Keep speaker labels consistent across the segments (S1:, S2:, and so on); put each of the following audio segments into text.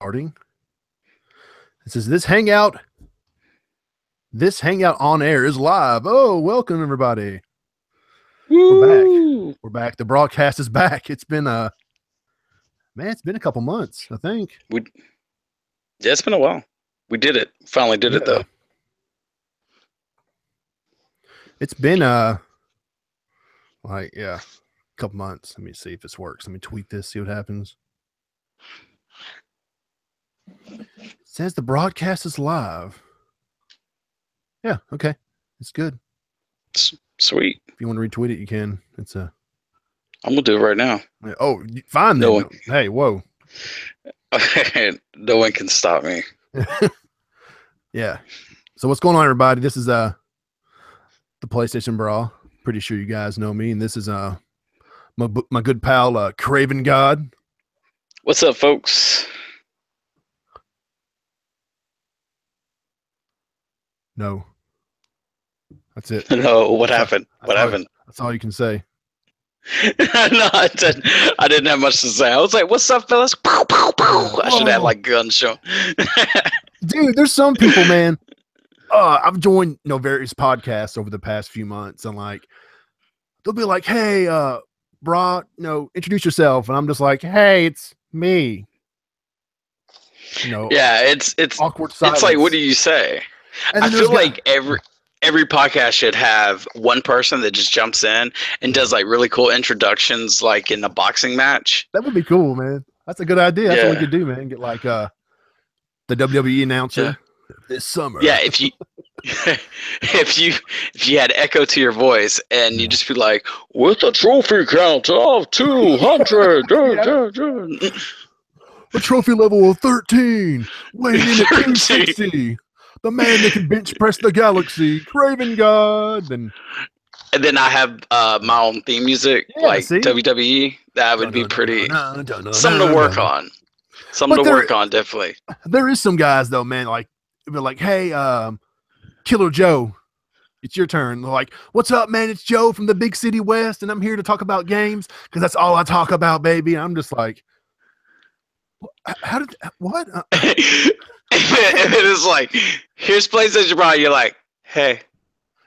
S1: starting. It says this hangout on air is live. Oh, welcome everybody.
S2: Woo!
S1: We're back. The broadcast is back. It's been it's been a couple months, I think.
S2: Yeah, it's been a while. We did it. Finally did it though.
S1: It's been a couple months. Let me see if this works. Let me tweet this, see what happens. It says the broadcast is live. Yeah, okay. It's good.
S2: Sweet.
S1: If you want to retweet it, you can. I'm
S2: gonna do it right now.
S1: Oh, fine then. Hey, whoa.
S2: No one can stop me.
S1: Yeah. So what's going on, everybody? This is the PlayStation Brawl. Pretty sure you guys know me, and this is my good pal Craven God.
S2: What's up, folks?
S1: No. That's it.
S2: No, what happened? What happened?
S1: That's all you can say.
S2: No, I didn't have much to say. I was like, "What's up, fellas?" Pow, pow, pow. I should have like gun show.
S1: Dude, there's some people, man. I've joined various podcasts over the past few months, and like they'll be like, "Hey, Brah, introduce yourself," and I'm just like, "Hey, it's me."
S2: Yeah, it's
S1: awkward silence.
S2: It's like, what do you say?
S1: And
S2: I feel like every podcast should have one person that just jumps in and does like really cool introductions, like in a boxing match.
S1: That would be cool, man. That's a good idea. That's what we could do, man. Get like the WWE announcer this summer.
S2: Yeah, if you had echo to your voice and you just be like, with a trophy count of 200.
S1: A trophy level of 13, weighing in at 260. The man that can bench press the galaxy, Craven God. And
S2: then I have my own theme music, like WWE. That would be pretty. Something to work on. Something to work on, definitely.
S1: There is some guys though, man. Like, they're like, "Hey, Killer Joe, it's your turn." They're like, "What's up, man? It's Joe from the Big City West, and I'm here to talk about games because that's all I talk about, baby." And I'm just like, what?
S2: It is like, here's PlayStation Brawl. You're like, hey.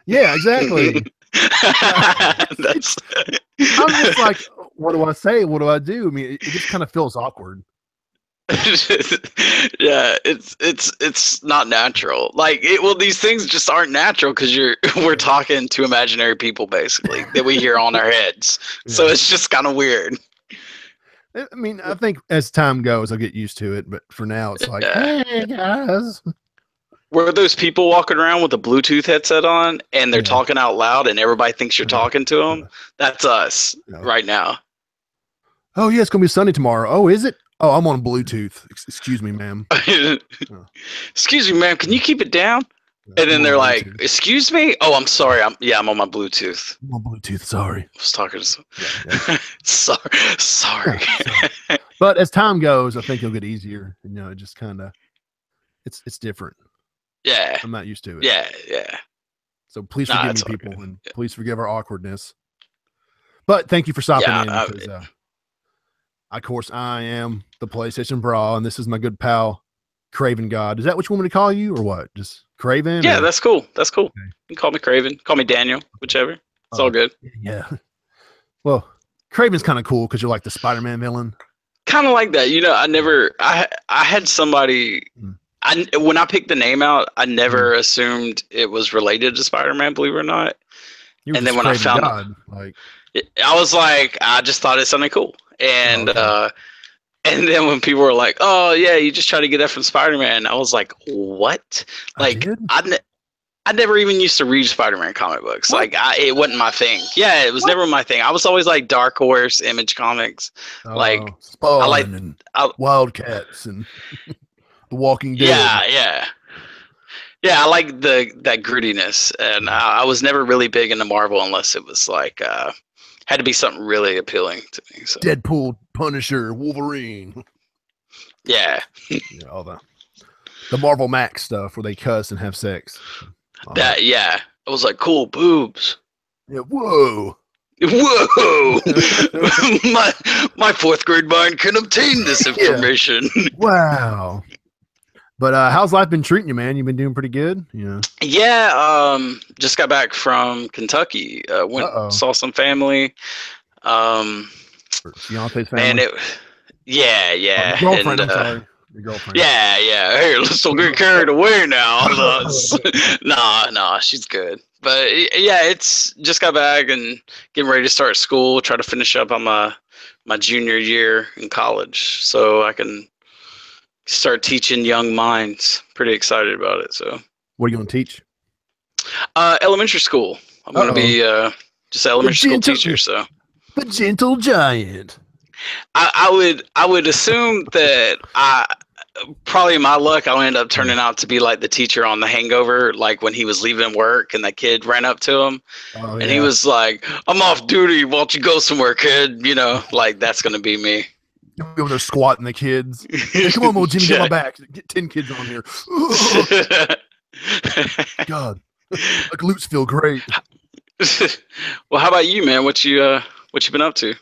S1: Yeah, exactly. I'm just like, what do I say? What do I do? I mean, it just kind of feels awkward.
S2: Yeah, it's not natural. Like, these things just aren't natural because we're talking to imaginary people basically that we hear on our heads. Yeah. So it's just kind of weird.
S1: I mean, I think as time goes, I'll get used to it. But for now, it's like, hey, guys.
S2: Were those people walking around with a Bluetooth headset on and they're talking out loud and everybody thinks you're talking to them? That's us right now.
S1: Oh, yeah, it's going to be sunny tomorrow. Oh, is it? Oh, I'm on Bluetooth. Excuse me, ma'am.
S2: Excuse me, ma'am. Can you keep it down? And then they're like, "Excuse me? Oh, I'm sorry. I'm on my Bluetooth.
S1: I'm on Bluetooth. Sorry.
S2: I was talking to some. Sorry.
S1: But as time goes, I think it'll get easier. It just kind of, it's different.
S2: Yeah.
S1: I'm not used to it.
S2: Yeah.
S1: So please forgive me, people, and please forgive our awkwardness. But thank you for stopping in. Because, of course, I am the PlayStation Brawl, and this is my good pal, Craven God. Is that what you want me to call you, or what? Just Craven?
S2: Yeah, that's cool. That's cool. Okay. You can call me Craven. Call me Daniel, whichever. It's all good.
S1: Yeah. Well, Craven's kind of cool because you're like the Spider-Man villain.
S2: Kind of like that. I had somebody. When I picked the name out, I never assumed it was related to Spider-Man, believe it or not. And then when I found I was like, I just thought it sounded cool. And and then when people were like, "Oh yeah, you just try to get that from Spider-Man," I was like, "What?" Like I never even used to read Spider-Man comic books. What? Like it wasn't my thing. Yeah, it was never my thing. I was always like Dark Horse, Image Comics, like
S1: Spawn, I like and Wildcats and The Walking Dead.
S2: Yeah. I like that grittiness, and I was never really big into Marvel unless it was like had to be something really appealing to me. So.
S1: Deadpool, Punisher, Wolverine.
S2: Yeah.
S1: All the Marvel Max stuff where they cuss and have sex.
S2: I was like, cool boobs.
S1: Yeah, whoa.
S2: Whoa! my fourth grade mind can obtain this information.
S1: Yeah. Wow. But how's life been treating you, man? You've been doing pretty good.
S2: Yeah. Just got back from Kentucky. Saw some family.
S1: Fiance's family.
S2: Man, yeah.
S1: Your girlfriend. I'm sorry. Your girlfriend.
S2: Yeah. Hey, let's don't get carried away now. Nah, she's good. But yeah, it's just got back and getting ready to start school. Try to finish up on my junior year in college, so I can start teaching young minds. Pretty excited about it. So,
S1: what are you going to teach?
S2: Elementary school. I'm going to be just an elementary school teacher. So,
S1: the gentle giant.
S2: I would assume that probably my luck, I'll end up turning out to be like the teacher on The Hangover, like when he was leaving work and that kid ran up to him and he was like, "I'm off duty. Why don't you go somewhere, kid?" Like that's going to be me.
S1: You'll be over there squatting the kids. Hey, come on, little Jimmy, get my back. Get 10 kids on here. God, like glutes feel great.
S2: Well, how about you, man? What you been up to?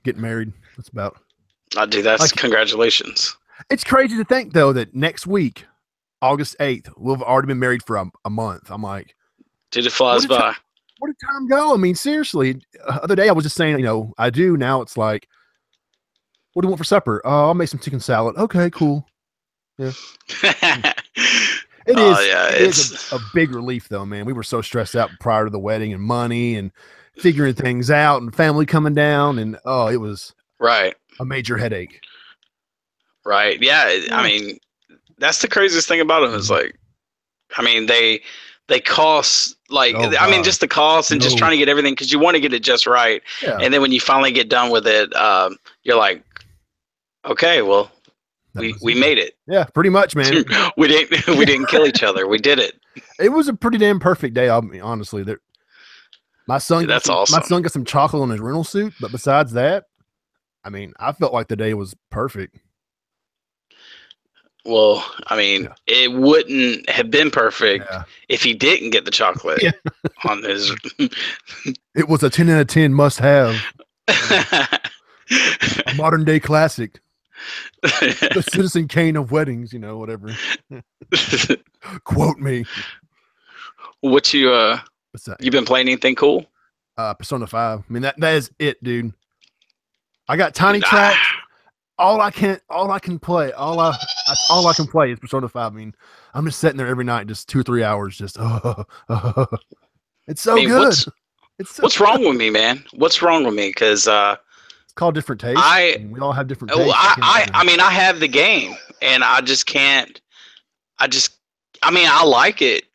S1: Getting married. That's about.
S2: Dude, that's congratulations.
S1: It's crazy to think though that next week, August 8th, we'll have already been married for a month. I'm like,
S2: dude, it flies by.
S1: Where did time go? I mean, seriously. Other day I was just saying, I do. Now it's like, what do you want for supper? Oh, I'll make some chicken salad. Okay, cool. Yeah. It is a big relief though, man. We were so stressed out prior to the wedding and money and figuring things out and family coming down, and it was a major headache.
S2: Right. Yeah. I mean, that's the craziest thing about them is like, I mean, they cost like, just the cost and just trying to get everything, because you want to get it just right. Yeah. And then when you finally get done with it, you're like, okay, well, we made it.
S1: Yeah, pretty much, man.
S2: we didn't kill each other. We did it.
S1: It was a pretty damn perfect day. Honestly, my son,
S2: awesome.
S1: My son got some chocolate on his rental suit, but besides that, I mean, I felt like the day was perfect.
S2: Well, I mean, it wouldn't have been perfect if he didn't get the chocolate on his.
S1: It was a 10 out of 10 must have. A modern day classic. The Citizen Kane of weddings, whatever. Quote me.
S2: What you been playing anything cool?
S1: Persona 5. I mean, that is it, dude. I got tiny tracks. All I can play is Persona 5. I mean, I'm just sitting there every night, just 2 or 3 hours, just it's so good.
S2: What's wrong with me, man? What's wrong with me? Because
S1: it's called different tastes. We all have different tastes.
S2: I mean, I have the game, and I just can't. I mean, I like it.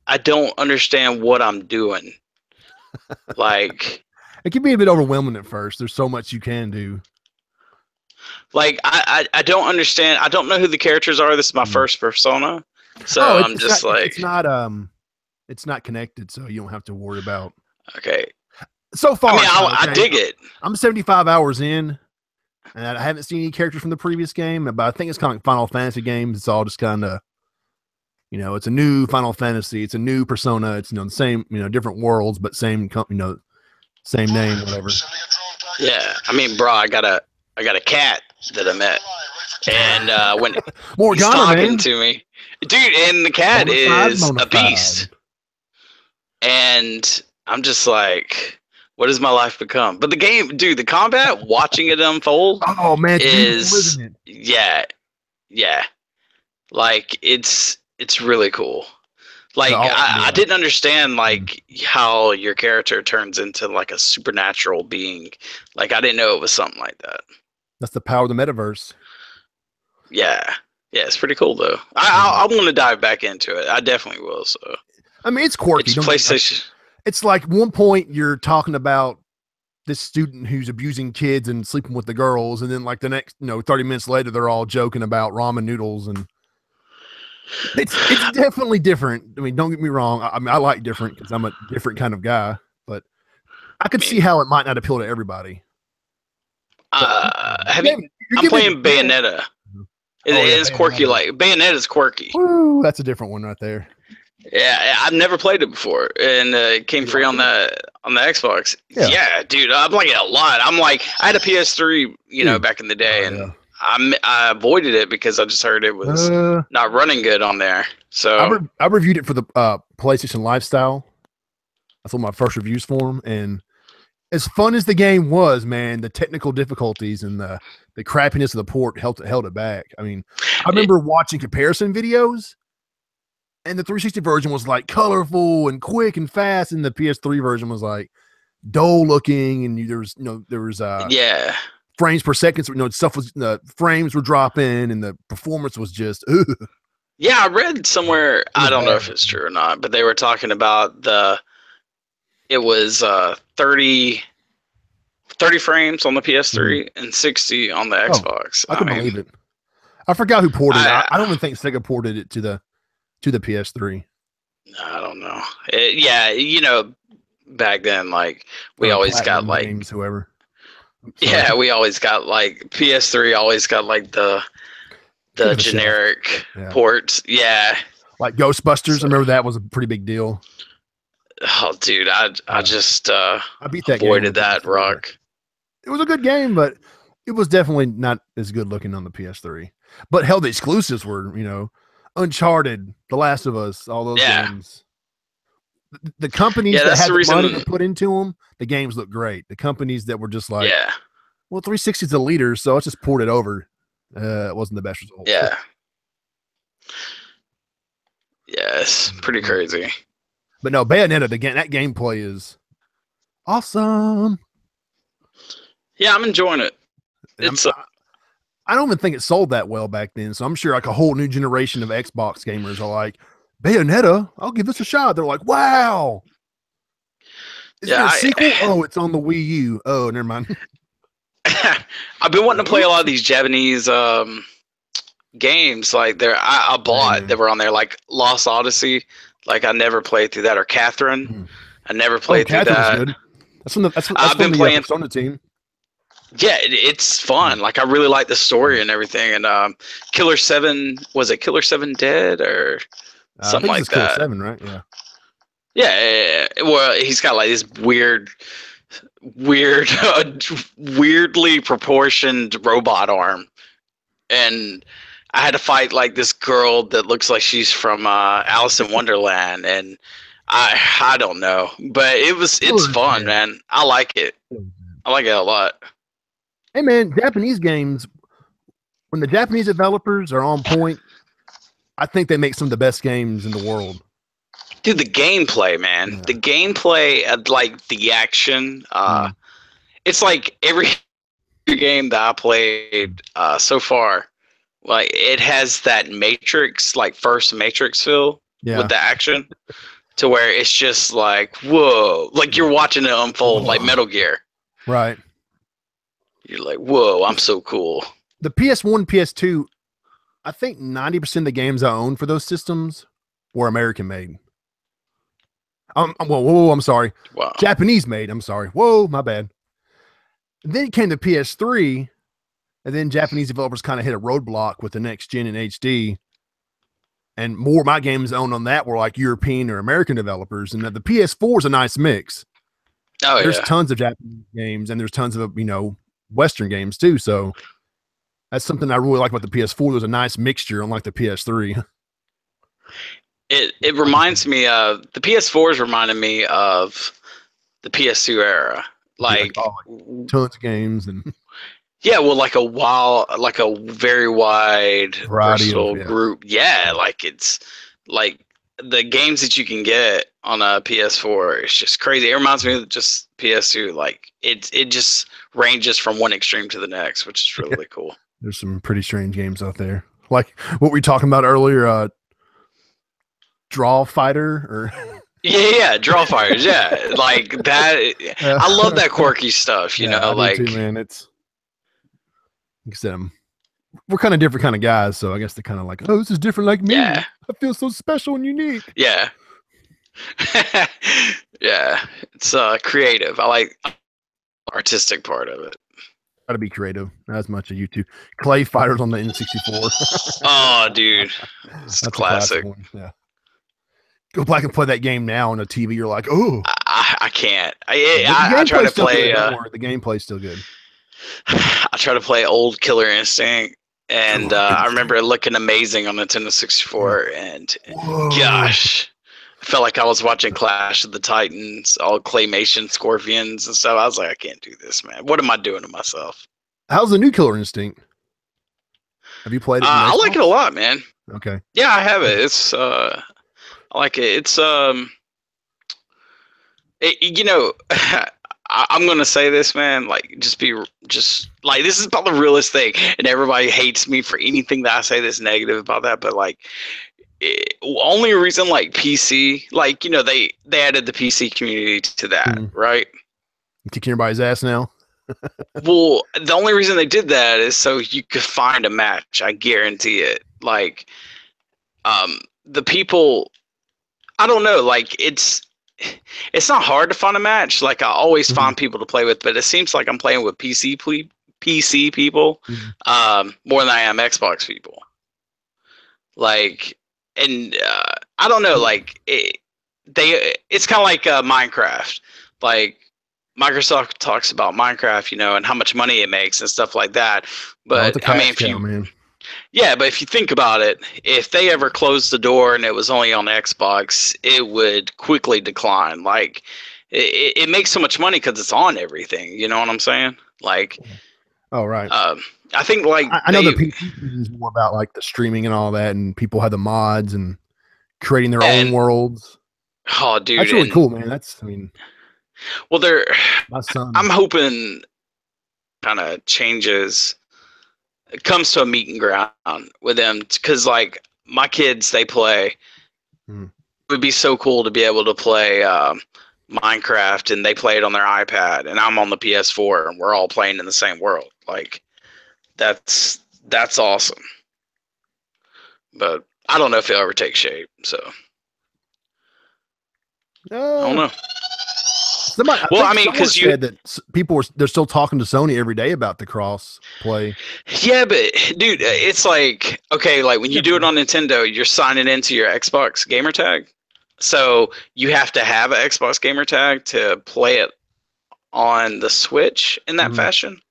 S2: I don't understand what I'm doing. Like,
S1: it can be a bit overwhelming at first. There's so much you can do.
S2: Like, I don't understand. I don't know who the characters are. This is my first Persona, so I'm just like,
S1: it's not connected, so you don't have to worry about.
S2: Okay.
S1: So far,
S2: I mean, I dig it.
S1: I'm 75 hours in, and I haven't seen any characters from the previous game, but I think it's kind of like Final Fantasy games. It's all just kind of, it's a new Final Fantasy. It's a new Persona. It's, the same, different worlds, but same company, same name, whatever.
S2: Yeah. I mean, bro, I got a cat that I met, and when he's talking to me, dude, and the cat is a beast, and I'm just like, what has my life become? But the game, dude, the combat, watching it unfold,
S1: oh man,
S2: is yeah, like it's really cool. Like I didn't understand like how your character turns into like a supernatural being. Like I didn't know it was something like that.
S1: That's the power of the metaverse.
S2: Yeah, it's pretty cool though. I want to dive back into it. I definitely will. So
S1: I mean, it's quirky.
S2: It's PlayStation.
S1: It's like one point you're talking about this student who's abusing kids and sleeping with the girls, and then like the next 30 minutes later they're all joking about ramen noodles, and it's definitely different. I mean, don't get me wrong. I mean, I like different because I'm a different kind of guy, but I could see how it might not appeal to everybody.
S2: I'm playing Bayonetta. It is quirky. Like Bayonetta's quirky.
S1: Woo, that's a different one right there.
S2: Yeah, I've never played it before, and it came free on the Xbox. Yeah, dude, I'm playing it a lot. I'm like, I had a PS3, back in the day, and I avoided it because I just heard it was not running good on there. So
S1: I reviewed it for the PlayStation Lifestyle. That's one of my first reviews for them, and as fun as the game was, man, the technical difficulties and the crappiness of the port held it back. I mean, I remember watching comparison videos, and the 360 version was like colorful and quick and fast, and the PS3 version was like dull looking, and there was frames per second. So, stuff was the frames were dropping, and the performance was just.
S2: Yeah, I read somewhere. I don't know if it's true or not, but they were talking about it was 30 frames on the PS3 and 60 on the Xbox.
S1: I can believe it. I forgot who ported it. I don't even think Sega ported it to the PS3.
S2: I don't know. Back then, like we always got like
S1: games, whoever.
S2: Yeah, we always got like PS3 always got like the generic ports. Yeah.
S1: Like Ghostbusters, I remember that was a pretty big deal.
S2: Oh, dude, I just
S1: I beat that
S2: avoided that rock.
S1: It was a good game, but it was definitely not as good looking on the PS3. But hell, the exclusives were, Uncharted, The Last of Us, all those games. The companies that had the money to put into them, the games look great. The companies that were just like, well, 360 is the leader, so let's just port it over. It wasn't the best result.
S2: Yeah. Yes, pretty crazy.
S1: But no, Bayonetta, that gameplay is awesome.
S2: Yeah, I'm enjoying it.
S1: I don't even think it sold that well back then, so I'm sure like a whole new generation of Xbox gamers are like, Bayonetta, I'll give this a shot. They're like, wow. Is there a sequel? Oh, it's on the Wii U. Oh, never mind.
S2: I've been wanting to play a lot of these Japanese games. Like I bought that were on there, like Lost Odyssey. Like I never played through that, or Catherine. I never played through that.
S1: Good. That's I've been playing Persona team.
S2: Yeah, it's fun. Like I really like the story and everything. And Killer 7, was it Killer 7 Dead or something like that?
S1: Killer 7, right? Yeah.
S2: Yeah. Well, he's got like this weirdly proportioned robot arm, and I had to fight like this girl that looks like she's from Alice in Wonderland, and I don't know, but it's fun, man. I like it. I like it a lot.
S1: Hey, man, Japanese games, when the Japanese developers are on point, I think they make some of the best games in the world.
S2: Dude, the gameplay, man. Yeah. The gameplay, like the action. It's like every game that I played so far, like it has that Matrix, like first Matrix feel with the action, to where it's just like, whoa, like you're watching it unfold like Metal Gear.
S1: Right.
S2: You're like, whoa, I'm so cool.
S1: The PS1, PS2, I think 90% of the games I own for those systems were American made. Whoa, I'm sorry.
S2: Wow.
S1: Japanese made, I'm sorry. Whoa, my bad. And then it came to PS3, and then Japanese developers kind of hit a roadblock with the next gen and HD. And more of my games owned on that were like European or American developers. And the PS4 is a nice mix.
S2: Oh,
S1: there's tons of Japanese games, and there's tons of, Western games too. So that's something I really like about the PS4. There's a nice mixture, unlike the PS3.
S2: It reminds me of the PS4's reminded me of the PS2 era. Like
S1: tons of games and
S2: like a very wide versatile group. Yeah, like it's like the games that you can get on a PS4 is just crazy. It reminds me of just PS2. Like it just ranges from one extreme to the next, which is really cool.
S1: There's some pretty strange games out there. Like what we were talking about earlier, Draw Fighter or
S2: Draw Fighters, like that. I love that quirky stuff,
S1: I do too, man. It's like I said, we're kind of different kind of guys, so I guess they're kind of like, oh, this is different like me. I feel so special and unique.
S2: Yeah. It's creative. I like the artistic part of it.
S1: Got to be creative, not as much as you two. Clay Fighters on the N64.
S2: Oh, dude, it's classic.
S1: Yeah. go back and play that game now on a TV. You're like, oh,
S2: I can't. I try to play.
S1: The gameplay's still good.
S2: I try to play old Killer Instinct, and I remember it looking amazing on Nintendo 64. And gosh, I felt like I was watching Clash of the Titans, all claymation scorpions and stuff. I was like, I can't do this, man. What am I doing to myself?
S1: How's the new Killer Instinct? Have you played it?
S2: I like it a lot, man.
S1: Okay.
S2: Yeah, I have it. It's I like it. It's you know, I'm gonna say this, man. Like, just like, this is about the realest thing, and everybody hates me for anything that I say that's negative about that. But like, only reason, like, PC, like, you know, they added the PC community to that, right?
S1: Kicking everybody's ass now.
S2: Well, the only reason they did that is so you could find a match. I guarantee it. Like, the people, I don't know, like, it's not hard to find a match. Like, I always find people to play with, but it seems like I'm playing with PC people more than I am Xbox people. Like, and I don't know, like, it's kind of like Minecraft. Like, Microsoft talks about Minecraft, you know, and how much money it makes and stuff like that. But I mean, yeah, but if you think about it, if they ever closed the door and it was only on Xbox, it would quickly decline. Like, it makes so much money because it's on everything. You know what I'm saying? Like,
S1: oh, right.
S2: I think, like,
S1: I know the PC is more about like the streaming and all that, and people have the mods and creating their own worlds.
S2: Oh, dude,
S1: that's really cool, man.
S2: Well, I'm hoping kind of changes. It comes to a meet and ground with them, because, like, my kids, they play. It would be so cool to be able to play Minecraft, and they play it on their iPad, and I'm on the PS4, and we're all playing in the same world. Like, that's awesome. But I don't know if it'll ever take shape. So I don't know.
S1: I mean, because you said that they're still talking to Sony every day about the cross play.
S2: Yeah, but dude, it's like, okay, like when you do it on Nintendo, you're signing into your Xbox gamer tag, so you have to have an Xbox gamer tag to play it on the Switch in that fashion.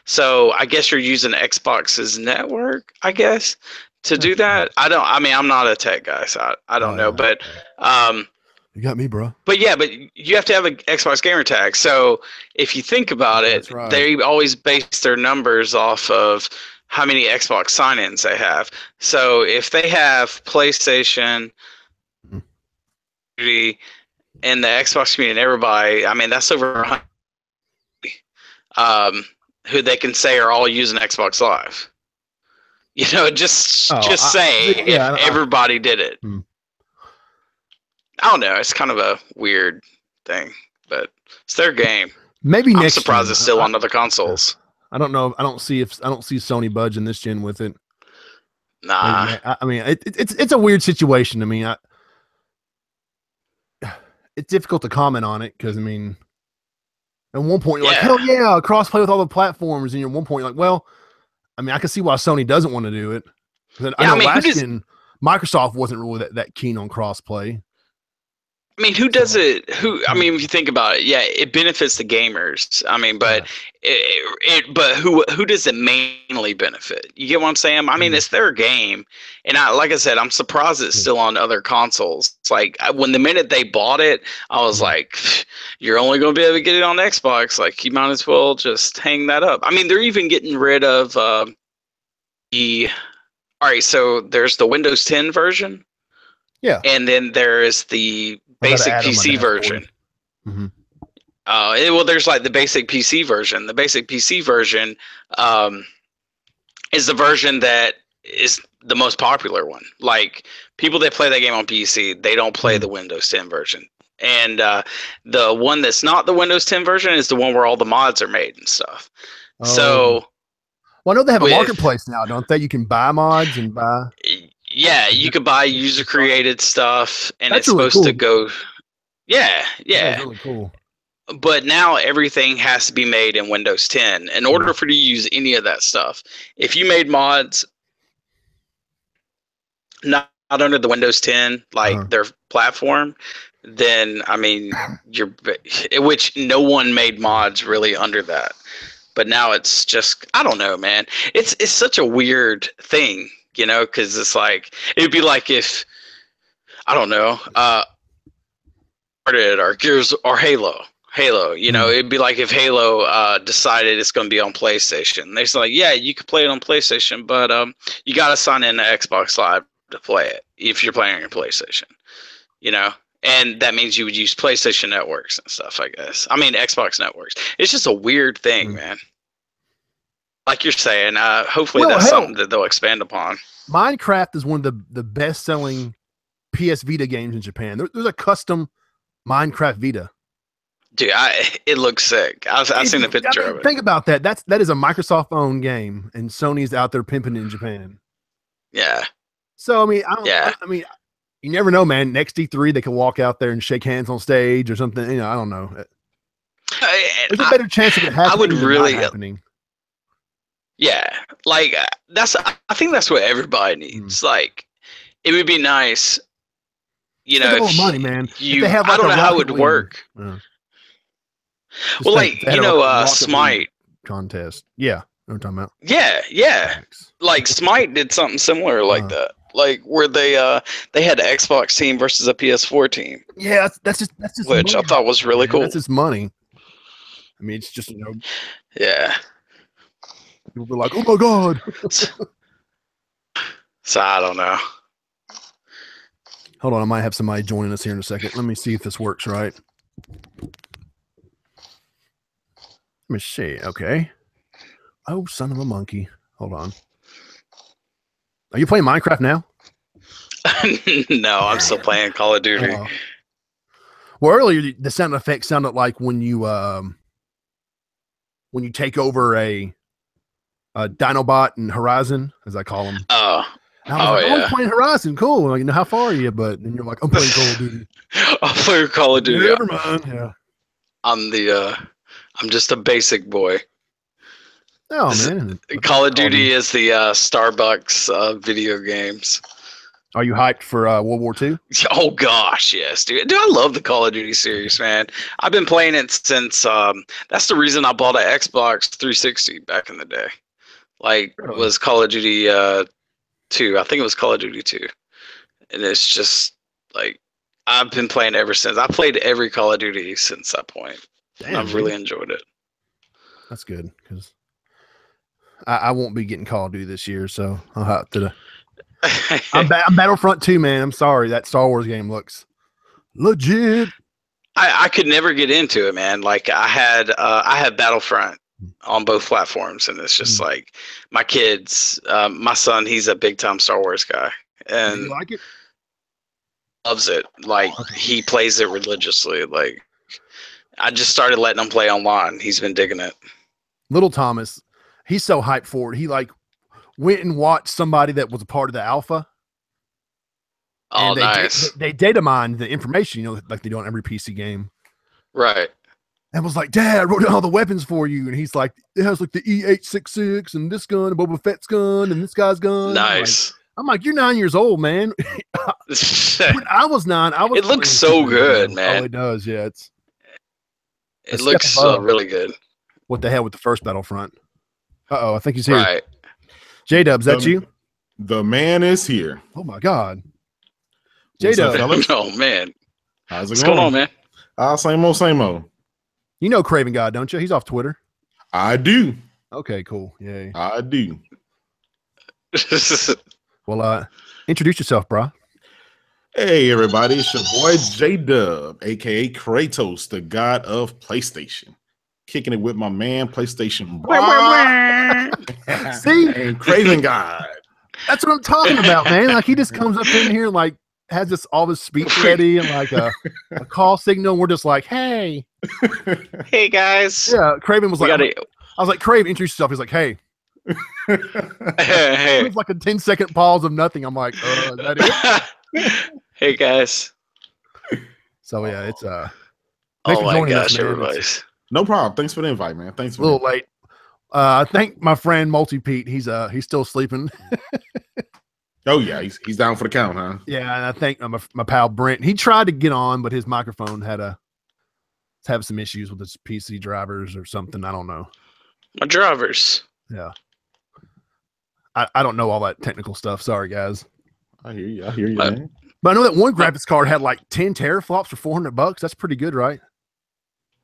S2: So I guess you're using Xbox's network, I guess, to do that. I mean, I'm not a tech guy, so I don't know, but
S1: you got me, bro.
S2: But yeah, but you have to have an Xbox gamer tag. So if you think about it, they always base their numbers off of how many Xbox sign-ins they have. So if they have PlayStation and the Xbox community and everybody, I mean, that's over 100 who they can say are all using Xbox Live. You know, just say if everybody did it. I don't know. It's kind of a weird thing, but it's their game.
S1: Maybe
S2: I'm surprised it's still on other consoles.
S1: I don't know. I don't see Sony budging this gen with it.
S2: Nah.
S1: I mean, it's a weird situation. I mean, it's difficult to comment on it because, I mean, at one point you're like, hell yeah, crossplay with all the platforms, and you're at one point you're like, well, I mean, I can see why Sony doesn't want to do it. I know last gen Microsoft wasn't really that keen on crossplay.
S2: I mean, who does it? I mean, if you think about it, yeah, it benefits the gamers. I mean, but but who does it mainly benefit? You get what I'm saying? I mean, it's their game, and like I said, I'm surprised it's still on other consoles. It's like when the minute they bought it, I was like, you're only going to be able to get it on Xbox. Like, you might as well just hang that up. I mean, they're even getting rid of the. All right, so there's the Windows 10 version.
S1: Yeah,
S2: and then there is the basic PC version. Well, there's like the basic PC version. The basic PC version is the version that is the most popular one. Like, people that play that game on PC, they don't play the Windows 10 version. And the one that's not the Windows 10 version is the one where all the mods are made and stuff. So,
S1: well, I know they have a marketplace now, don't they? You can buy mods and buy.
S2: Yeah, you could buy user-created stuff, and that's it's really supposed to go. Yeah.
S1: That's really cool.
S2: But now everything has to be made in Windows 10 in order for you to use any of that stuff. If you made mods, not under the Windows 10, like their platform, then I mean, which no one made mods really under that. But now it's just, I don't know, man. It's such a weird thing, you know, because it's like, it'd be like if, I don't know, or Gears or Halo, you know, it'd be like if Halo decided it's going to be on PlayStation. They're like, yeah, you can play it on PlayStation, but you got to sign in to Xbox Live to play it if you're playing on your PlayStation, you know. And that means you would use PlayStation networks and stuff, I guess. I mean, Xbox networks. It's just a weird thing, man. Like you're saying, hopefully that's something that they'll expand upon.
S1: Minecraft is one of the best-selling PS Vita games in Japan. There's a custom Minecraft Vita.
S2: Dude, it looks sick. I've seen the picture of it.
S1: Think about that. That is a Microsoft-owned game, and Sony's out there pimping it in Japan.
S2: Yeah.
S1: So, I mean, I mean, you never know, man. Next E3, they can walk out there and shake hands on stage or something. You know, I don't know. There's a better chance of it happening. I would really happening.
S2: Yeah, like I think that's what everybody needs. Like, it would be nice, you know. If
S1: money, man.
S2: I don't know how it would work. Well, like you know, Smite
S1: contest. Yeah, what I'm talking about.
S2: Yeah. Like Smite did something similar like that. Like where they had an Xbox team versus a PS4 team.
S1: Yeah, that's just
S2: which money. I thought was really cool.
S1: That's just money. I mean, it's just, you know.
S2: Yeah.
S1: People be like, "Oh my god!"
S2: So I don't know.
S1: Hold on, I might have somebody joining us here in a second. Let me see if this works right. Let me see. Okay. Oh, son of a monkey! Hold on. Are you playing Minecraft now?
S2: No, I'm still playing Call of Duty.
S1: Well, earlier the sound effect sounded like when you take over a Dinobot in Horizon, as I call them.
S2: Yeah.
S1: I'm playing Horizon. Cool. Like, you know, how far are you? But then you're like, I'm playing Call of Duty.
S2: I'm playing Call of Duty.
S1: Never mind. Yeah.
S2: I'm just a basic boy.
S1: Oh man.
S2: Call of Duty is the Starbucks video games.
S1: Are you hyped for World War II?
S2: Oh gosh, yes, dude. Dude, I love the Call of Duty series, man. I've been playing it since that's the reason I bought an Xbox 360 back in the day. Like, it was Call of Duty 2. I think it was Call of Duty 2. And it's just like I've been playing ever since. I played every Call of Duty since that point. Damn, I've really enjoyed it.
S1: That's good, because I won't be getting Call of Duty this year, so I'll have to. I'm Battlefront 2, man. I'm sorry, that Star Wars game looks legit.
S2: I could never get into it, man. Like I had Battlefront on both platforms, and it's just like my kids, my son, he's a big time Star Wars guy, and
S1: you like it?
S2: Loves it. Like he plays it religiously. Like I just started letting him play online. He's been digging it. Little
S1: Thomas, he's so hyped for it. He like went and watched somebody that was a part of the alpha.
S2: Oh, nice.
S1: They data mined the information, you know, like they do on every PC game.
S2: Right.
S1: And was like, Dad, I wrote down all the weapons for you. And he's like, it has like the E866 and this gun, and Boba Fett's gun, and this guy's gun.
S2: Nice.
S1: I'm like, you're 9 years old, man. When I was 9, I was.
S2: It looks so good, man.
S1: Oh, it does. Yeah,
S2: it looks really good.
S1: What they had with the first Battlefront. I think he's here.
S2: Right.
S1: J-Dubs, that's you?
S3: The man is here.
S1: Oh my God. J-Dubs.
S2: Oh man.
S3: How's it
S2: What's going on, man?
S3: Same old.
S1: You know Craven God, don't you? He's off Twitter.
S3: I do.
S1: Okay, cool. Yay.
S3: I do.
S1: Well, introduce yourself, bro.
S3: Hey, everybody. It's your boy J-Dub, a.k.a. Kratos, the god of PlayStation. Kicking it with my man, PlayStation
S1: See?
S3: And Craven God.
S1: That's what I'm talking about, man. Like, he just comes up in here and, like, has all this speech ready and, like, a call signal. And we're just like, hey.
S2: Hey, guys.
S1: Yeah, Craven was like, I was like, Craven, introduce yourself. He's like, hey.
S2: Hey.
S1: It was like a 10-second pause of nothing. I'm like, is that
S2: it? Hey, guys.
S1: So, yeah, it's
S2: oh my gosh, everybody's.
S3: No problem. Thanks for the invite, man. Thanks for
S1: a little late. I think my friend Multi Pete, he's still sleeping.
S3: Oh yeah, he's down for the count, huh?
S1: Yeah, and I think my pal Brent, he tried to get on, but his microphone had have some issues with his PC drivers or something. I don't know.
S2: My drivers.
S1: Yeah. I don't know all that technical stuff. Sorry, guys.
S3: I hear you, man.
S1: But I know that one graphics card had like 10 teraflops for $400. That's pretty good, right?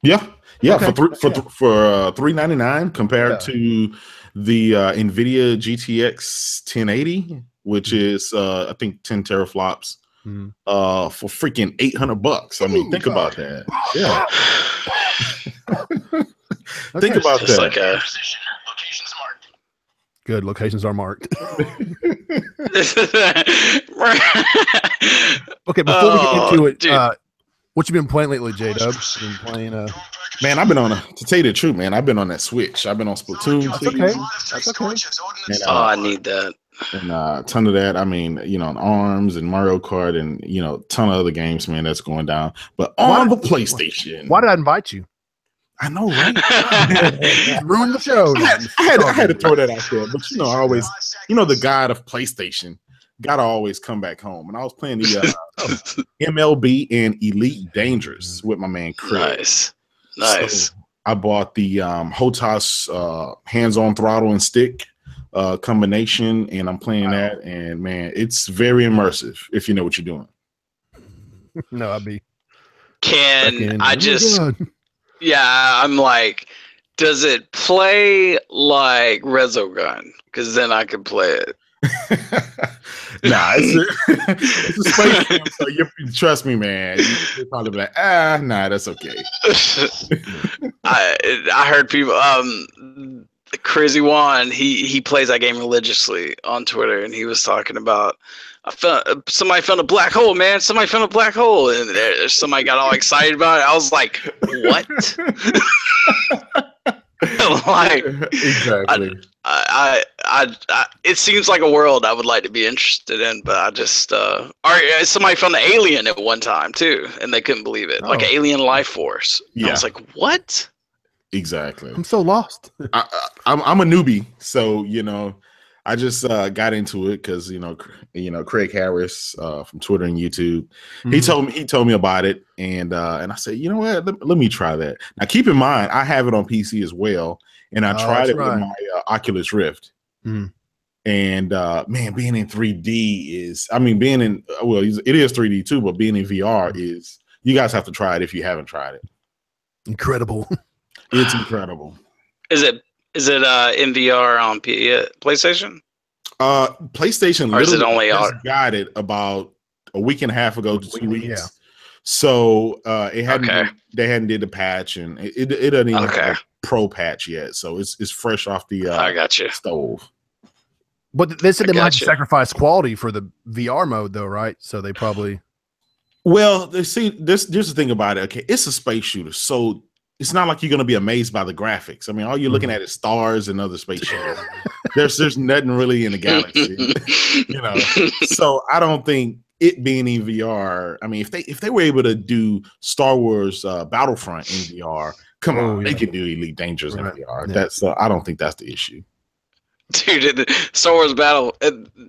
S3: Yeah. Okay. for $399 compared
S1: Yeah.
S3: to the NVIDIA GTX 1080, which is I think 10 teraflops for freaking $800. I mean, think about that. Yeah. Think about that.
S2: Like
S1: good. Locations are marked. Okay, before we get into it, what you been playing lately, J-Dub? Been playing
S3: man, I've been on to tell you the truth, man, I've been on that Switch. I've been on Splatoon.
S1: That's okay.
S3: And,
S2: I need that.
S3: And a ton of that. I mean, on ARMS and Mario Kart and a ton of other games, man, that's going down. But on the PlayStation.
S1: Why did I invite you?
S3: I know, right?
S1: Ruined the show.
S3: I had to throw that out there. But I always, the god of PlayStation gotta always come back home. And I was playing the MLB and Elite Dangerous with my man Chris.
S2: Nice.
S3: So I bought the HOTAS hands-on throttle and stick combination, and I'm playing that. And man, it's very immersive if you know what you're doing.
S1: No, I'll be.
S2: Yeah, I'm like, does it play like Resogun? Because then I could play it.
S3: Nah, it's a space game, so you trust me, man. You're probably be like, nah, that's okay.
S2: I heard people, Crazy Juan, he plays that game religiously on Twitter, and he was talking about, somebody found a black hole, man. Somebody found a black hole, and somebody got all excited about it. I was like, what? Like,
S3: exactly.
S2: It seems like a world I would like to be interested in, but I just somebody found an alien at one time too, and they couldn't believe it, like an alien life force. Yeah. I was like, what?
S3: Exactly.
S1: I'm so lost.
S3: I'm a newbie, so I just got into it because Craig Harris from Twitter and YouTube. He told me about it, and I said, you know what, let me try that. Now keep in mind, I have it on PC as well, and I tried it with my Oculus Rift. And man, being in 3D is, I mean, being in, well, it is 3D too, but being in VR is, you guys have to try it if you haven't tried it.
S1: Incredible.
S3: It's incredible.
S2: Is it in VR on PlayStation?
S3: PlayStation
S2: or is it only
S3: got it about a week and a half ago to 2 weeks. Yeah. So it hadn't they hadn't did the patch, and it doesn't even have a pro patch yet. So it's fresh off the
S2: I got you.
S3: stove.
S1: But they said they might sacrifice quality for the VR mode though, right? So they probably
S3: see there's the thing about it. Okay, it's a space shooter, so it's not like you're going to be amazed by the graphics. I mean, all you're looking at is stars and other spaceships. There's nothing really in the galaxy, So I don't think it being in VR. I mean, if they were able to do Star Wars Battlefront in VR, come on, they could do Elite Dangerous in VR. Yeah. That's I don't think that's the issue.
S2: Dude, Star Wars Battle,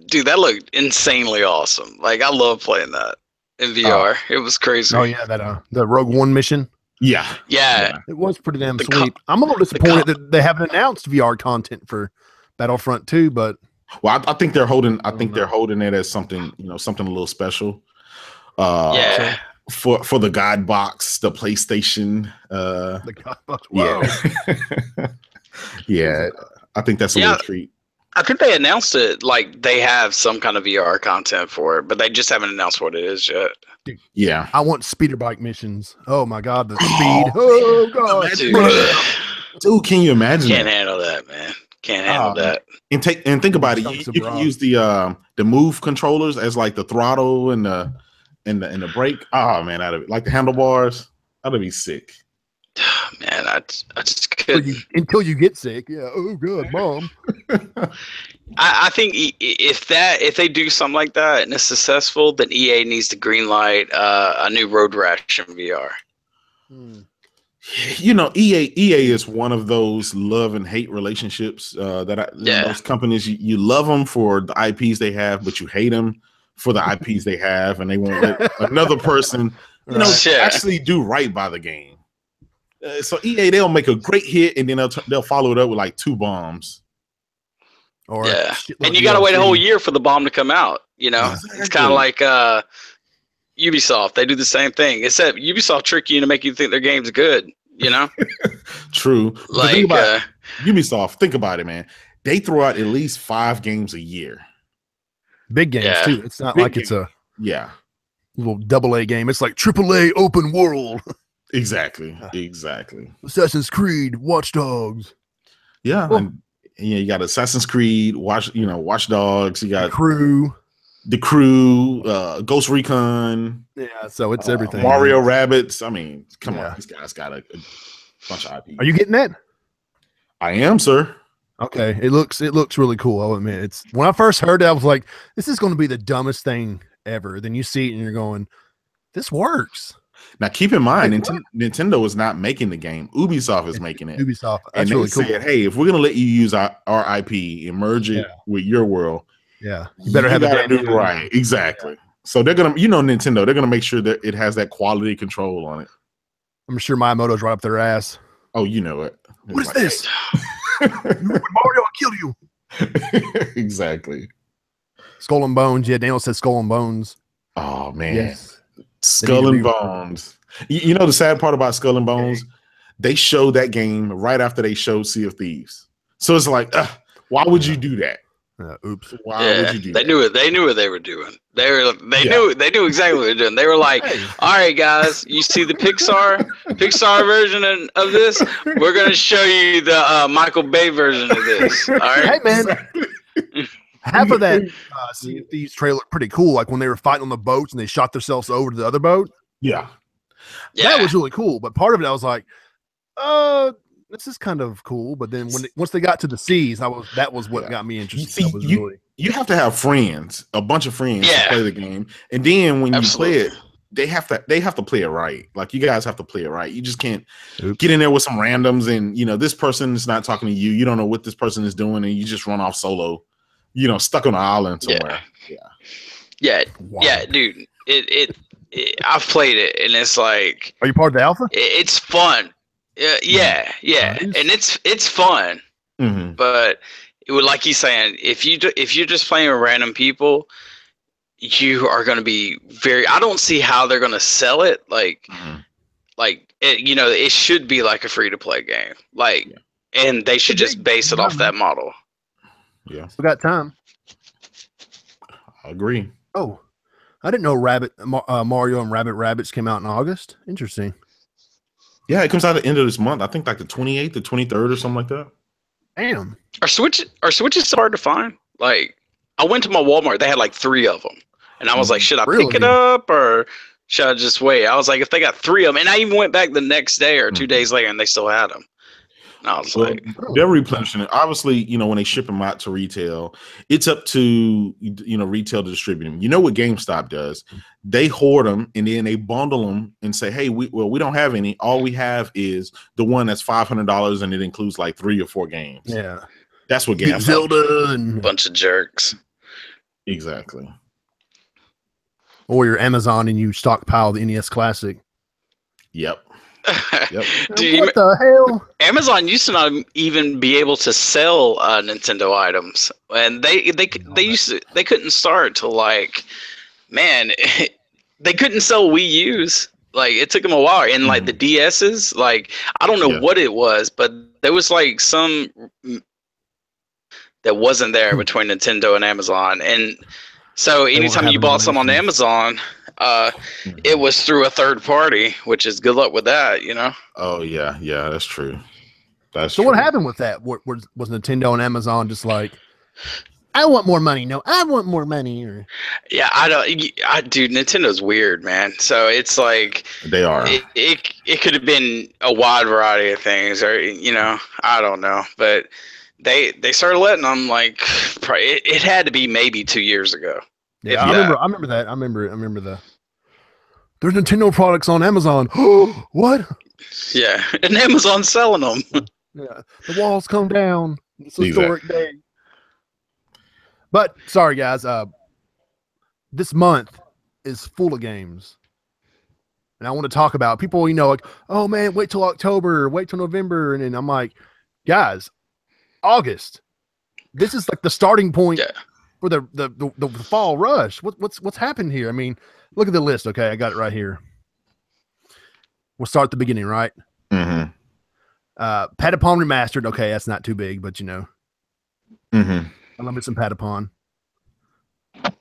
S2: dude, that looked insanely awesome. Like, I love playing that in VR. It was crazy.
S1: Oh yeah, that the Rogue One mission.
S2: Yeah.
S1: It was pretty damn sweet. I'm a little disappointed that they haven't announced VR content for Battlefront 2, but
S3: I think they're holding they're holding it as something, something a little special. For the God Box, the PlayStation,
S1: the God Box.
S3: Yeah. I think that's a little treat.
S2: I think they announced it, like they have some kind of VR content for it, but they just haven't announced what it is yet.
S1: Dude, yeah, I want speeder bike missions. Oh my god, the speed! Oh god,
S3: dude, can you imagine?
S2: Can't handle that, man. Can't handle that.
S3: And think about it. You can use the move controllers as like the throttle and the brake. Oh man, like the handlebars. That'd be sick.
S2: Man, I just couldn't.
S1: Until you get sick. Yeah. Oh god, mom.
S2: I think if they do something like that and it's successful, then EA needs to greenlight a new Road Rash in VR.
S3: You know, EA is one of those love and hate relationships those companies, you love them for the IPs they have, but you hate them for the IPs they have, and they won't let another person, actually do right by the game. So EA, they'll make a great hit, and then they'll follow it up with like 2 bombs.
S2: Or and you got to wait a whole year for the bomb to come out. You know, exactly. It's kind of like Ubisoft. They do the same thing, except Ubisoft trick you into make you think their game's good. You know,
S3: true. Like Ubisoft, think about it, man. They throw out at least 5 games a year.
S1: Big games too. It's not like it's a little AA game. It's like AAA open world.
S3: Exactly.
S1: Assassin's Creed, Watch Dogs.
S3: Yeah, and you got Assassin's Creed, Watch Dogs. You got the crew, Ghost Recon.
S1: Yeah, so it's everything.
S3: Mario Rabbids. I mean, come on, these guys got a bunch of IP.
S1: Are you getting that?
S3: I am, sir.
S1: Okay, it looks really cool. I'll admit, it's when I first heard it, I was like, "This is going to be the dumbest thing ever." Then you see it and you're going, "This works."
S3: Now, keep in mind, Nintendo is not making the game. Ubisoft is making it.
S1: Ubisoft,
S3: and they said, "Hey, if we're going to let you use our IP and merge it with your world,
S1: you better have
S3: it do it right." Exactly. So they're gonna, Nintendo, they're gonna make sure that it has that quality control on it.
S1: I'm sure Miyamoto's right up their ass.
S3: Oh, you know it.
S1: What is this? Mario, I'll kill you.
S3: Exactly.
S1: Skull and Bones. Yeah, Daniel said Skull and Bones.
S3: Oh man. Yes. Skull and Bones. You know the sad part about Skull and Bones? They showed that game right after they showed Sea of Thieves. So it's like, why would you do that?
S1: Oops.
S3: Why would you do
S2: that? They knew what they were doing. They knew exactly what they were doing. They were like, all right, guys, you see the Pixar version of this? We're gonna show you the Michael Bay version of this. All right.
S1: Hey man. Half of that Sea of Thieves trailer looked pretty cool. Like when they were fighting on the boats and they shot themselves over to the other boat.
S3: Yeah.
S1: That was really cool. But part of it, I was like, this is kind of cool. But then once they got to the seas, that was what got me interested.
S3: You have to have friends, a bunch of friends to play the game. And then when you play it, they have to play it right. Like you guys have to play it right. You just can't get in there with some randoms and this person is not talking to you. You don't know what this person is doing, and you just run off solo. Stuck on an island somewhere.
S2: Yeah, dude. I've played it, and it's like.
S1: Are you part of the alpha?
S2: It's fun. Yeah, and it's fun.
S3: Mm-hmm.
S2: But it would, like he's saying, if you're just playing with random people, you are going to be very. I don't see how they're going to sell it. It should be like a free to play game. And they should just base it off that model.
S3: Yeah,
S1: we got time.
S3: I agree.
S1: Oh, I didn't know Mario and Rabbids came out in August. Interesting.
S3: Yeah, it comes out at the end of this month. I think like the 28th, the 23rd, or something like that.
S1: Damn.
S2: Our Switch is so hard to find. Like, I went to my Walmart. They had like 3 of them, and I was like, should I pick it up or should I just wait? I was like, if they got 3 of them, and I even went back the next day or 2 days later, and they still had them. I was like,
S3: they're replenishing it. Obviously, when they ship them out to retail, it's up to retail to distribute them. You know what GameStop does? They hoard them and then they bundle them and say, "Hey, we don't have any. All we have is the one that's $500 and it includes like 3 or 4 games."
S1: Yeah,
S3: that's what GameStop.
S1: Zelda and
S2: bunch of jerks.
S3: Exactly.
S1: Or your Amazon and you stockpile the NES Classic.
S3: Yep.
S2: Dude,
S1: what the hell?
S2: Amazon used to not even be able to sell Nintendo items, and they couldn't start till like, man, they couldn't sell Wii U's. Like it took them a while, and like the DS's, like I don't know what it was, but there was like some that wasn't there between Nintendo and Amazon, and so anytime you bought some on Amazon. It was through a third party, which is good luck with that,
S3: Oh yeah, that's true.
S1: So what happened with that? Was Nintendo and Amazon just like, I want more money? No, I want more money. Or
S2: dude, Nintendo's weird, man. So it's like
S3: they are.
S2: It could have been a wide variety of things, or I don't know, but they started letting them like. It had to be maybe 2 years ago.
S1: Yeah, I remember that. I remember the. There's Nintendo products on Amazon. What?
S2: Yeah, and Amazon's selling them.
S1: Yeah, the walls come down. It's a historic day. But sorry, guys. This month is full of games, and I want to talk about people. Like, oh man, wait till October, wait till November, and then I'm like, guys, August. This is like the starting point for the fall rush. What's happened here? I mean, look at the list. Okay, I got it right here. We'll start at the beginning, right?
S3: Mm-hmm.
S1: Patapon Remastered. Okay, that's not too big, but
S3: Mm-hmm.
S1: I love me some Patapon.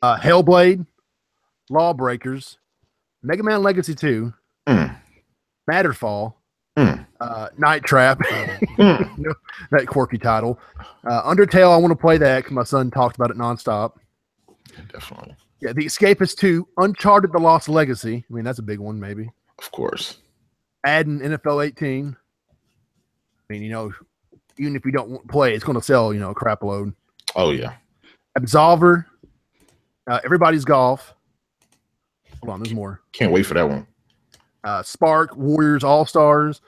S1: Hellblade, Lawbreakers, Mega Man Legacy 2, Matterfall, Night Trap, that quirky title. Undertale, I want to play that because my son talked about it nonstop.
S3: Yeah, definitely. Yeah,
S1: The Escapist 2, Uncharted: The Lost Legacy. I mean, that's a big one, maybe.
S3: Of course.
S1: Adding NFL 18. I mean, even if you don't play, it's going to sell, a crap load.
S3: Oh, yeah.
S1: Absolver, Everybody's Golf. Hold on, there's more.
S3: Can't wait for that one.
S1: Spark, Warriors All-Stars,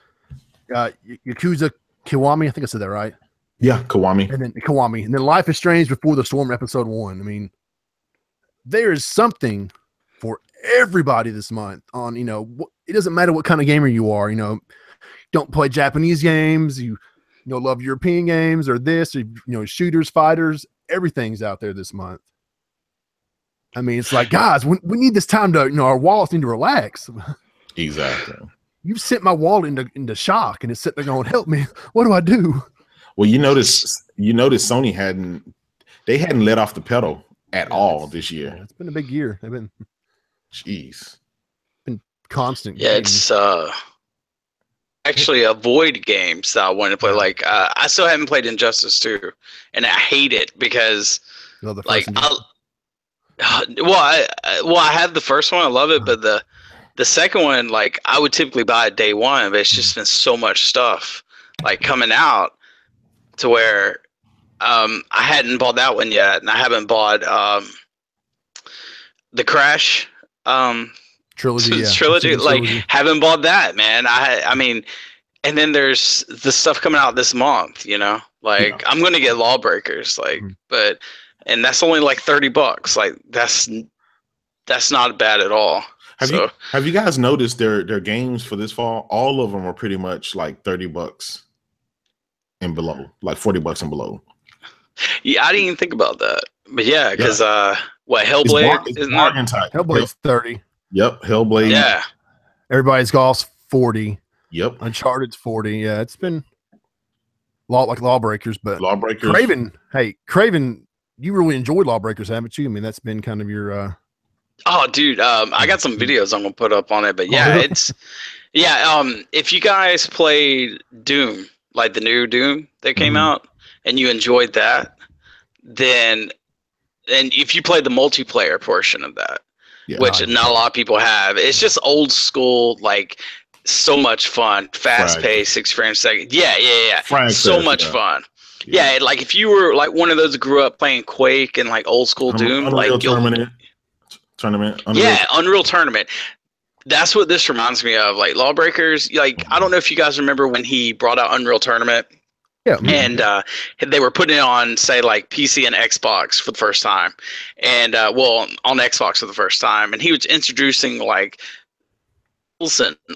S1: Yakuza Kiwami. I think I said that right.
S3: Yeah, Kiwami.
S1: And then Life is Strange Before the Storm Episode 1. I mean, there is something for everybody this month on, it doesn't matter what kind of gamer you are, don't play Japanese games, you love European games or this, or, shooters, fighters, everything's out there this month. I mean, it's like, guys, we need this time to, our wallets need to relax.
S3: Exactly.
S1: You've sent my wallet into shock, and it's sitting there going, help me. What do I do?
S3: Well, you notice Sony hadn't let off the pedal at all this year.
S1: Yeah, it's been a big year. They've been, been constant.
S2: Yeah, games. It's actually avoid games that I want to play. Like, I still haven't played Injustice 2, and I hate it because, like, I have the first one, I love it, but the second one, like, I would typically buy it day one, but it's just been so much stuff like coming out to where I hadn't bought that one yet, and I haven't bought the Crash trilogy. Like, haven't bought that, man. I mean, and then there's the stuff coming out this month, like, I'm gonna get Lawbreakers, like, and that's only like $30. Like, that's not bad at all.
S3: Have you guys noticed their games for this fall? All of them are pretty much like $30 and below, like $40 and below.
S2: Yeah, I didn't even think about that, but yeah, because Hellblade
S3: is bargain type.
S1: Hellblade's 30.
S3: Yep, Hellblade.
S1: Yeah, Everybody's Golf's 40.
S3: Yep,
S1: Uncharted's 40. Yeah, it's been a lot like Lawbreakers, but Craven. Hey, Craven, you really enjoyed Lawbreakers, haven't you? I mean, that's been kind of your.
S2: Oh, dude, I got some videos I'm gonna put up on it, but yeah, it's if you guys played Doom, like the new Doom that came out, and you enjoyed that, and if you played the multiplayer portion of that, which not a lot of people have, it's just old school, like, so much fun, fast paced, 6 frames a second. Yeah. So much fun. Yeah, like if you were like one of those who grew up playing Quake and like old school Doom, like
S3: Tournament.
S2: Unreal Tournament. That's what this reminds me of. Like Lawbreakers. Like, I don't know if you guys remember when he brought out Unreal Tournament. Yeah. And they were putting it on, say, like PC and Xbox for the first time, and on Xbox for the first time, and he was introducing like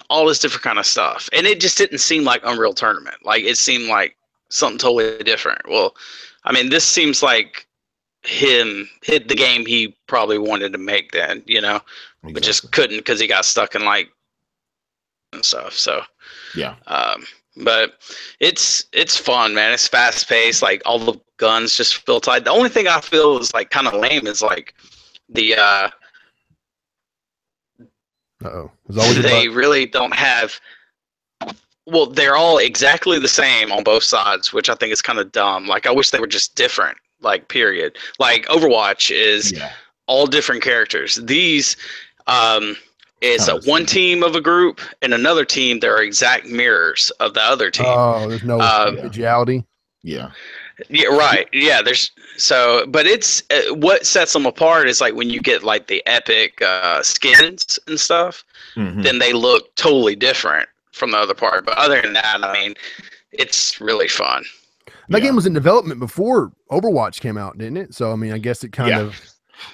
S2: all this different kind of stuff, and it just didn't seem like Unreal Tournament. Like, it seemed like something totally different. Well, I mean, this seems like him hit the game he probably wanted to make then, but just couldn't because he got stuck in like and stuff. So
S3: yeah,
S2: but it's fun, man. It's fast paced. Like, all the guns just feel tight. The only thing I feel is like kind of lame is like the they really don't have. Well, they're all exactly the same on both sides, which I think is kind of dumb. Like, I wish they were just different. Like, period. Like, Overwatch is all different characters. These is one team of a group and another team. They're exact mirrors of the other team.
S1: Oh, there's no individuality.
S3: Yeah.
S2: Yeah, right. Yeah, but it's what sets them apart is like when you get like the epic skins and stuff, then they look totally different from the other part. But other than that, I mean, it's really fun.
S1: That game was in development before Overwatch came out, didn't it? So I mean, I guess it kind of.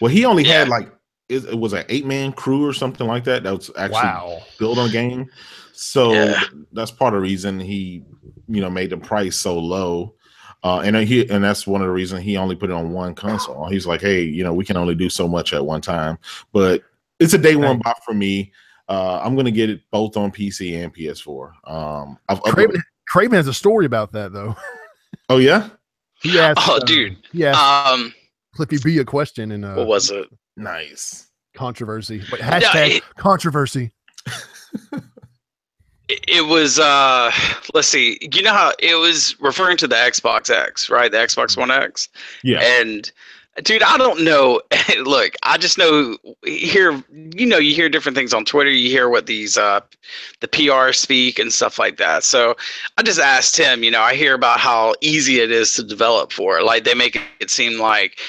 S3: Well, he only had like it was an 8-man crew or something like that. That was actually built on a game. So that's part of the reason he, made the price so low. And that's one of the reasons he only put it on one console. He's like, hey, we can only do so much at one time. But it's a day one buy for me. I'm going to get it both on PC and PS4.
S1: Craven has a story about that, though.
S3: Oh, yeah?
S1: He asked,
S2: dude.
S1: Yeah. Cliffy B a question. And
S2: what was it?
S3: Nice.
S1: Controversy. Wait, hashtag controversy.
S2: It was, let's see. You know how it was referring to the Xbox X, right? The Xbox One X?
S3: Yeah.
S2: And dude, I don't know. Look, I just know you hear different things on Twitter. You hear what these the PR speak and stuff like that. So I just asked him. I hear about how easy it is to develop for. Like they make it seem like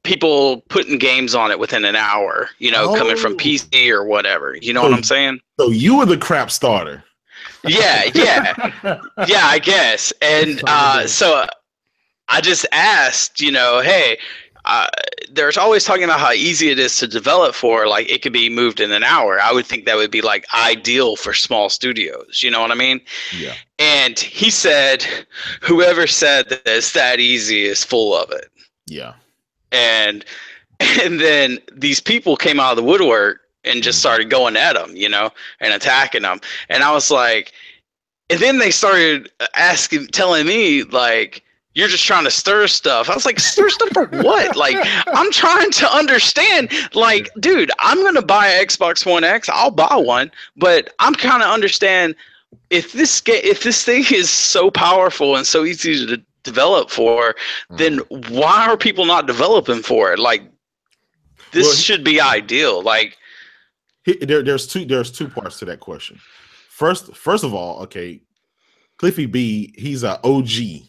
S2: people putting games on it within an hour. Coming from PC or whatever. You know what I'm saying?
S3: So you were the crap starter.
S2: Yeah, I guess. And so. I just asked, hey, there's always talking about how easy it is to develop for, like it could be moved in an hour. I would think that would be like ideal for small studios. You know what I mean?
S3: Yeah.
S2: And he said, whoever said that it's that easy is full of it.
S3: Yeah.
S2: And then these people came out of the woodwork and just started going at him, and attacking him. And I was like, and then they started telling me like, you're just trying to stir stuff. I was like, stir stuff for what? Like, I'm trying to understand. Like, dude, I'm going to buy an Xbox One X. I'll buy one. But I'm kind of understand if this thing is so powerful and so easy to develop for, then why are people not developing for it? Like, this should be ideal. Like,
S3: there's two parts to that question. First of all, okay, Cliffy B, he's an OG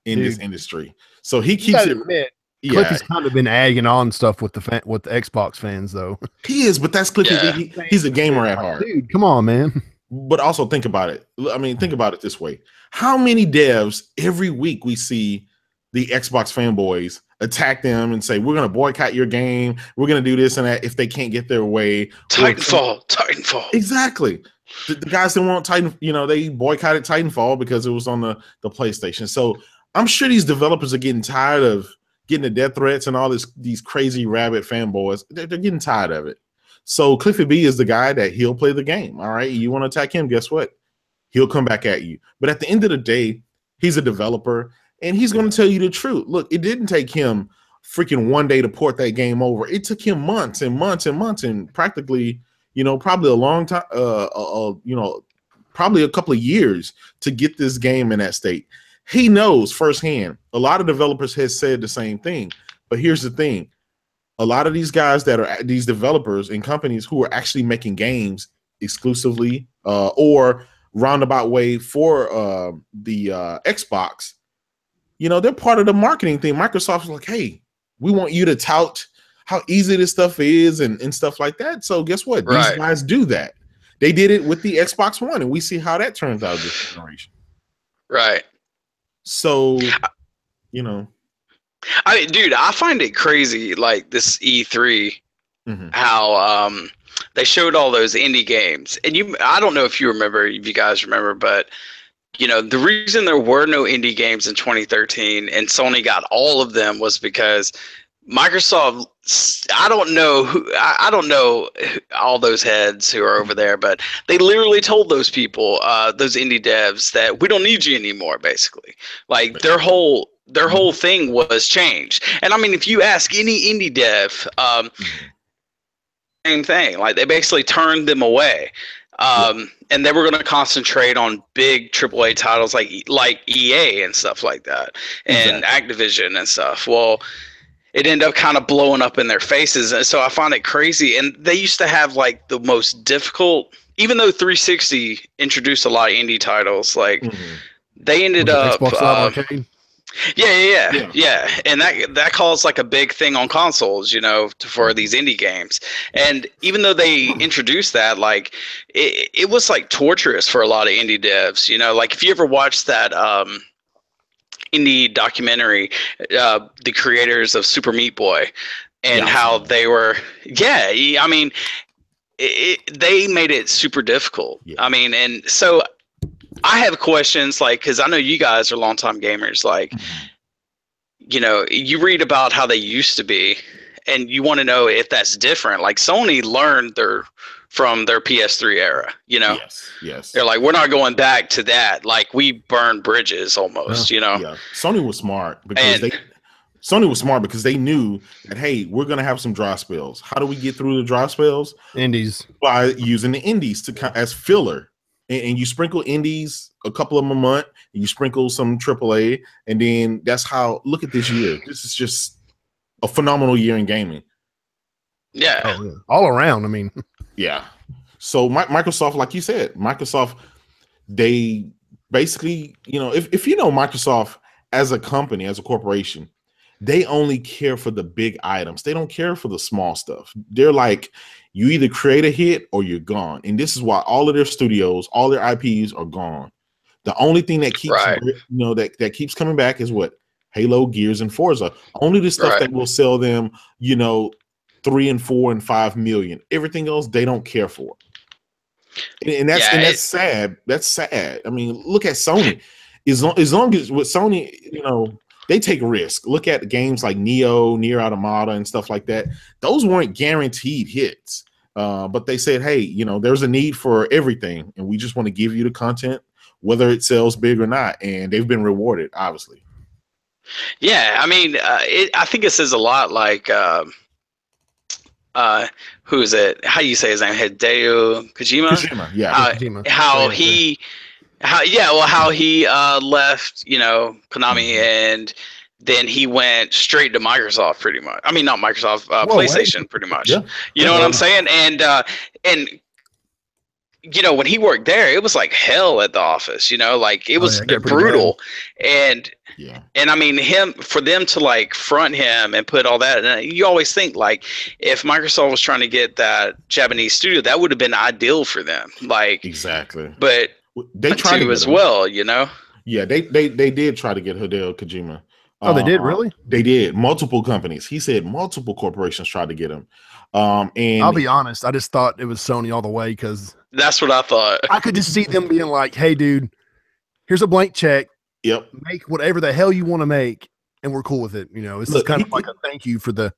S3: in this industry, so he keeps it.
S1: Cliffy's kind of been agging on stuff with the Xbox fans, though.
S3: He is, but that's Cliffy. He's a gamer at heart,
S1: dude. Come on, man.
S3: But also think about it. I mean, think about it this way: how many devs every week we see the Xbox fanboys attack them and say, "We're going to boycott your game. We're going to do this and that if they can't get their way."
S2: Titanfall.
S3: Exactly. The guys that want Titan, they boycotted Titanfall because it was on the PlayStation. So I'm sure these developers are getting tired of getting the death threats and all these crazy rabid fanboys. They're getting tired of it. So Cliffy B is the guy that he'll play the game. All right. You want to attack him, guess what? He'll come back at you. But at the end of the day, he's a developer and he's going to tell you the truth. Look, it didn't take him freaking one day to port that game over. It took him months and months and months and practically, probably a long time, probably a couple of years to get this game in that state. He knows firsthand. A lot of developers has said the same thing. But here's the thing. A lot of these guys that are these developers and companies who are actually making games exclusively or roundabout way for the Xbox, they're part of the marketing thing. Microsoft's like, hey, we want you to tout how easy this stuff is and stuff like that. So guess what? These guys do that. They did it with the Xbox One, and we see how that turns out this generation.
S2: Right.
S3: So,
S2: I mean, dude, I find it crazy, like this E3, how they showed all those indie games. And I don't know if you guys remember, but, the reason there were no indie games in 2013 and Sony got all of them was because Microsoft, I don't know all those heads who are over there, but they literally told those people, those indie devs, that we don't need you anymore, basically. Like their whole thing was changed. And I mean, if you ask any indie dev, same thing. Like they basically turned them away. And they were going to concentrate on big AAA titles like EA and stuff like that, and Activision and stuff. Well, it ended up kind of blowing up in their faces. And so I find it crazy. And they used to have like the most difficult, even though 360 introduced a lot of indie titles, like they ended up,
S1: Xbox Live Arcade?
S2: Yeah. And that calls like a big thing on consoles, you know, for these indie games. And even though they introduced that, like it was like torturous for a lot of indie devs, you know, like if you ever watched that indie documentary, the creators of Super Meat Boy, and how they were, I mean, they made it super difficult. I mean, and so I have questions, like, because I know you guys are longtime gamers, like, you know, you read about how they used to be, and you want to know if that's different. Like Sony learned from their PS3 era, you know?
S3: Yes.
S2: They're like, we're not going back to that. Like we burned bridges almost, you know?
S3: Yeah. Sony was smart because they knew that, hey, we're going to have some dry spells. How do we get through the dry spells?
S1: Indies.
S3: By using the indies as filler. And you sprinkle indies, a couple of them a month, and you sprinkle some AAA, and then that's how. Look at this year. This is just a phenomenal year in gaming.
S2: Yeah,
S1: all around. I mean,
S3: yeah. So Microsoft, like you said, Microsoft, they basically, you know, if you know Microsoft as a company, as a corporation, they only care for the big items. They don't care for the small stuff. They're like, you either create a hit or you're gone. And this is why all of their studios, all their IPs are gone. The only thing that keeps that keeps coming back is what? Halo, Gears, and Forza. Only the stuff that will sell them, you know, 3 and 4 and 5 million. Everything else they don't care for. And that's sad. That's sad. I mean, look at Sony. As long as with Sony, you know, they take risk. Look at games like Neo, Nier Automata, and stuff like that. Those weren't guaranteed hits. But they said, hey, you know, there's a need for everything, and we just want to give you the content, whether it sells big or not. And they've been rewarded, obviously.
S2: Yeah, I mean, I think it says a lot. Like, who is it? How do you say his name? Hideo Kojima.
S3: Kojima,
S2: How he left, you know, Konami, and then he went straight to Microsoft, pretty much. I mean, not Microsoft, PlayStation, pretty much.
S3: Yeah.
S2: You know what I'm saying? And you know, when he worked there, it was like hell at the office. You know, like it was brutal, and I mean, for them to like front him and put all that, and you always think like if Microsoft was trying to get that Japanese studio, that would have been ideal for them. Like
S3: exactly,
S2: but
S3: they tried to
S2: as well, you know.
S3: Yeah, they did try to get Hideo Kojima.
S1: Oh, they did, really?
S3: They did. Multiple companies. He said multiple corporations tried to get him. And
S1: I'll be honest, I just thought it was Sony all the way because
S2: that's what I thought.
S1: I could just see them being like, "Hey, dude, here's a blank check.
S3: Yep,
S1: make whatever the hell you want to make, and we're cool with it." You know, this is kind of like a thank you for the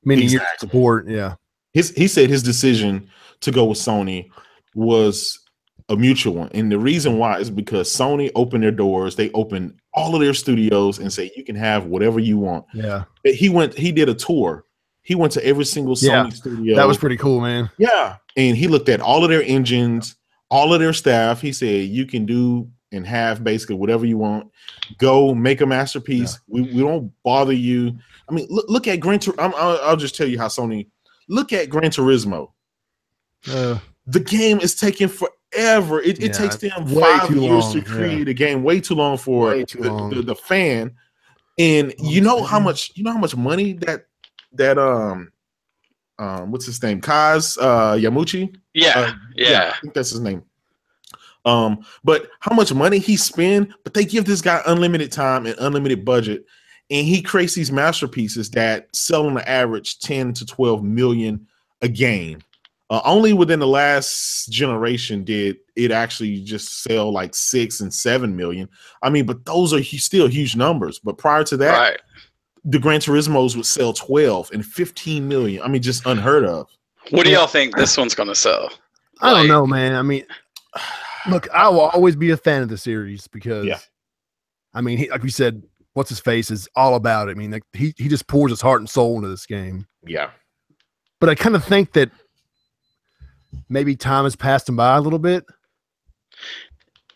S1: many years of support. Yeah,
S3: he said his decision to go with Sony was a mutual one, and the reason why is because Sony opened their doors. They opened all of their studios and say you can have whatever you want.
S1: Yeah,
S3: he did a tour. He went to every single Sony studio.
S1: That was pretty cool, man.
S3: Yeah, and he looked at all of their engines, all of their staff. He said you can do and have basically whatever you want. Go make a masterpiece. We don't bother you. I mean, look at Gran Turismo. I'll just tell you how Sony. Look at Gran Turismo. The game is taking forever. It takes them 5 years to create a game. Way too long for the fan. And you know how much money that what's his name? Kaz Yamuchi?
S2: Yeah.
S3: I think that's his name. But how much money he spent, but they give this guy unlimited time and unlimited budget, and he creates these masterpieces that sell on the average 10 to 12 million a game. Only within the last generation did it actually just sell like 6 and 7 million. I mean, but those are still huge numbers. But prior to that, the Gran Turismos would sell 12 and 15 million. I mean, just unheard of.
S2: What do y'all think this one's going to sell?
S1: I don't know, man. I mean, look, I will always be a fan of the series because, I mean, like we said, what's his face is all about it. I mean, like, he just pours his heart and soul into this game.
S3: Yeah.
S1: But I kind of think that maybe time has passed him by a little bit.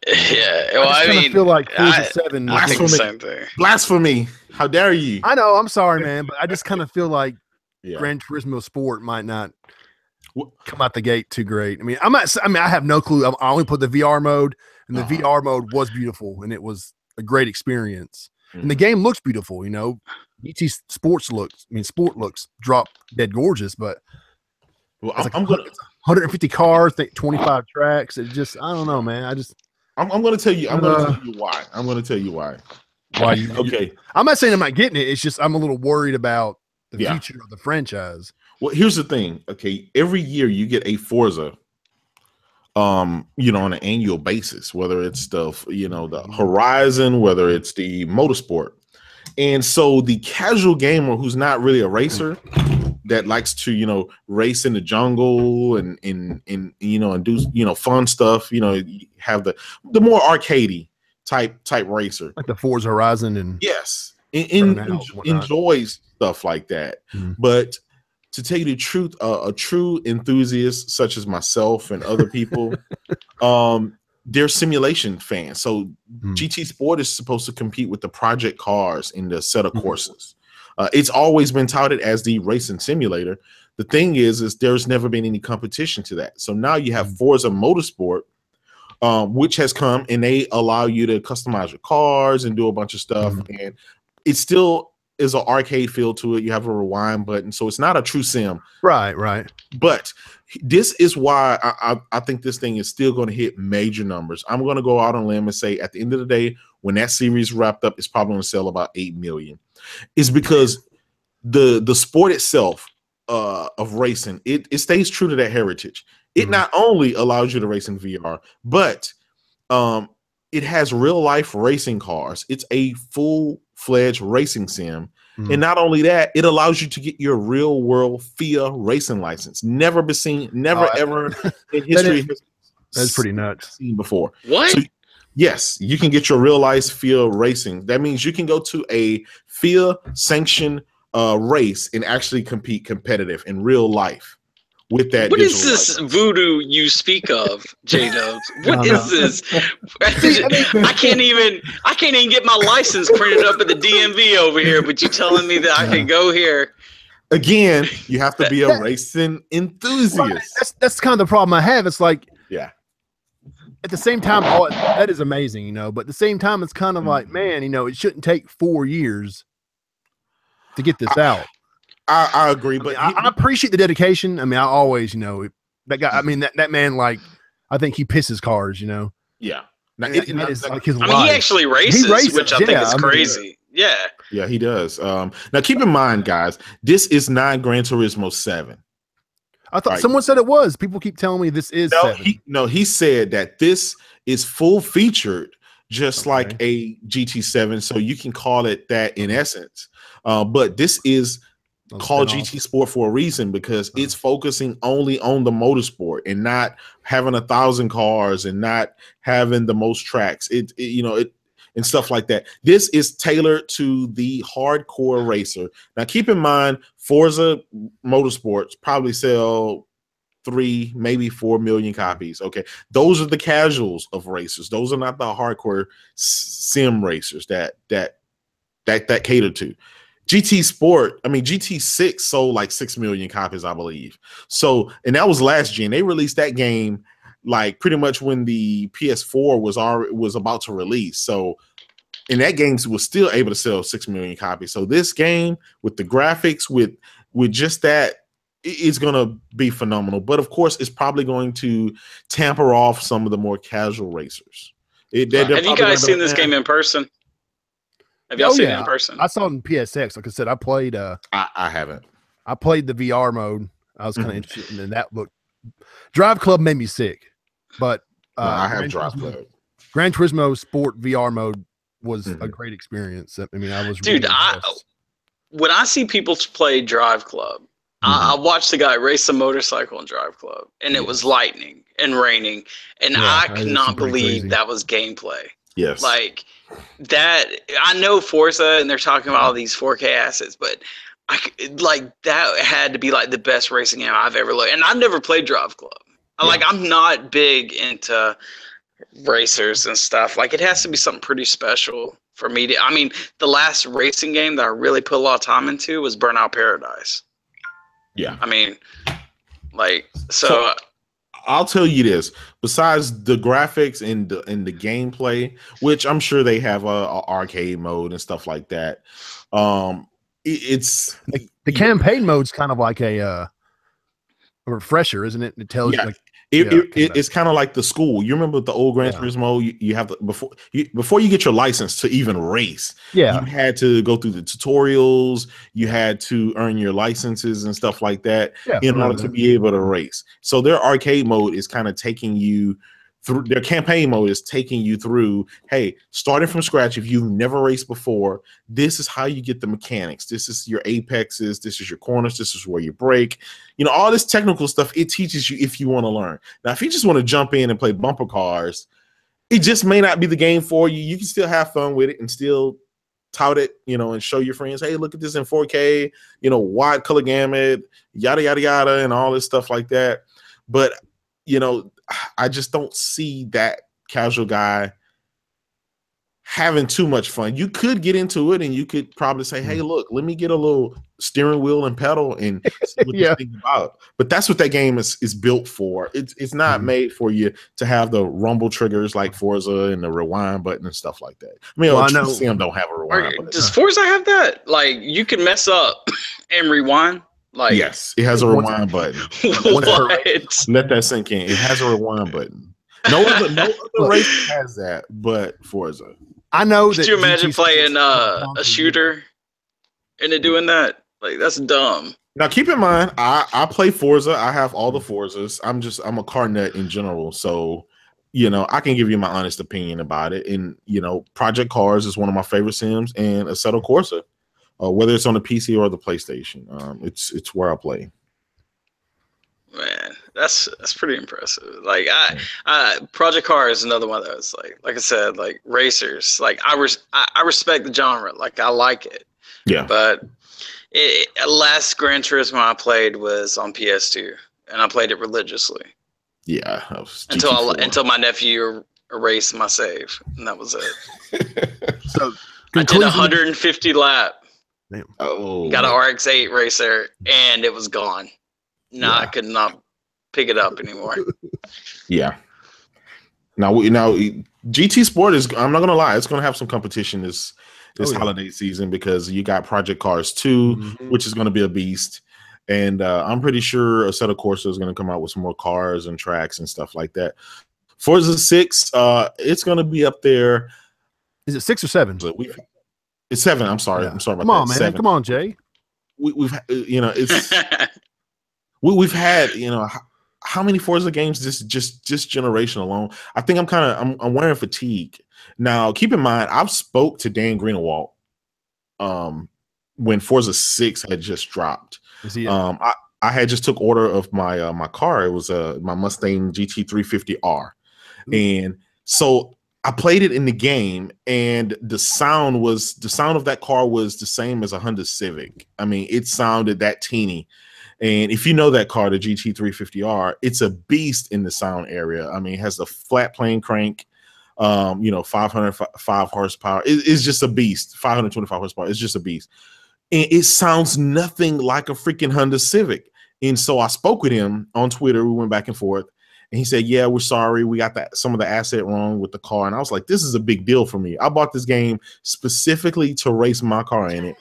S2: Yeah. Well, I mean,
S1: feel like 7
S2: I think the same thing.
S3: Blasphemy. How dare you?
S1: I know. I'm sorry, man. But I just kind of feel like Gran Turismo Sport might not come out the gate too great. I mean, I have no clue. I only put the VR mode, and the VR mode was beautiful, and it was a great experience. and the game looks beautiful. You know, GT Sport looks drop dead gorgeous, but
S3: well,
S1: it's I'm gonna 150 cars, 25 tracks. It just, I don't know, man.
S3: I'm going to tell you. I'm going to tell you why. I'm going to tell you why.
S1: Why?
S3: Okay.
S1: I'm not saying I'm not getting it. It's just I'm a little worried about the future of the franchise.
S3: Well, here's the thing. Okay, every year you get a Forza, you know, on an annual basis, whether it's the Horizon, whether it's the Motorsport, and so the casual gamer who's not really a racer, that likes to, you know, race in the jungle and you know, and do, fun stuff, have the more arcadey type racer,
S1: like the Forza Horizon, and
S3: yes, enjoys stuff like that. But to tell you the truth, a true enthusiast such as myself and other people, they're simulation fans. So GT Sport is supposed to compete with the project cars in the set of courses. It's always been touted as the racing simulator. The thing is there's never been any competition to that. So now you have Forza Motorsport, which has come, and they allow you to customize your cars and do a bunch of stuff. And it still is an arcade feel to it. You have a rewind button, so it's not a true sim.
S1: Right.
S3: But this is why I think this thing is still going to hit major numbers. I'm going to go out on a limb and say at the end of the day, when that series wrapped up, it's probably going to sell about 8 million. Is because the sport itself of racing, it stays true to that heritage. It not only allows you to race in VR, but it has real life racing cars. It's a full-fledged racing sim. And not only that, it allows you to get your real world FIA racing license. Never been seen, ever in history.
S1: That's pretty nuts.
S3: Seen before.
S2: What?
S3: So, yes, you can get your real life FIA racing. That means you can go to a FIA sanctioned race and actually compete competitive in real life. With that,
S2: what is this voodoo you speak of, J-Dubs? What is this? I can't even get my license printed up at the DMV over here, but you telling me that I can go here?
S3: Again, you have to be a racing enthusiast.
S1: Right. That's kind of the problem I have. It's like,
S3: yeah.
S1: At the same time, that is amazing, but at the same time, it's kind of like, man, it shouldn't take 4 years to get this out.
S3: I agree, but
S1: I appreciate the dedication. I mean, I always, that guy. I mean, that man, like, I think he pisses cars.
S3: Yeah,
S1: now, that is like his life.
S2: He actually races, which I think is crazy.
S3: Yeah, he does. Now, keep in mind, guys, this is not Gran Turismo 7.
S1: I thought someone said it was. People keep telling me this is 7.
S3: He said that this is full featured, just like a GT7. So you can call it that in essence. But this is called GT Sport for a reason, because it's focusing only on the motorsport and not having 1,000 cars and not having the most tracks. It and stuff like that. This is tailored to the hardcore racer. Now, keep in mind, Forza Motorsports probably sell 3, maybe 4 million copies. Okay, those are the casuals of racers. Those are not the hardcore sim racers that cater to. GT6 sold like 6 million copies, I believe. So, and that was last gen. They released that game like pretty much when the PS4 was about to release. So, and that game was still able to sell 6 million copies. So this game with the graphics, with just that, it's gonna be phenomenal. But of course, it's probably going to tamper off some of the more casual racers.
S2: Have you guys seen this game in person? Have y'all seen it in person?
S1: I saw it in PSX. Like I said, I played.
S3: I haven't.
S1: I played the VR mode. I was kind of interested in that. Look, Drive Club made me sick, but
S3: I have Drive Club.
S1: Gran Turismo Sport VR mode was a great experience. I mean, I was
S2: when I see people play Drive Club, I watched the guy race a motorcycle in Drive Club, and it was lightning and raining, and I could not believe that was gameplay.
S3: Yes,
S2: like that. I know Forza, and they're talking about all these 4K assets, but that had to be like the best racing game I've ever looked. And I've never played Drive Club. I'm not big into racers and stuff. Like, it has to be something pretty special for me to. I mean, the last racing game that I really put a lot of time into was Burnout Paradise.
S3: Yeah,
S2: I mean, so
S3: I'll tell you this. Besides the graphics and the gameplay, which I'm sure they have a arcade mode and stuff like that. It's
S1: the campaign mode's kind of like a refresher, isn't it? It tells you like
S3: it's kind of like the school. You remember the old Gran Turismo? You have before you get your license to even race.
S1: Yeah,
S3: you had to go through the tutorials. You had to earn your licenses and stuff like that in order to be able to race. So their arcade mode is kind of taking you through. Their campaign mode is taking you through. Hey, starting from scratch. If you've never raced before, this is how you get the mechanics. This is your apexes. This is your corners. This is where you brake. You know, all this technical stuff, it teaches you if you want to learn. Now, if you just want to jump in and play bumper cars, it just may not be the game for you. You can still have fun with it and still tout it, you know, and show your friends, hey, look at this in 4K, you know, wide color gamut, yada, yada, yada, and all this stuff like that. But, you know, I just don't see that casual guy having too much fun. You could get into it and you could probably say, hey, look, let me get a little steering wheel and pedal and see what this thing's about. But that's what that game is built for. It's not made for you to have the rumble triggers like Forza and the rewind button and stuff like that. I mean, I know Sam don't have a rewind button.
S2: Does Forza have that? Like, you can mess up and rewind? Like,
S3: yes, it has a rewind button. Let that sink in. It has a rewind button. No other race has that, but Forza.
S1: I know.
S2: Could you imagine playing a shooter and it doing that? Like, that's dumb.
S3: Now, keep in mind, I play Forza. I have all the Forzas. I'm a car nut in general, so you know I can give you my honest opinion about it. And you know, Project Cars is one of my favorite sims, and Assetto Corsa, whether it's on the PC or the PlayStation, it's where I play.
S2: Man, that's pretty impressive. Like Project Car is another one that was like I said, like racers. Like I respect the genre. Like I like it.
S3: Yeah.
S2: But last Gran Turismo I played was on PS2, and I played it religiously.
S3: Yeah.
S2: Until my nephew erased my save, and that was it. So I did 150 lap.
S1: Damn.
S3: Oh.
S2: Got an RX-8 racer, and it was gone. No, I could not pick it up anymore.
S3: Yeah. Now GT Sport is, I'm not gonna lie, it's gonna have some competition this holiday season because you got Project Cars 2, which is gonna be a beast. And I'm pretty sure Assetto Corsa is gonna come out with some more cars and tracks and stuff like that. Forza 6, it's gonna be up there.
S1: Is it 6 or 7?
S3: It's 7. I'm sorry. I'm sorry about that.
S1: Come on, man.
S3: 7.
S1: Come on, Jay.
S3: We've you know, it's we've had, you know, how many Forza games this generation alone? I think I'm wearing fatigue. Now, keep in mind, I've spoke to Dan Greenewalt when Forza 6 had just dropped. I had just took order of my car. It was my Mustang GT350R. And so I played it in the game, and the sound of that car was the same as a Honda Civic. I mean, it sounded that teeny. And if you know that car, the GT350R, it's a beast in the sound area. I mean, it has the flat plane crank, 505 horsepower. It's just a beast. 525 horsepower. It's just a beast. And it sounds nothing like a freaking Honda Civic. And so I spoke with him on Twitter. We went back and forth. And he said, yeah, we're sorry. We got some of the asset wrong with the car. And I was like, this is a big deal for me. I bought this game specifically to race my car in it.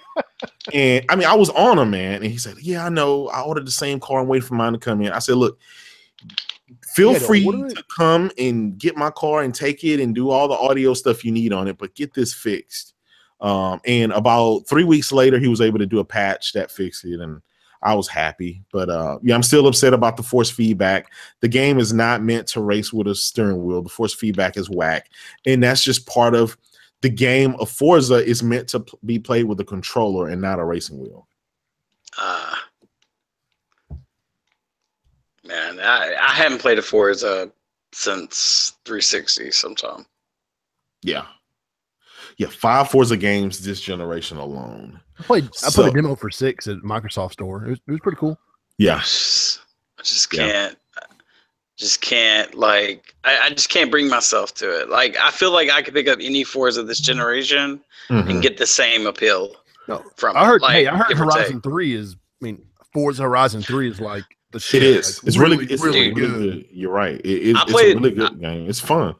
S3: And I mean, I was on him, man. And he said, yeah, I know. I ordered the same car and waited for mine to come in. I said, look, feel free to come and get my car and take it and do all the audio stuff you need on it, but get this fixed. And about 3 weeks later, he was able to do a patch that fixed it. And I was happy, but I'm still upset about the force feedback. The game is not meant to race with a steering wheel. The force feedback is whack, and that's just part of the game of Forza. Is meant to be played with a controller and not a racing wheel.
S2: Man, I haven't played a Forza since 360 sometime.
S3: Yeah, 5 Forza games this generation alone.
S1: I played a demo for 6 at Microsoft Store. It was pretty cool.
S3: Yeah.
S2: I just can't. Like, I just can't bring myself to it. Like, I feel like I could pick up any Forza this generation and get the same appeal from
S1: I heard,
S2: it. Like,
S1: I heard Horizon 3 is, Forza Horizon 3 is like the shit.
S3: It is.
S1: Like,
S3: it's really good. You're right. It's a really good game. It's fun.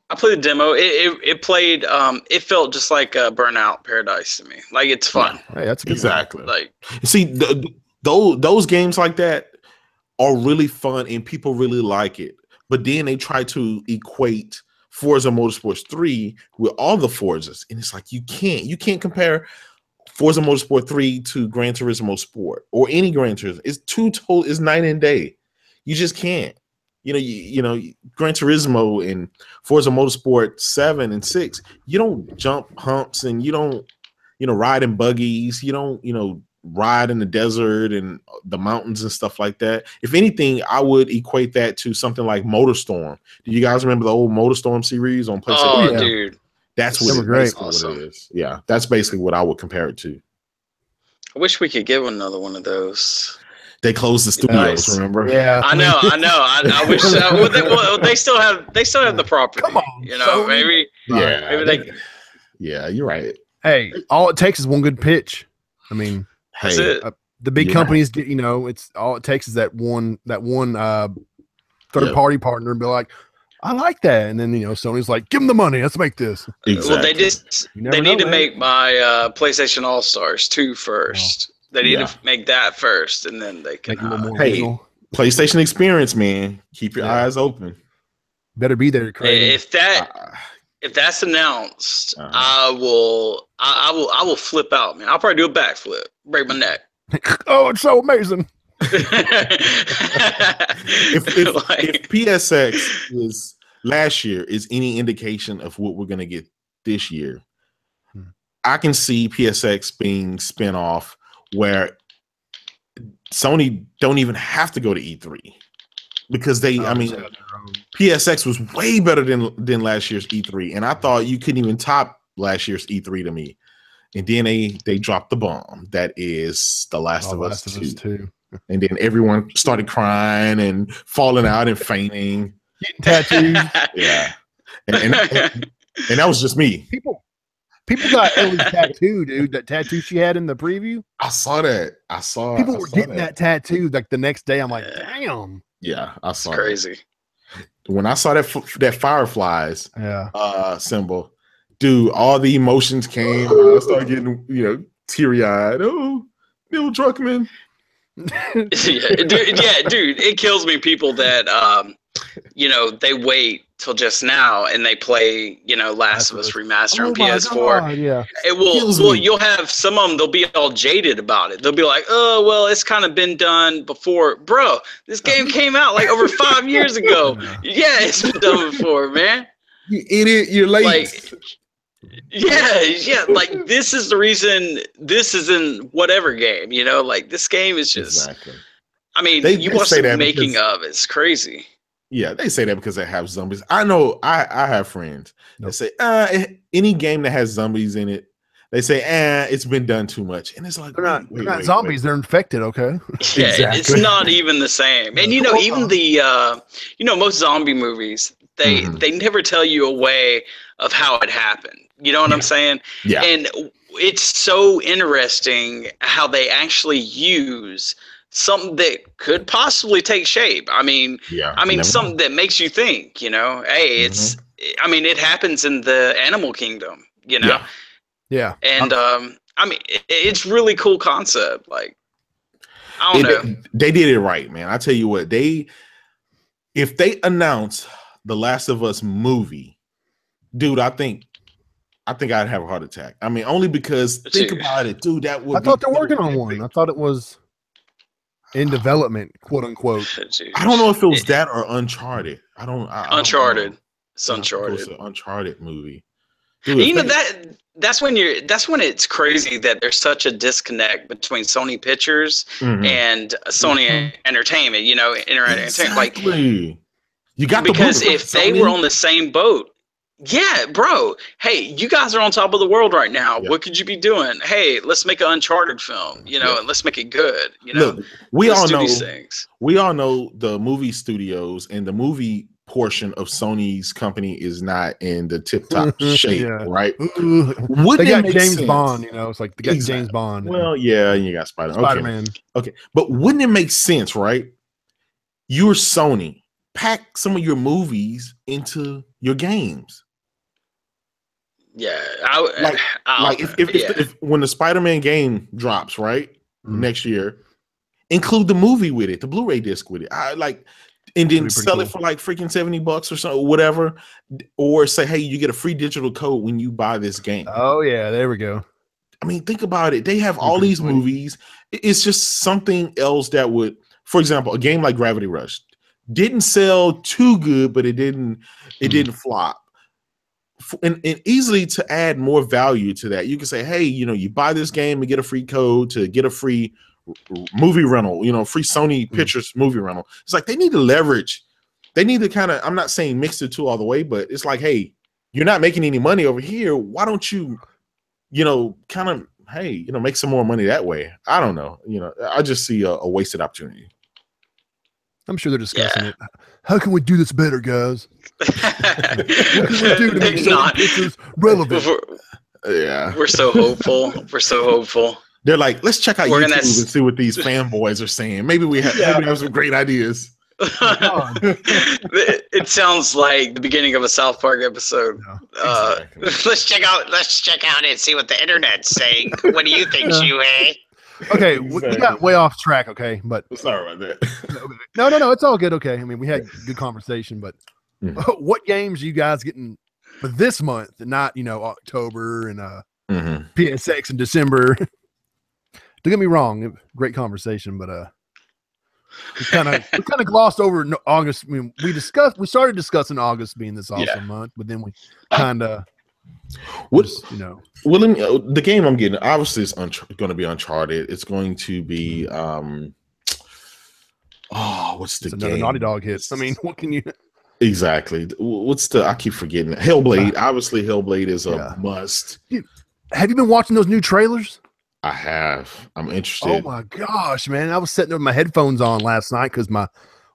S2: I played the demo. It played. It felt just like Burnout Paradise to me. Like it's fun.
S1: Yeah. Hey, that's a good
S3: exactly.
S1: one.
S3: Like see, those games like that are really fun and people really like it. But then they try to equate Forza Motorsport 3 with all the Forzas, and it's like you can't compare Forza Motorsport 3 to Gran Turismo Sport or any Gran Turismo. It's night and day. You just can't. You know, Gran Turismo and Forza Motorsport 7 and 6, you don't jump humps and you don't, ride in buggies. You don't, ride in the desert and the mountains and stuff like that. If anything, I would equate that to something like MotorStorm. Do you guys remember the old MotorStorm series on PlayStation?
S2: Oh, dude.
S3: That's what it is. Yeah, that's basically what I would compare it to.
S2: I wish we could get another one of those.
S3: They closed the studios, remember?
S1: Yeah,
S2: I know. I wish they still have the property.
S1: Come on,
S2: so maybe.
S3: Yeah,
S2: maybe they.
S3: Yeah, you're right.
S1: Hey, all it takes is one good pitch. I mean, the big companies get. It's all it takes is that one third party partner and be like, I like that, and then Sony's like, give them the money, let's make this.
S3: Exactly.
S2: Well, they need to make my PlayStation All Stars 2 first. Oh. They need to make that first, and then they can.
S3: PlayStation Experience, man. Keep your eyes open.
S1: Better be there, Craig.
S2: If that's announced, I will flip out, man. I'll probably do a backflip, break my neck.
S1: Oh, it's so amazing.
S3: if PSX is last year is any indication of what we're gonna get this year, I can see PSX being spin off where Sony don't even have to go to E3 because PSX was way better than last year's E3, and I thought you couldn't even top last year's E3 to me. And then they dropped the bomb that is The Last of Us 2. And then everyone started crying and falling out and fainting, getting tattoos. Yeah, and that was just me.
S1: People got Ellie's tattoo, dude. That tattoo she had in the preview.
S3: I saw that.
S1: People were getting that tattoo like the next day. I'm like, damn.
S3: Yeah, I saw.
S2: It's crazy.
S3: When I saw that Fireflies symbol, dude, all the emotions came. I started getting teary eyed. Oh, Neil Druckmann.
S2: dude, it kills me. People that they wait till just now and they play Last of Us remaster on PS4.
S1: God, yeah,
S2: it will. You'll have some of them. They'll be all jaded about it. They'll be like, "Oh, well, it's kind of been done before, bro. This game came out like over 5 years ago. Yeah, it's been done before, man.
S3: You idiot! You're late."
S2: Like, yeah. Like this is the reason this is in whatever game. Like this game is just.
S3: Exactly.
S2: I mean, you watch the making of it's crazy.
S3: Yeah, they say that because they have zombies. I know I have friends that say, any game that has zombies in it, they say, it's been done too much. And it's like,
S1: they're not zombies, they're infected, okay?
S2: Yeah, exactly. It's not even the same. And even the most zombie movies, they never tell you a way of how it happened. You know what I'm saying?
S3: Yeah.
S2: And it's so interesting how they actually use something that could possibly take shape. I mean, something that makes you think, hey, it happens in the animal kingdom,
S1: Yeah.
S2: And it's really cool concept. Like, I don't know.
S3: They did it right, man. I tell you what, if they announce the Last of Us movie, dude, I think I'd have a heart attack. I mean, only because think about it, dude. I
S1: thought they're working on one. I thought it was in development, quote unquote.
S3: I don't know if it was that or Uncharted.
S2: Uncharted. It's Uncharted.
S3: It's an Uncharted movie.
S2: Dude, that's when it's crazy that there's such a disconnect between Sony Pictures and Sony Entertainment. Entertainment. Like,
S3: you got
S2: because if they were on the same boat. Yeah, bro. Hey, you guys are on top of the world right now. Yeah. What could you be doing? Hey, let's make an Uncharted film, and let's make it good.
S3: Look, we all know these things. We all know the movie studios and the movie portion of Sony's company is not in the tip top shape, right?
S1: Wouldn't they got James sense? Bond, it's like they got James Bond.
S3: Well, yeah, and you got
S1: Spider-Man.
S3: Okay, but wouldn't it make sense, right? You're Sony. Pack some of your movies into your games.
S2: Yeah,
S3: if when the Spider-Man game drops, right, next year, include the movie with it, the Blu-ray disc with it. And then sell it for like freaking $70 or so, whatever. Or say, hey, you get a free digital code when you buy this game.
S1: Oh yeah, there we go.
S3: I mean, think about it. They have all these movies. It's just something else that would, for example, a game like Gravity Rush didn't sell too good, but it didn't flop. And easily to add more value to that, you can say, hey, you buy this game and get a free code to get a free movie rental, free Sony Pictures movie rental. It's like they need to leverage. They need to kind of, I'm not saying mix the two all the way, but it's like, hey, you're not making any money over here. Why don't you, kind of, hey, make some more money that way? I don't know. I just see a wasted opportunity.
S1: I'm sure they're discussing it. How can we do this better, guys? What can we do to make Sony Pictures relevant?
S2: We're so hopeful.
S3: They're like, let's check out YouTube and see what these fanboys are saying. Maybe we have some great ideas.
S2: It sounds like the beginning of a South Park episode. Exactly. Let's check out and see what the internet's saying. What do you think, Shuhei?
S1: Okay, we got way off track. Okay, but
S3: sorry about that.
S1: No, it's all good. Okay, I mean, we had good conversation, but what games are you guys getting for this month and not October and PSX in December? Don't get me wrong, great conversation, but we kind of glossed over August. I mean, we started discussing August being this awesome month, but then we kind of
S3: the game I'm getting obviously is going to be Uncharted. It's going to be what's the
S1: another
S3: game?
S1: Naughty Dog hit. I mean, what can you
S3: exactly? I keep forgetting Hellblade. Obviously, Hellblade is a must.
S1: Dude, have you been watching those new trailers?
S3: I have. I'm interested.
S1: Oh my gosh, man! I was sitting there with my headphones on last night because my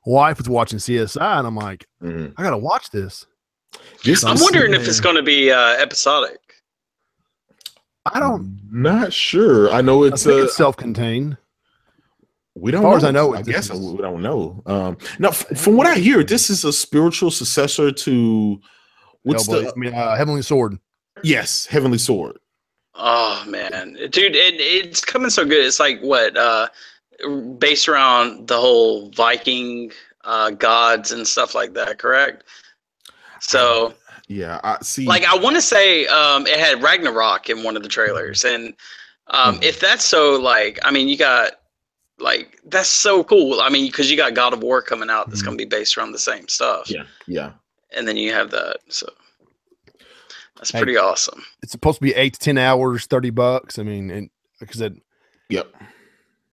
S1: wife was watching CSI, and I'm like, I gotta watch this.
S2: I'm wondering if it's going to be episodic.
S3: Not sure. I know it's
S1: self-contained.
S3: We don't.
S1: As far as I know,
S3: I guess we don't know. Now, from what I hear, this is a spiritual successor to
S1: Heavenly Sword.
S3: Yes, Heavenly Sword.
S2: Oh man, dude, it's coming so good. It's like based around the whole Viking gods and stuff like that, correct? So
S3: yeah, I see.
S2: Like I want to say it had Ragnarok in one of the trailers, and if that's so, you got that's so cool. I mean, because you got God of War coming out that's going to be based around the same stuff.
S3: Yeah.
S2: And then you have that, so. That's pretty awesome.
S1: It's supposed to be 8 to 10 hours, $30. I mean, and because if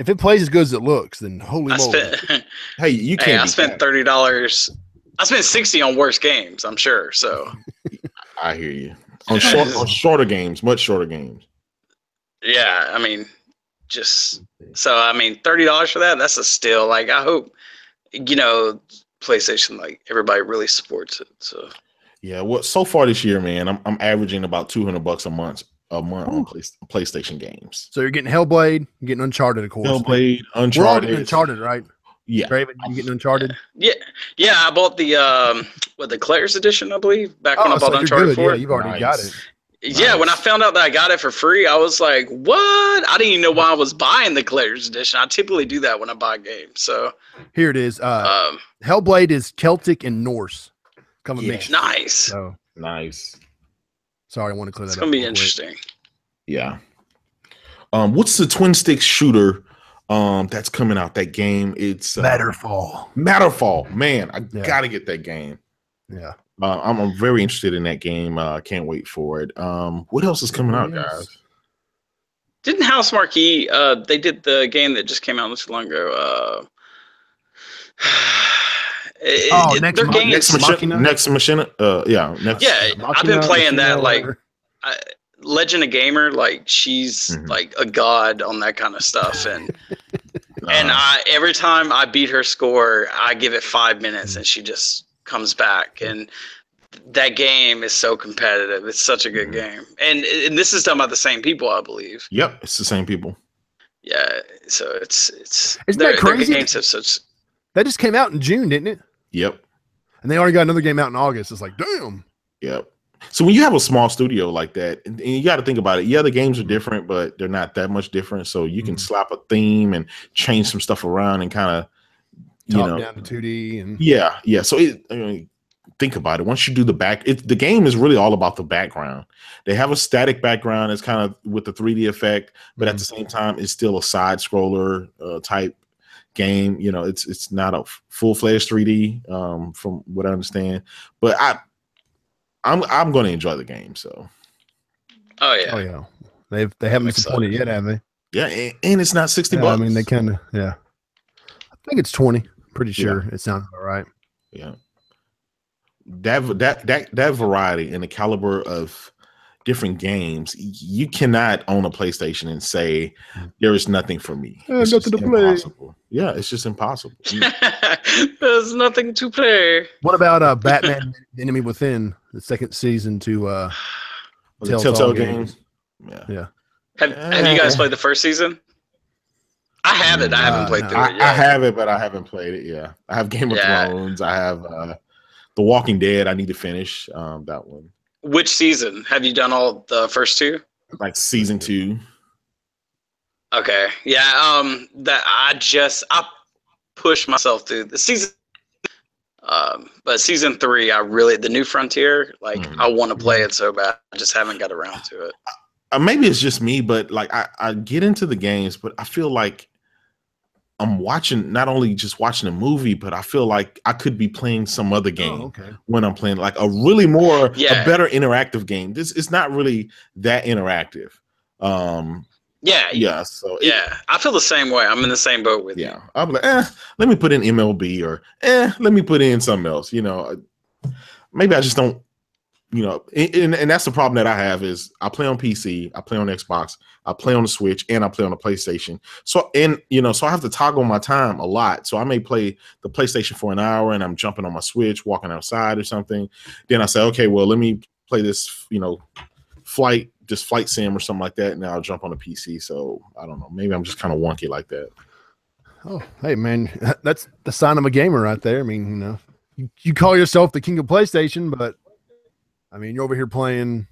S1: it plays as good as it looks, then holy moly!
S3: You can't.
S2: I spent $30. I spent $60 on worse games. I'm sure. So
S3: I hear you on shorter games, much shorter games.
S2: Yeah, I mean, $30 for that. That's a steal. Like I hope PlayStation, everybody really supports it. So.
S3: Yeah, well, so far this year, man, I'm averaging about $200 a month on PlayStation games.
S1: So you're getting Hellblade, you're getting Uncharted, of course.
S3: Hellblade, Uncharted.
S1: We're all getting Uncharted, right?
S3: Yeah.
S1: Raven, you getting Uncharted?
S2: Yeah. I bought the Claire's edition, I believe, back when I bought Uncharted 4.
S1: Yeah, you've already got it.
S2: Yeah, nice. When I found out that I got it for free, I was like, what? I didn't even know why I was buying the Claire's edition. I typically do that when I buy games. So
S1: here it is. Hellblade is Celtic and Norse.
S2: Nice.
S1: So
S3: nice.
S1: Sorry, I want to clear that up.
S2: It's gonna be interesting.
S3: Yeah. What's the twin stick shooter that's coming out? That game, it's Matterfall. Man, I gotta get that game.
S1: Yeah.
S3: I'm very interested in that game. Can't wait for it. What else is coming out, guys?
S2: Didn't House Marquee they did the game that just came out not too long ago?
S3: Next Machina.
S2: I've been playing that Legend of Gamer. She's like a god on that kind of stuff, and every time I beat her score, I give it 5 minutes, and she just comes back, and that game is so competitive. It's such a good game, and this is done by the same people, I believe.
S3: Yep, it's the same people.
S2: Yeah, so it's
S1: isn't that crazy?
S2: Games have such.
S1: That just came out in June, didn't it?
S3: Yep.
S1: And they already got another game out in August. It's like, damn.
S3: Yep. So when you have a small studio like that, and you got to think about it. Yeah, the games are different, but they're not that much different. So you can slap a theme and change some stuff around and kind of,
S1: down to 2D and
S3: yeah. So think about it. Once you do the the game is really all about the background. They have a static background. It's kind of with the 3D effect, but at the same time, it's still a side scroller type game. It's not a full-fledged 3D from what I understand, but I'm going to enjoy the game. So
S2: oh yeah
S1: they haven't disappointed yet, have they?
S3: Yeah, and it's not $60.
S1: I mean, they kind of I think it's 20. Pretty sure it sounds all right.
S3: Yeah, that variety and the caliber of different games, you cannot own a PlayStation and say there is nothing for me. It's
S1: nothing to
S3: impossible.
S1: play.
S3: Yeah, it's just impossible.
S2: There's nothing to play.
S1: What about Batman: The Enemy Within, the second season to
S3: Telltale games?
S1: Yeah.
S2: Have you guys played the first season? I haven't. I haven't played through it yet.
S3: I have it, but I haven't played it. Yeah, I have Game of Thrones. I have The Walking Dead. I need to finish that one.
S2: Which season? Have you done all the first two?
S3: Like season 2.
S2: Okay. Yeah. I pushed myself through the season. But season 3, the New Frontier, I want to play it so bad. I just haven't got around to it.
S3: Maybe it's just me, but I get into the games, but I feel like I'm not only just watching a movie, but I feel like I could be playing some other game when I'm playing like a really a better interactive game. This is not really that interactive.
S2: Yeah.
S3: So
S2: I feel the same way. I'm in the same boat with you.
S3: I'm like, let me put in MLB or let me put in something else. Maybe I just don't. And that's the problem that I have is I play on PC, I play on Xbox, I play on the Switch, and I play on the PlayStation. So I have to toggle my time a lot. So I may play the PlayStation for an hour and I'm jumping on my Switch, walking outside or something. Then I say, okay, well, let me play this, flight sim or something like that. And then I'll jump on the PC. So I don't know. Maybe I'm just kind of wonky like that.
S1: Oh, hey man, that's the sign of a gamer right there. I mean, you call yourself the king of PlayStation, but I mean, you're over here playing.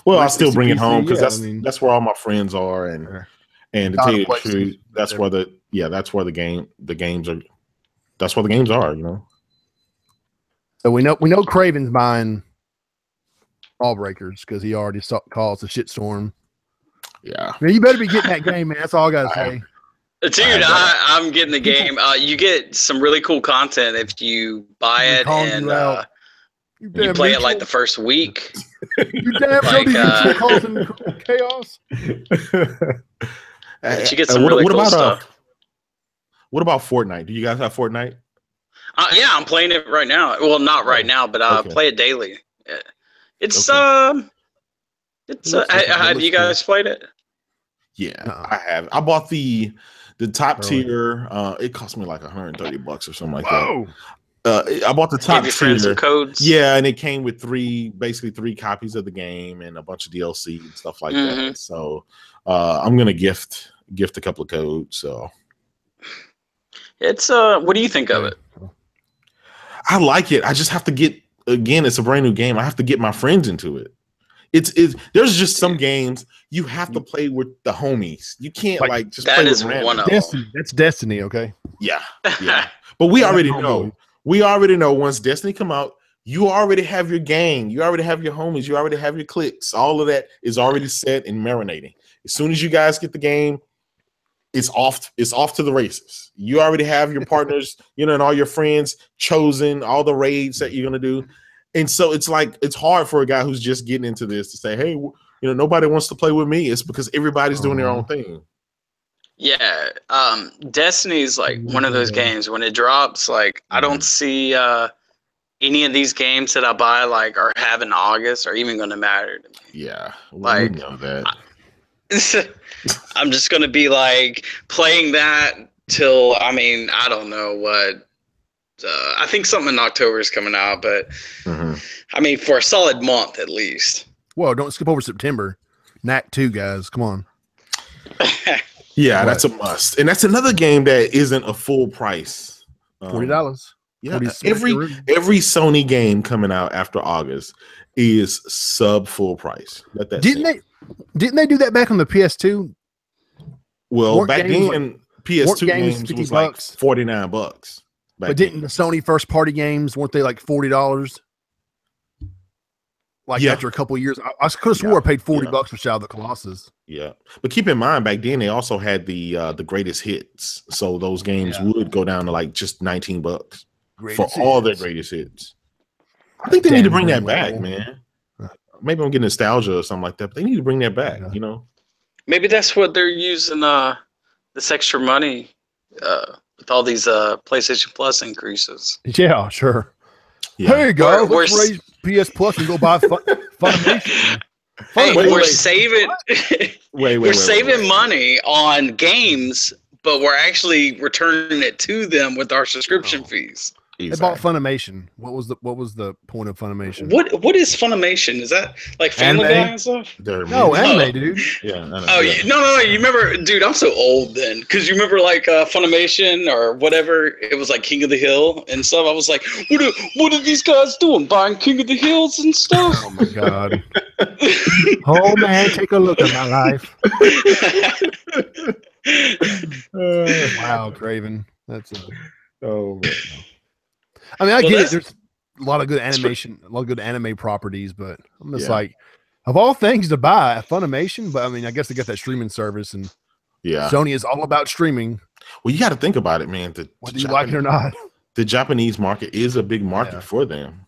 S3: Well, I still bring it home because that's where all my friends are, and to tell you the truth, that's where the games are. That's where the games are,
S1: So we know Craven's buying Lawbreakers because he already caused a shitstorm.
S3: Yeah,
S1: man, you better be getting that game, man. That's all I gotta say.
S2: Dude, I'm getting the game. You get some really cool content if you buy it and. You play it like the first week.
S1: You damn causing chaos.
S2: But you get some really cool stuff.
S3: What about Fortnite? Do you guys have Fortnite?
S2: Yeah, I'm playing it right now. Well, not right now, but I play it daily. It's have you guys played it?
S3: Yeah, I have. I bought the top tier. It cost me like $130 or something like that. I bought the top tier.
S2: Some codes.
S3: Yeah, and it came with basically three copies of the game and a bunch of DLC and stuff like that. So I'm gonna gift a couple of codes. So
S2: it's what do you think of it?
S3: I like it. I just have to get it's a brand new game. I have to get my friends into it. There's just some games you have to play with the homies. You can't just play with random.
S2: One of
S1: Destiny. That's Destiny, okay?
S3: Yeah. But we already know. We already know once Destiny come out, you already have your gang, you already have your homies, you already have your cliques. All of that is already set and marinating. As soon as you guys get the game, it's off to the races. You already have your partners, and all your friends chosen, all the raids that you're gonna do. And so it's hard for a guy who's just getting into this to say, hey, nobody wants to play with me. It's because everybody's doing their own thing.
S2: Yeah, Destiny's one of those games when it drops. I don't see any of these games that I buy are having August are even going to matter to me.
S3: Yeah, we know that.
S2: I'm just going to be playing that till I don't know what I think something in October is coming out, but I mean, for a solid month at least.
S1: Well, don't skip over September. Knack 2, guys. Come on.
S3: Yeah, that's a must. And that's another game that isn't a full price.
S1: $40.
S3: Yeah, every Sony game coming out after August is sub full price.
S1: Didn't they do that back on the PS2?
S3: Well, back then, PS2 games was like $49.
S1: But didn't the Sony first party games, weren't they like $40? Like after a couple of years, I could have swore I paid $40 for Shadow of the Colossus.
S3: Yeah, but keep in mind, back then they also had the greatest hits, so those games would go down to like just $19 for all their greatest hits. I think they need to bring that back, man. Maybe I'm getting nostalgia or something like that, but they need to bring that back. You know,
S2: maybe that's what they're using this extra money with all these PlayStation Plus increases.
S1: Yeah, sure. Yeah. Here you go. Let's raise PS Plus and go buy Funimation.
S2: We're saving. We're saving money on games, but we're actually returning it to them with our subscription fees.
S1: They bought Funimation. What was the point of Funimation?
S2: What is Funimation? Is that like Family Guy and stuff?
S1: No, anime, dude.
S3: Yeah.
S2: No. You remember, dude? I'm so old then, because you remember like Funimation or whatever. It was like King of the Hill and stuff. I was like, what are these guys doing? Buying King of the Hills and stuff?
S1: Oh my god. Oh man, take a look at my life. Wow, Craven. That's
S3: oh man.
S1: I mean, I get it. There's a lot of good animation, a lot of good anime properties, but I'm just like, of all things to buy, Funimation. But I mean, I guess they got that streaming service, and Sony is all about streaming.
S3: Well, you got to think about it, man.
S1: Whether you like it or not,
S3: the Japanese market is a big market for them,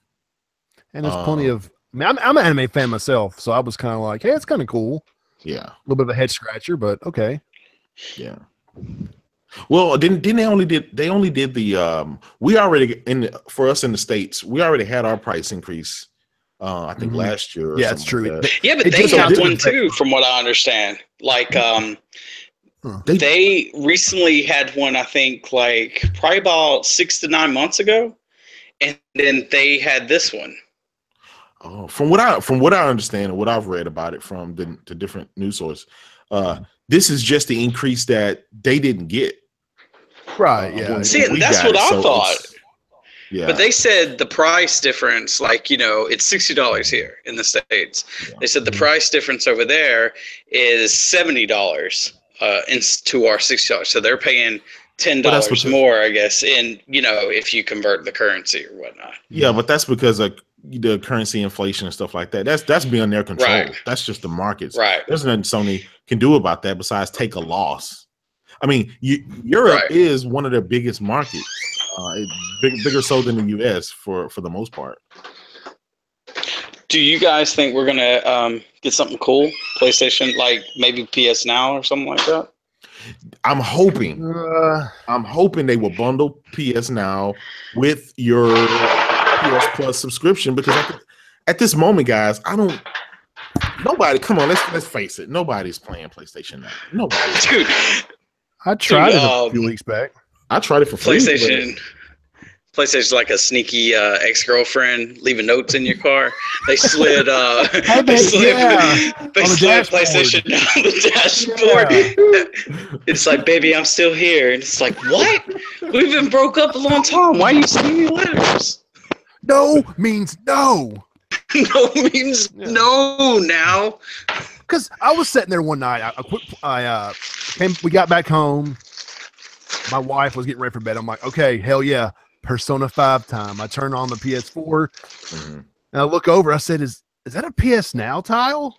S1: and there's plenty of. I mean, I'm an anime fan myself, so I was kind of like, hey, it's kind of cool.
S3: Yeah,
S1: a little bit of a head scratcher, but okay.
S3: Yeah. Well, didn't they only did the we already for us in the States, we already had our price increase I think last year or
S1: it's true.
S3: like
S2: yeah, but they have one too, from what I understand. Like they recently had one, I think like probably about 6 to 9 months ago, and then they had this one.
S3: Oh, from what I understand and what I've read about it from the different news sources, this is just the increase that they didn't get.
S1: Right. Yeah.
S2: See, that's what I thought. Yeah. But they said the price difference, like, it's $60 here in the States. Yeah. They said the price difference over there is $70 to our $60. So they're paying $10 more, I guess, if you convert the currency or whatnot.
S3: Yeah, but that's because of the currency inflation and stuff like that. That's beyond their control. Right. That's just the markets.
S2: Right.
S3: There's nothing Sony can do about that besides take a loss. I mean, Europe is one of their biggest markets, bigger so than the U.S. for the most part.
S2: Do you guys think we're gonna get something cool, PlayStation, like maybe PS Now or something like that?
S3: I'm hoping they will bundle PS Now with your PS Plus subscription, because at this moment, guys, nobody. Come on, let's face it. Nobody's playing PlayStation Now. Nobody.
S2: Dude,
S1: I tried it a few weeks back.
S3: I tried it for free.
S2: PlayStation's like a sneaky ex-girlfriend leaving notes in your car. They slid PlayStation on the dashboard. Yeah. It's like, baby, I'm still here. And it's like, what? We've been broke up a long time. Why are you sending me letters?
S1: No means no.
S2: No means no now.
S1: Because I was sitting there one night. We got back home. My wife was getting ready for bed. I'm like, okay, hell yeah, Persona 5 time. I turn on the PS4 and I look over. I said, is that a PS Now tile?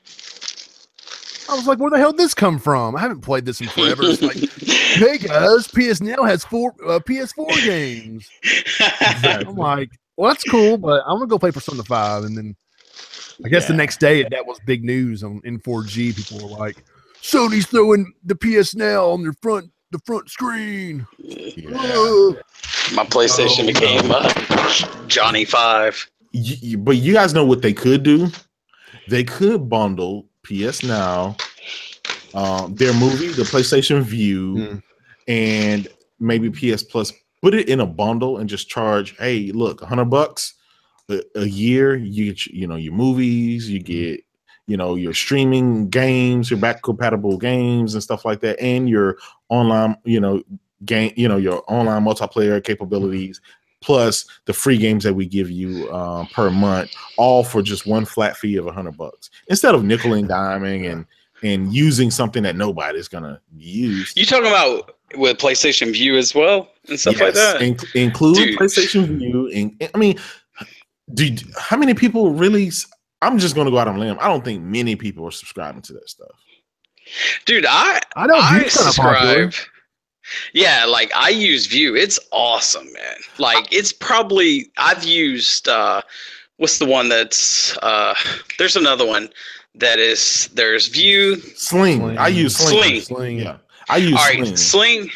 S1: I was like, where the hell did this come from? I haven't played this in forever. It's like, hey guys, PS Now has 4 PS4 games. I'm like, well, that's cool, but I'm gonna go play Persona 5. And then I guess the next day that was big news on N4G. People were like, Sony's throwing the PS Now on the front screen.
S2: Yeah. My PlayStation became Johnny 5.
S3: But you guys know what they could do? They could bundle PS Now, their movie, the PlayStation View, and maybe PS Plus put it in a bundle and just charge, hey, look, $100 a year. You get, your movies, you get, your streaming games, your back compatible games and stuff like that, and your online, game, your online multiplayer capabilities, plus the free games that we give you per month, all for just one flat fee of $100 instead of nickel and diming and using something that nobody's gonna use.
S2: You talking about with PlayStation View as well and stuff like that?
S3: Include PlayStation View. And I mean, how many people really? I'm just gonna go out on a limb. I don't think many people are subscribing to that stuff.
S2: Dude, I subscribe. Yeah, like I use View. It's awesome, man. Like it's probably I've used what's the one that's there's another one that is there's View.
S3: Sling. I use Sling. Yeah. I use
S2: Sling.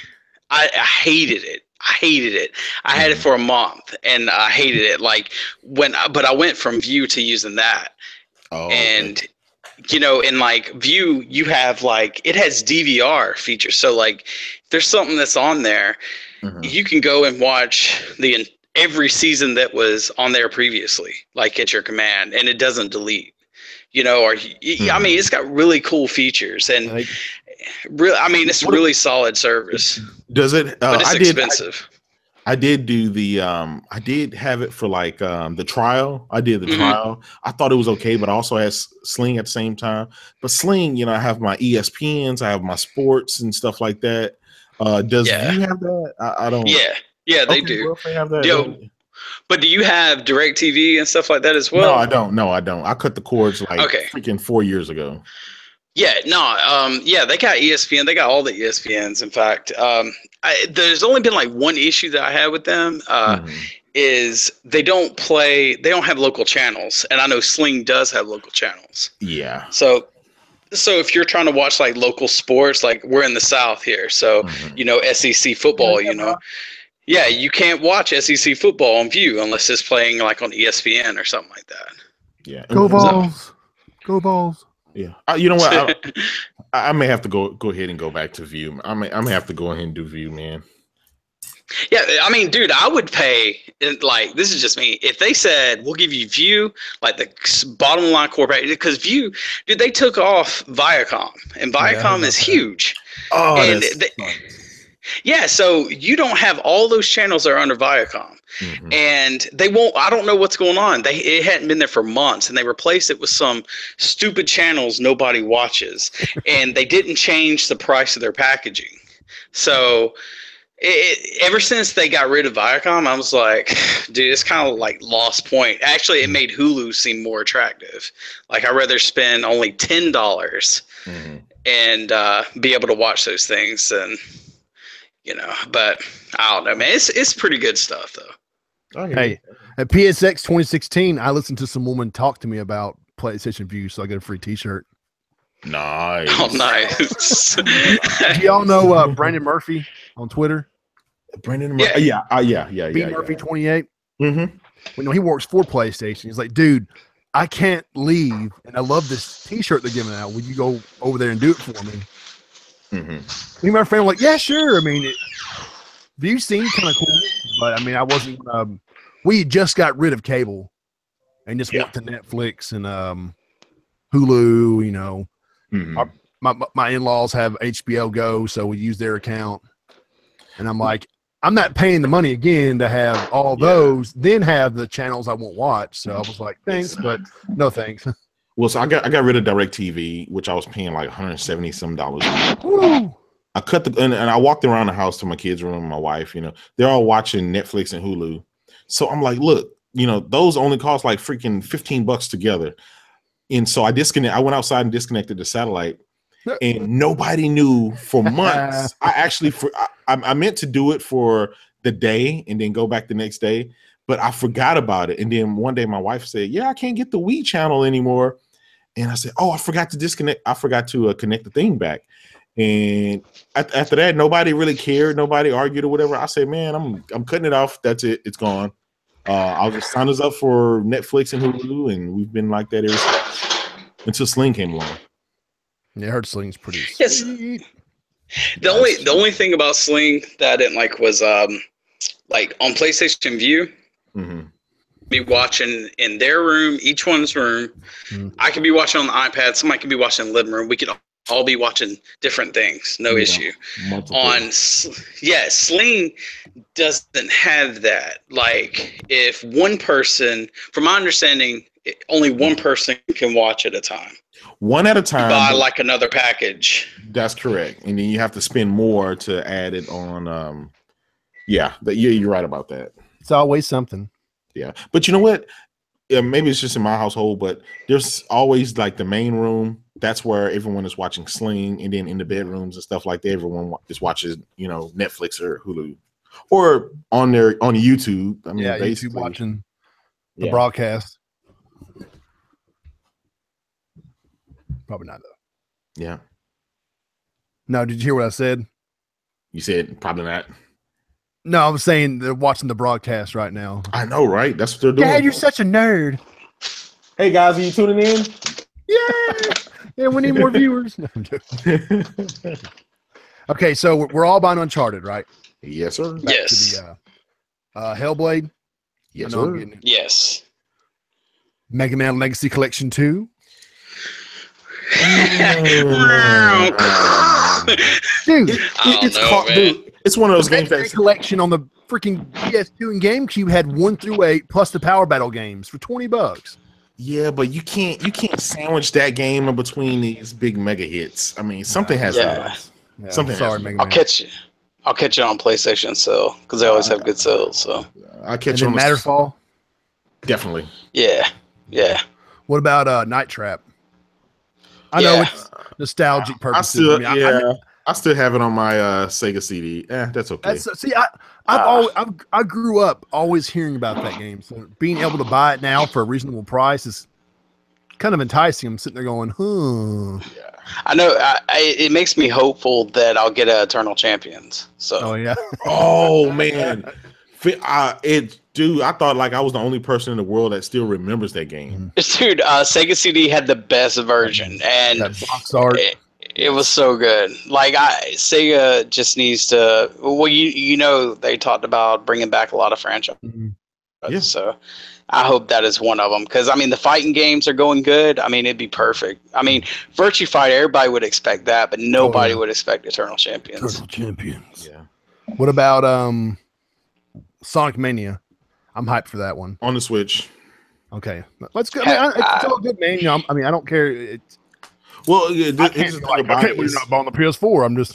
S2: I hated it. I had it for a month and I hated it. Like but I went from View to using that.
S3: Oh,
S2: and okay. In like View, you have like it has DVR features. So like if there's something that's on there, you can go and watch every season that was on there previously, like at your command, and it doesn't delete. I mean, it's got really cool features and really, I mean, it's really solid service.
S3: Does it?
S2: But it's expensive.
S3: I did do the I did have it for like the trial. I did the trial. I thought it was okay, but I also had Sling at the same time. But Sling, I have my ESPNs, I have my sports and stuff like that. Does View have that? I don't.
S2: Yeah, they do.
S3: Well, they have that.
S2: But do you have DirecTV and stuff like that as well?
S3: No, I don't. I cut the cords freaking 4 years ago.
S2: Yeah, no, they got ESPN. They got all the ESPNs. In fact, there's only been like one issue that I had with them is they don't have local channels, and I know Sling does have local channels.
S3: Yeah.
S2: So if you're trying to watch like local sports, like we're in the South here, so SEC football, yeah, you can't watch SEC football on View unless it's playing like on ESPN or something like that.
S3: Yeah.
S1: Go Vols. Go Vols.
S3: Yeah. You know what? I may have to go ahead and go back to View. I may have to go ahead and do View, man.
S2: Yeah, I mean, dude, I would pay, like, this is just me. If they said, we'll give you View, like the bottom line corporate, because View, dude, they took off Viacom, and Viacom is huge.
S3: Oh,
S2: and yeah, so you don't have all those channels that are under Viacom. And they won't, I don't know what's going on. It hadn't been there for months, and they replaced it with some stupid channels nobody watches. And they didn't change the price of their packaging. So ever since they got rid of Viacom, I was like, dude, it's kind of like lost point. Actually, it made Hulu seem more attractive. Like, I'd rather spend only $10 and be able to watch those things and but I don't know, man. It's pretty good stuff though.
S1: Hey, at PSX 2016, I listened to some woman talk to me about PlayStation View, so I got a free T-shirt.
S3: Nice.
S2: Oh, nice.
S1: Do y'all know Brandon Murphy on Twitter?
S3: Brandon Murphy? Yeah.
S1: B Murphy 28. He works for PlayStation. He's like, dude, I can't leave, and I love this T-shirt they're giving out. Will you go over there and do it for me? Me and my friend were like, yeah, sure. I mean, View seemed kind of cool, but I mean, I wasn't. We just got rid of cable and just went to Netflix and Hulu. My in-laws have HBO Go, so we use their account. And I'm like, I'm not paying the money again to have all those, then have the channels I won't watch. So I was like, thanks, but no thanks.
S3: Well, so I got rid of DirecTV, which I was paying like $170 some. I cut and I walked around the house to my kids' room and my wife, they're all watching Netflix and Hulu. So I'm like, look, those only cost like freaking $15 together. And so I went outside and disconnected the satellite, and nobody knew for months. I meant to do it for the day and then go back the next day, but I forgot about it. And then one day my wife said, yeah, I can't get the Wii channel anymore. And I said, oh, I forgot to disconnect. I forgot to connect the thing back. And after that, nobody really cared. Nobody argued or whatever. I said, man, I'm cutting it off. That's it. It's gone. I'll just sign us up for Netflix and Hulu. And we've been like that ever since until Sling came along.
S1: Yeah, I heard Sling's pretty
S2: sweet. The only thing about Sling that I didn't like was like on PlayStation View, be watching in their room, each one's room. I could be watching on the iPad. Somebody could be watching in the living room. We could all be watching different things. No issue. Multiple. Sling doesn't have that. Like if one person, from my understanding, only one person can watch at a time.
S3: One at a time.
S2: You buy like another package.
S3: That's correct. And then you have to spend more to add it on. You're right about that.
S1: It's always something.
S3: Yeah. But you know what? Yeah, maybe it's just in my household, but there's always like the main room. That's where everyone is watching Sling. And then in the bedrooms and stuff like that, everyone just watches, Netflix or Hulu. Or on YouTube. I mean,
S1: YouTube watching the broadcast. Probably not though.
S3: Yeah.
S1: No, did you hear what I said?
S3: You said probably not.
S1: No, I was saying they're watching the broadcast right now.
S3: I know, right? That's what they're doing.
S1: Dad, you're such a nerd.
S3: Hey guys, are you tuning in?
S1: Yeah, we need more viewers. Okay, so we're all buying Uncharted, right?
S3: Yes, sir.
S2: Back to
S1: the Hellblade.
S3: Yes, sir.
S2: Yes.
S1: Mega Man Legacy Collection 2. Dude,
S3: it's one of those games that
S1: collection on the freaking PS2 and GameCube had 1 through 8 plus the Power Battle games for $20.
S3: Yeah, but you can't sandwich that game in between these big mega hits. I mean, something has to.
S1: Yeah,
S3: something.
S1: Sorry, Mega Man.
S2: I'll catch you on PlayStation sale because they always have good sales. So
S3: I'll catch you on
S1: Matterfall.
S3: Definitely.
S2: Yeah.
S1: What about Night Trap? I know it's nostalgic purposes.
S3: I still have it on my Sega CD. That's okay.
S1: I grew up always hearing about that game, so being able to buy it now for a reasonable price is kind of enticing. I'm sitting there going,
S2: Yeah. I know. It makes me hopeful that I'll get Eternal Champions. So.
S1: Oh yeah.
S3: Oh man. Dude, I thought like I was the only person in the world that still remembers that game.
S2: Dude, Sega CD had the best version, and
S1: that box art.
S2: It was so good. Like Sega just needs to. Well, they talked about bringing back a lot of franchises.
S3: Yeah.
S2: So I hope that is one of them because I mean the fighting games are going good. I mean it'd be perfect. I mean Virtua Fighter, everybody would expect that, but nobody would expect Eternal Champions.
S1: Yeah. What about Sonic Mania? I'm hyped for that one
S3: on the Switch.
S1: Okay, let's go. It's still a good Mania. I mean, I don't care.
S3: Well,
S1: we're not buying the PS4. I'm just,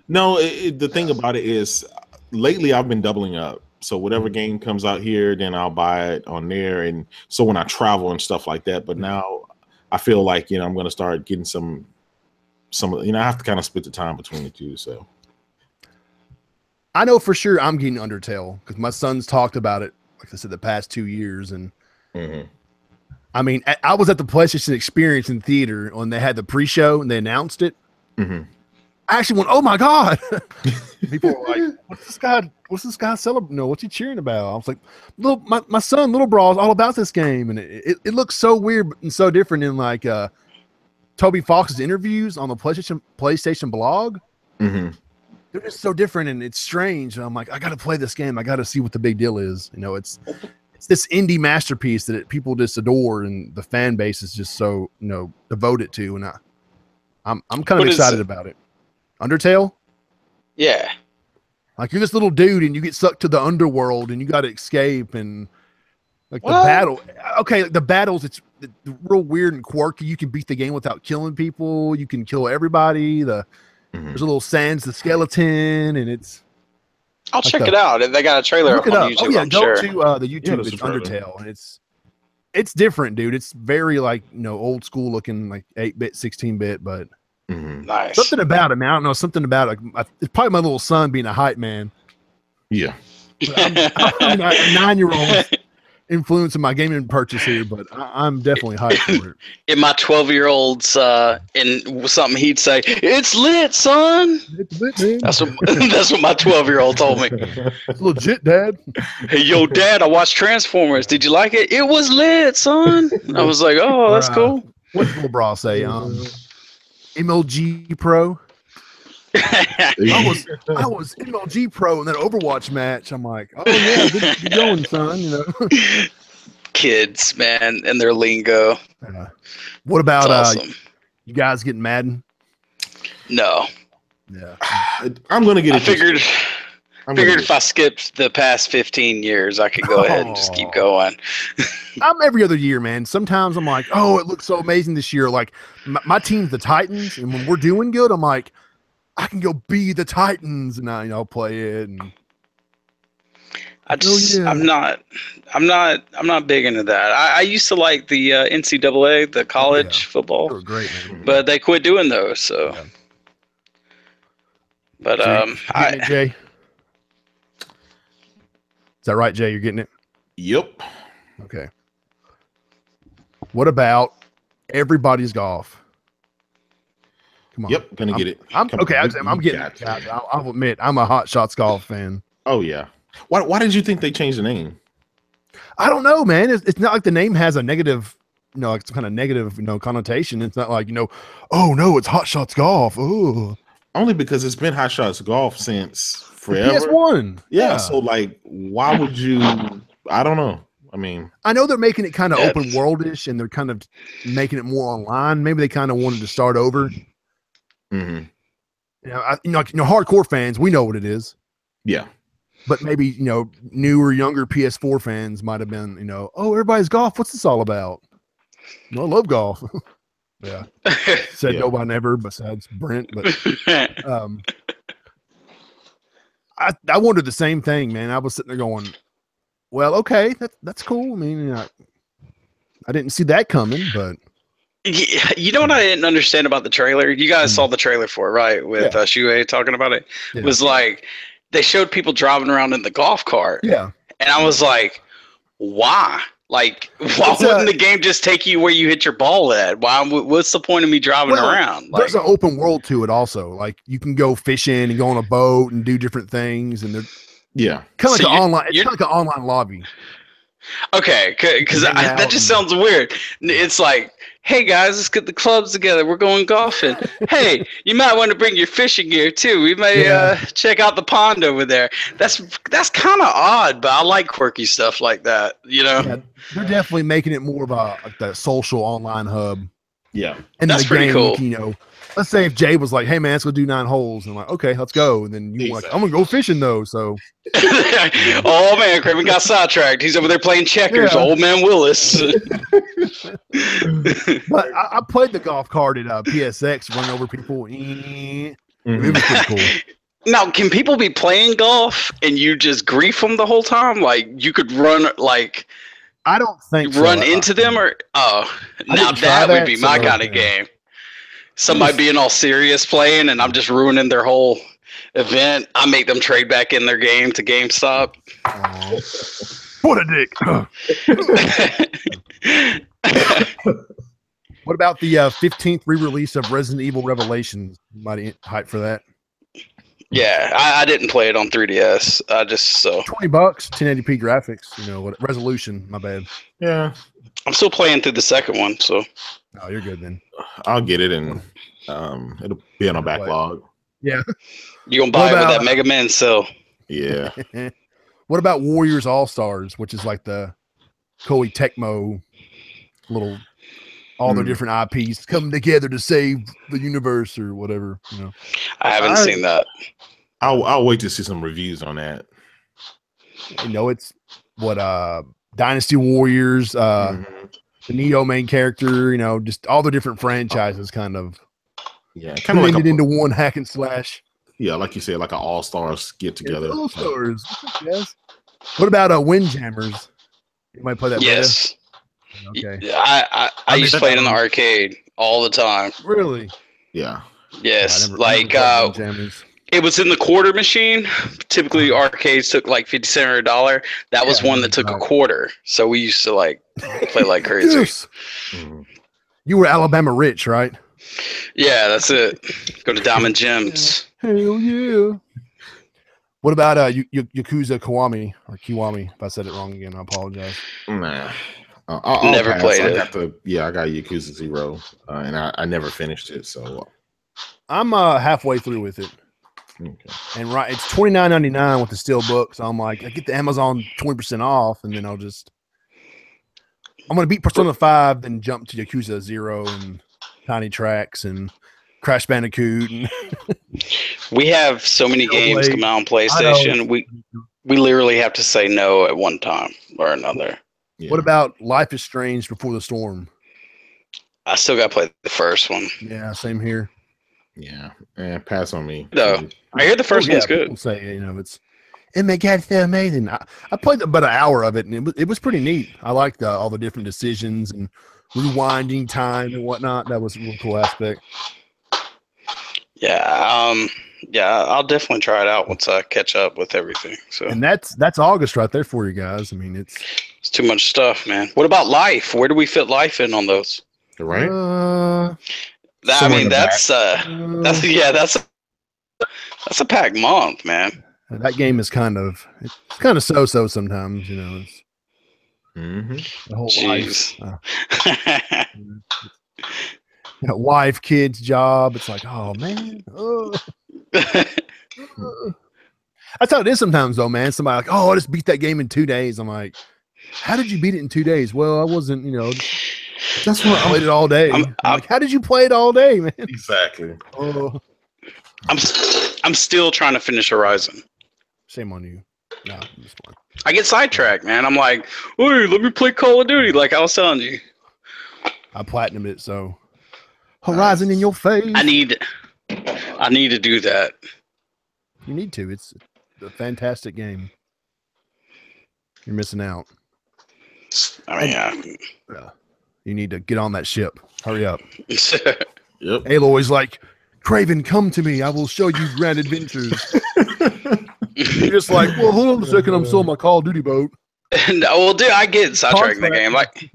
S3: No, the thing about it is, lately I've been doubling up. So whatever game comes out here, then I'll buy it on there. And so when I travel and stuff like that, but now I feel like I'm going to start getting some. I have to kind of split the time between the two. So
S1: I know for sure I'm getting Undertale because my son's talked about it. Like I said, the past 2 years, and I mean, I was at the PlayStation Experience in theater when they had the pre-show and they announced it. I actually went, "Oh my god!" People were like, "What's this guy celebrating? No, what's he cheering about?" I was like, my son, Little Bra, is all about this game, and it looks so weird and so different in like Toby Fox's interviews on the PlayStation blog. They're just so different and it's strange. And I'm like, I got to play this game. I got to see what the big deal is. It's this indie masterpiece that people just adore, and the fan base is just so devoted to. And I'm kind of excited about it. Undertale.
S2: Yeah.
S1: Like you're this little dude and you get sucked to the underworld and you got to escape and like the battle. Okay, the battles it's real weird and quirky. You can beat the game without killing people. You can kill everybody. There's a little Sans the skeleton, and it's.
S2: I'll check it out. They got a trailer up on YouTube.
S1: Oh yeah,
S2: I'm
S1: go
S2: sure.
S1: to the YouTube. It's Undertale, and it's different, dude. It's very like old school looking, like 8-bit, 16-bit, but
S2: nice.
S1: Something about it, man. I don't know, something about it. It's probably my little son being a hype man.
S3: Yeah,
S1: I'm a 9-year-old. Influencing my gaming purchase here, but I'm definitely hyped for it.
S2: In my 12-year-old's in something he'd say, "It's lit, son."
S1: It's lit, man.
S2: That's what my 12-year-old told me.
S1: It's legit, Dad.
S2: Hey, yo, Dad, I watched Transformers. Did you like it? It was lit, son. I was like, oh, that's cool.
S1: What's Little Bra say? MLG Pro. I was MLG Pro in that Overwatch match. I'm like, oh yeah, good going, son. You know,
S2: kids, man, and their lingo.
S1: What about
S2: awesome.
S1: You guys getting Madden?
S2: No.
S3: Yeah, I'm gonna get it.
S2: I figured if I skipped the past 15 years, I could go ahead and just keep going.
S1: I'm every other year, man. Sometimes I'm like, oh, it looks so amazing this year. Like my team's the Titans, and when we're doing good, I'm like, I can go be the Titans, and I'll play it. And
S2: I'm not big into that. I used to like the NCAA, the college football.
S1: They were great, man.
S2: But they quit doing those. So, but
S1: Jay, is that right, Jay? You're getting it?
S3: Yep.
S1: Okay. What about Everybody's Golf? Come on.
S3: Yep, gonna get it.
S1: I'm getting it. I'll admit, I'm a Hot Shots Golf fan.
S3: Oh yeah. Why did you think they changed the name?
S1: I don't know, man. It's not like the name has a negative, like some kind of negative, connotation. It's not like, oh no, it's Hot Shots Golf. Ooh.
S3: Only because it's been Hot Shots Golf since forever.
S1: PS1.
S3: Yeah. So like, why would you? I don't know. I mean,
S1: I know they're making it kind of open worldish, and they're kind of making it more online. Maybe they kind of wanted to start over.
S3: Mm-hmm.
S1: Hardcore fans, we know what it is.
S3: Yeah.
S1: But maybe, newer, younger PS4 fans might have been, oh, Everybody's Golf. What's this all about? I love golf. Yeah. Said nobody ever besides Brent. But I wondered the same thing, man. I was sitting there going, well, okay, that's cool. I mean, I didn't see that coming, but.
S2: You know what I didn't understand about the trailer? You guys saw the trailer for it, right? With Shuei talking about it. Yeah. It was like, they showed people driving around in the golf cart.
S1: Yeah.
S2: And I was like, why? Like, why wouldn't the game just take you where you hit your ball at? What's the point of me driving around? Like,
S1: there's an open world to it also. Like, you can go fishing and go on a boat and do different things. And they're kind of like an online lobby.
S2: Okay, because that just sounds weird. It's like, hey guys, let's get the clubs together. We're going golfing. Hey, you might want to bring your fishing gear too. We may check out the pond over there. That's kind of odd, but I like quirky stuff like that. Yeah,
S1: they're definitely making it more of the social online hub.
S3: Yeah,
S1: and
S2: that's pretty cool.
S1: Let's say if Jay was like, hey man, let's go do 9 holes, and I'm like, okay, let's go. And then you're like, I'm gonna go fishing though. So
S2: oh man, Craven got sidetracked. He's over there playing checkers, old man Willis.
S1: But I played the golf cart at PSX, run over people. It was pretty cool.
S2: Now, can people be playing golf and you just grief them the whole time? Like you could run
S1: I don't think
S2: run into them or now that would be my kind of game. Somebody being all serious playing and I'm just ruining their whole event. I make them trade back in their game to GameStop.
S1: What a dick. What about the 15th re-release of Resident Evil Revelations? Mighty hype for that.
S2: Yeah, I didn't play it on 3DS. $20,
S1: 1080p graphics, resolution, my bad.
S3: Yeah.
S2: I'm still playing through the second one, so.
S1: Oh, you're good then.
S3: I'll get it and it'll be on a backlog.
S1: Yeah.
S2: You gonna buy it with that Mega Man sell.
S3: Yeah.
S1: What about Warriors All-Stars, which is like the Koei Tecmo little all their different IPs come together to save the universe or whatever,
S2: I haven't seen that.
S3: I'll wait to see some reviews on that.
S1: It's what Dynasty Warriors, the Neo main character, just all the different franchises kind of blended into one hack and slash.
S3: Yeah, like you said, like an all-stars get together.
S1: All-stars, yes. What about Windjammers? You might play that.
S2: Yes.
S1: Okay.
S2: I used to play it in the arcade all the time.
S1: Really?
S3: Yeah.
S2: Yes. It was in the quarter machine. Typically, arcades took like 50 cents or $1. That was one that took a quarter. So we used to play like crazy.
S1: Yes. You were Alabama rich, right?
S2: Yeah, that's it. Go to Diamond Gems.
S1: Hell yeah. What about Yakuza Kiwami or Kiwami? If I said it wrong again, I apologize.
S3: Nah.
S2: I'll never played it.
S3: I got Yakuza 0, and I never finished it. So
S1: I'm halfway through with it. Okay. And it's $29.99 with the steel book. So I'm like, I get the Amazon 20% off, and then I'm gonna beat Persona 5, then jump to Yakuza 0 and Tiny Tracks and Crash Bandicoot. And
S2: we have so many games come out on PlayStation. We literally have to say no at one time or another.
S1: Yeah. What about Life is Strange Before the Storm?
S2: I still got to play the first one.
S1: Yeah, same here.
S3: Yeah, and pass on me.
S2: No, I hear the first one's good.
S1: People say, it may get so amazing. I played about an hour of it, and it was pretty neat. I liked all the different decisions and rewinding time and whatnot. That was a real cool aspect.
S2: Yeah, I'll definitely try it out once I catch up with everything. So,
S1: and that's August right there for you guys. I mean, it's
S2: too much stuff, man. What about Life? Where do we fit Life in on those?
S3: Right.
S2: That's a packed month, man.
S1: That game is kind of so sometimes, It's the whole life. Wife, kids, job. It's like, oh man. That's how it is sometimes, though, man. Somebody like, oh, I just beat that game in 2 days. I'm like, how did you beat it in 2 days? Well, I wasn't, that's why I played it all day. I'm like, how did you play it all day, man?
S3: Exactly.
S1: Oh.
S2: I'm still trying to finish Horizon.
S1: Shame on you. No, this one.
S2: I get sidetracked, man. I'm like, hey, let me play Call of Duty, like I was telling you.
S1: I platinumed it, so Horizon in your face.
S2: I need to do that.
S1: You need to. It's a fantastic game. You're missing out.
S2: I mean,
S1: yeah. You need to get on that ship. Hurry up.
S3: Yep.
S1: Aloy's like, Craven, come to me. I will show you grand adventures. You're just like, well, hold on a second. I'm still on my Call of Duty boat.
S2: No, well, dude, I get sidetracked in the game. Like,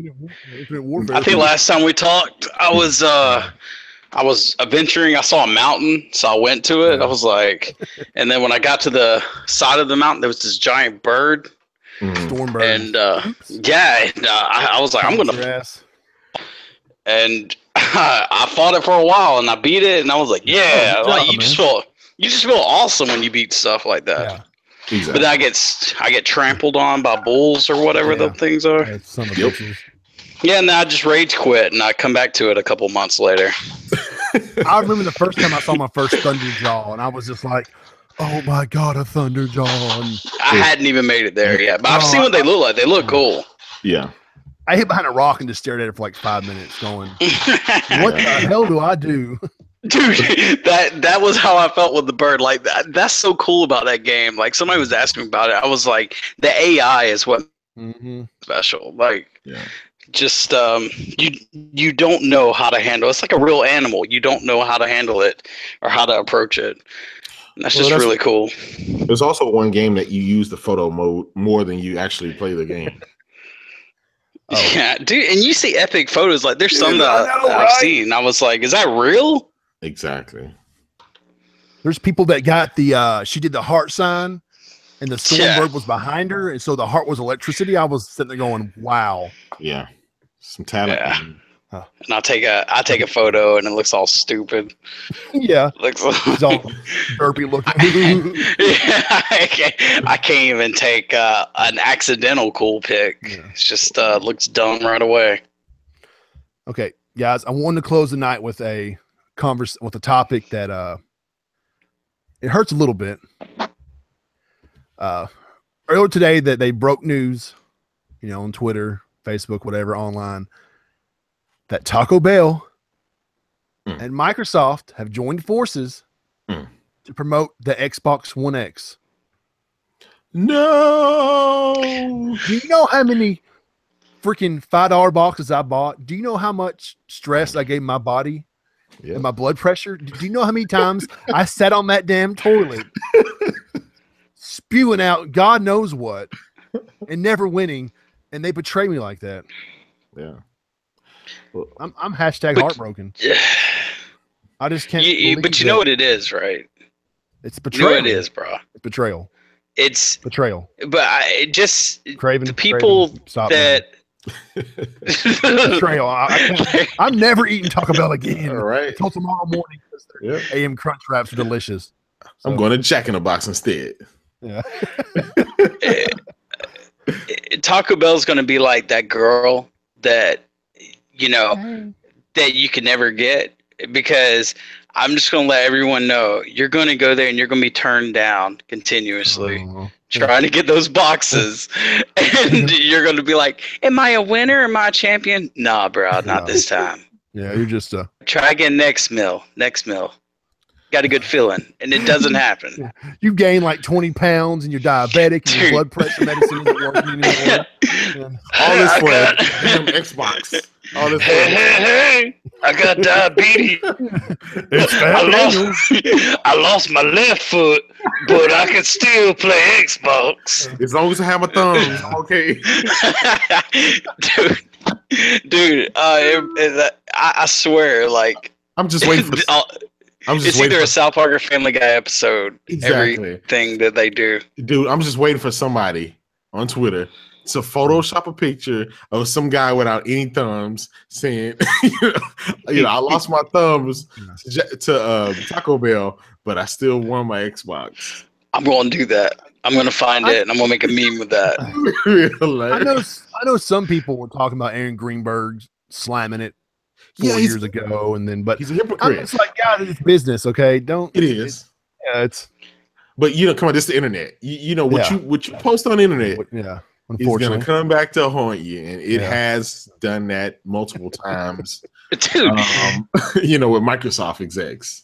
S2: I think last time we talked, I was adventuring. I saw a mountain, so I went to it. I was like, and then when I got to the side of the mountain, there was this giant bird.
S1: Stormbird.
S2: And I was like, I'm gonna. And I fought it for a while, and I beat it, and I was like, yeah, you just feel awesome when you beat stuff like that.
S1: Yeah.
S3: Exactly.
S2: But then I get trampled on by bulls or whatever the things are. Yeah, and then I just rage quit, and I come back to it a couple months later.
S1: I remember the first time I saw my first Thunderjaw, and I was just like, oh my god, a Thunderjaw.
S2: I hadn't even made it there yet, but I've seen what they look like. They look cool.
S3: Yeah.
S1: I hid behind a rock and just stared at it for like 5 minutes going, what the hell do I do?
S2: Dude, that was how I felt with the bird. Like, that's so cool about that game. Like, somebody was asking me about it. I was like, the AI is what special. Like, just you don't know how to handle it. It's like a real animal. You don't know how to handle it or how to approach it. And that's really cool.
S3: There's also one game that you use the photo mode more than you actually play the game.
S2: Oh. Yeah, dude, and you see epic photos. Like, there's some that I've seen, and I was like, is that real?
S3: Exactly.
S1: There's people that got she did the heart sign, and the Stormbird was behind her, and so the heart was electricity. I was sitting there going, wow.
S3: Yeah. Some talent.
S2: Yeah. Huh. And I take a photo, and it looks all stupid.
S1: Yeah.
S2: Looks
S1: it's all burpy looking.
S2: I can't even take an accidental cool pic. Yeah. It's just looks dumb right away.
S1: Okay, guys, I wanted to close the night with a topic that it hurts a little bit. Earlier today, that they broke news, on Twitter, Facebook, whatever, online, that Taco Bell and Microsoft have joined forces to promote the Xbox One X.
S3: No!
S1: Do you know how many freaking $5 boxes I bought? Do you know how much stress I gave my body and my blood pressure? Do you know how many times I sat on that damn toilet spewing out God knows what and never winning, and they betray me like that?
S3: Yeah.
S1: Well, I'm heartbroken. I just can't.
S2: But you know what it is, right?
S1: It's betrayal.
S2: You know what it is, bro.
S1: It's betrayal.
S2: It's
S1: betrayal.
S2: But
S1: Craven,
S2: the people that
S1: betrayal. I'm never eating Taco Bell again.
S3: All right.
S1: Until tomorrow morning. AM Crunch Wraps are delicious.
S3: I'm going to Jack in the Box instead.
S1: Yeah.
S2: Taco Bell's going to be like that girl that, you know, that you can never get, because I'm just going to let everyone know you're going to go there and you're going to be turned down continuously trying to get those boxes. And you're going to be like, am I a winner? Am I a champion? Nah, bro, not this time.
S1: Yeah, you're just
S2: try again next meal. Got a good feeling, and it doesn't happen.
S1: You gain like 20 pounds, and you're diabetic, and your blood pressure medicine isn't working anymore.
S3: All this for damn Xbox. All this
S2: hey, I got diabetes. I lost my left foot, but I can still play Xbox.
S3: As long as I have my thumbs, I'm okay.
S2: Dude, I swear, like,
S3: I'm just waiting for.
S2: It's either a South Park or Family Guy episode. Exactly. Everything that they do.
S3: Dude, I'm just waiting for somebody on Twitter to Photoshop a picture of some guy without any thumbs saying, I lost my thumbs to Taco Bell, but I still won my Xbox.
S2: I'm going to do that. I'm going to find it, and I'm going to make a meme with that.
S1: I know some people were talking about Aaron Greenberg slamming it 4 years ago, and then but
S3: he's a hypocrite.
S1: It's like, guys, it's business, okay? Don't
S3: it is?
S1: It's.
S3: But come on, this is the internet. You know what you post on the internet.
S1: Yeah,
S3: unfortunately, is going to come back to haunt you, and it has done that multiple times.
S2: Dude,
S3: with Microsoft execs.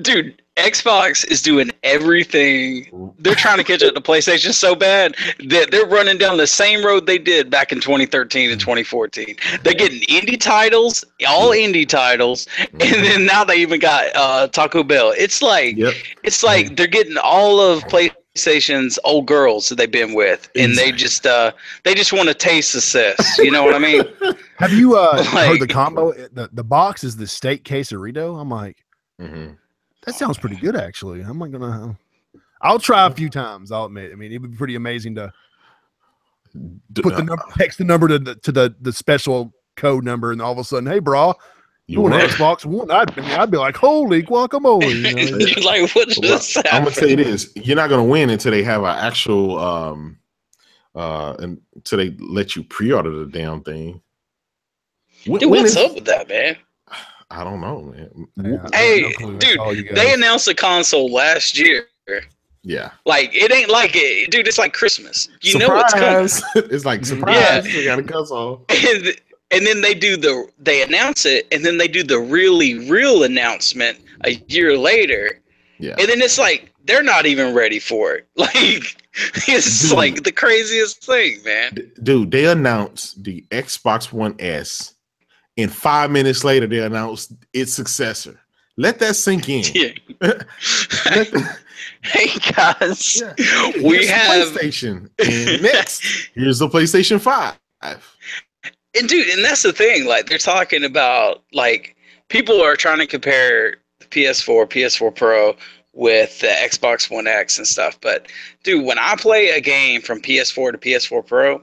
S2: Dude, Xbox is doing everything. They're trying to catch up to PlayStation so bad that they're running down the same road they did back in 2013 and 2014. They're getting indie titles, all indie titles, and then now they even got Taco Bell. It's like they're getting all of PlayStation's old girls that they've been with, and they just want to taste success. You know what I mean?
S1: Have you heard the combo? The box is the steak quesarito. I'm like.
S3: Mm-hmm.
S1: That sounds pretty good, actually. I'm not gonna. I'll try a few times. I'll admit. I mean, it would be pretty amazing to put the number, text the number to the special code number, and all of a sudden, hey, bro, you want an Xbox One? I'd be like, holy guacamole!
S2: Like, what just happened?
S3: I'm gonna say this: you're not gonna win until they have an actual until they let you pre-order the damn thing.
S2: Dude, what's up with that, man?
S3: I don't know, man.
S2: Yeah, hey, dude, they announced the console last year.
S3: Yeah.
S2: Like, it ain't like it. Dude, it's like Christmas. You know it's coming.
S3: It's like, surprise, we got a console.
S2: And then they announce it, and then they do the really real announcement a year later.
S3: Yeah.
S2: And then it's like, they're not even ready for it. Like, it's like the craziest thing, man.
S3: Dude, they announced the Xbox One S. And 5 minutes later, they announced its successor. Let that sink in.
S2: Yeah. Hey guys, we have
S3: PlayStation. And next, here's the PlayStation 5.
S2: And dude, and that's the thing. Like, they're talking about, like, people are trying to compare the PS4, PS4 Pro with the Xbox One X and stuff. But dude, when I play a game from PS4 to PS4 Pro,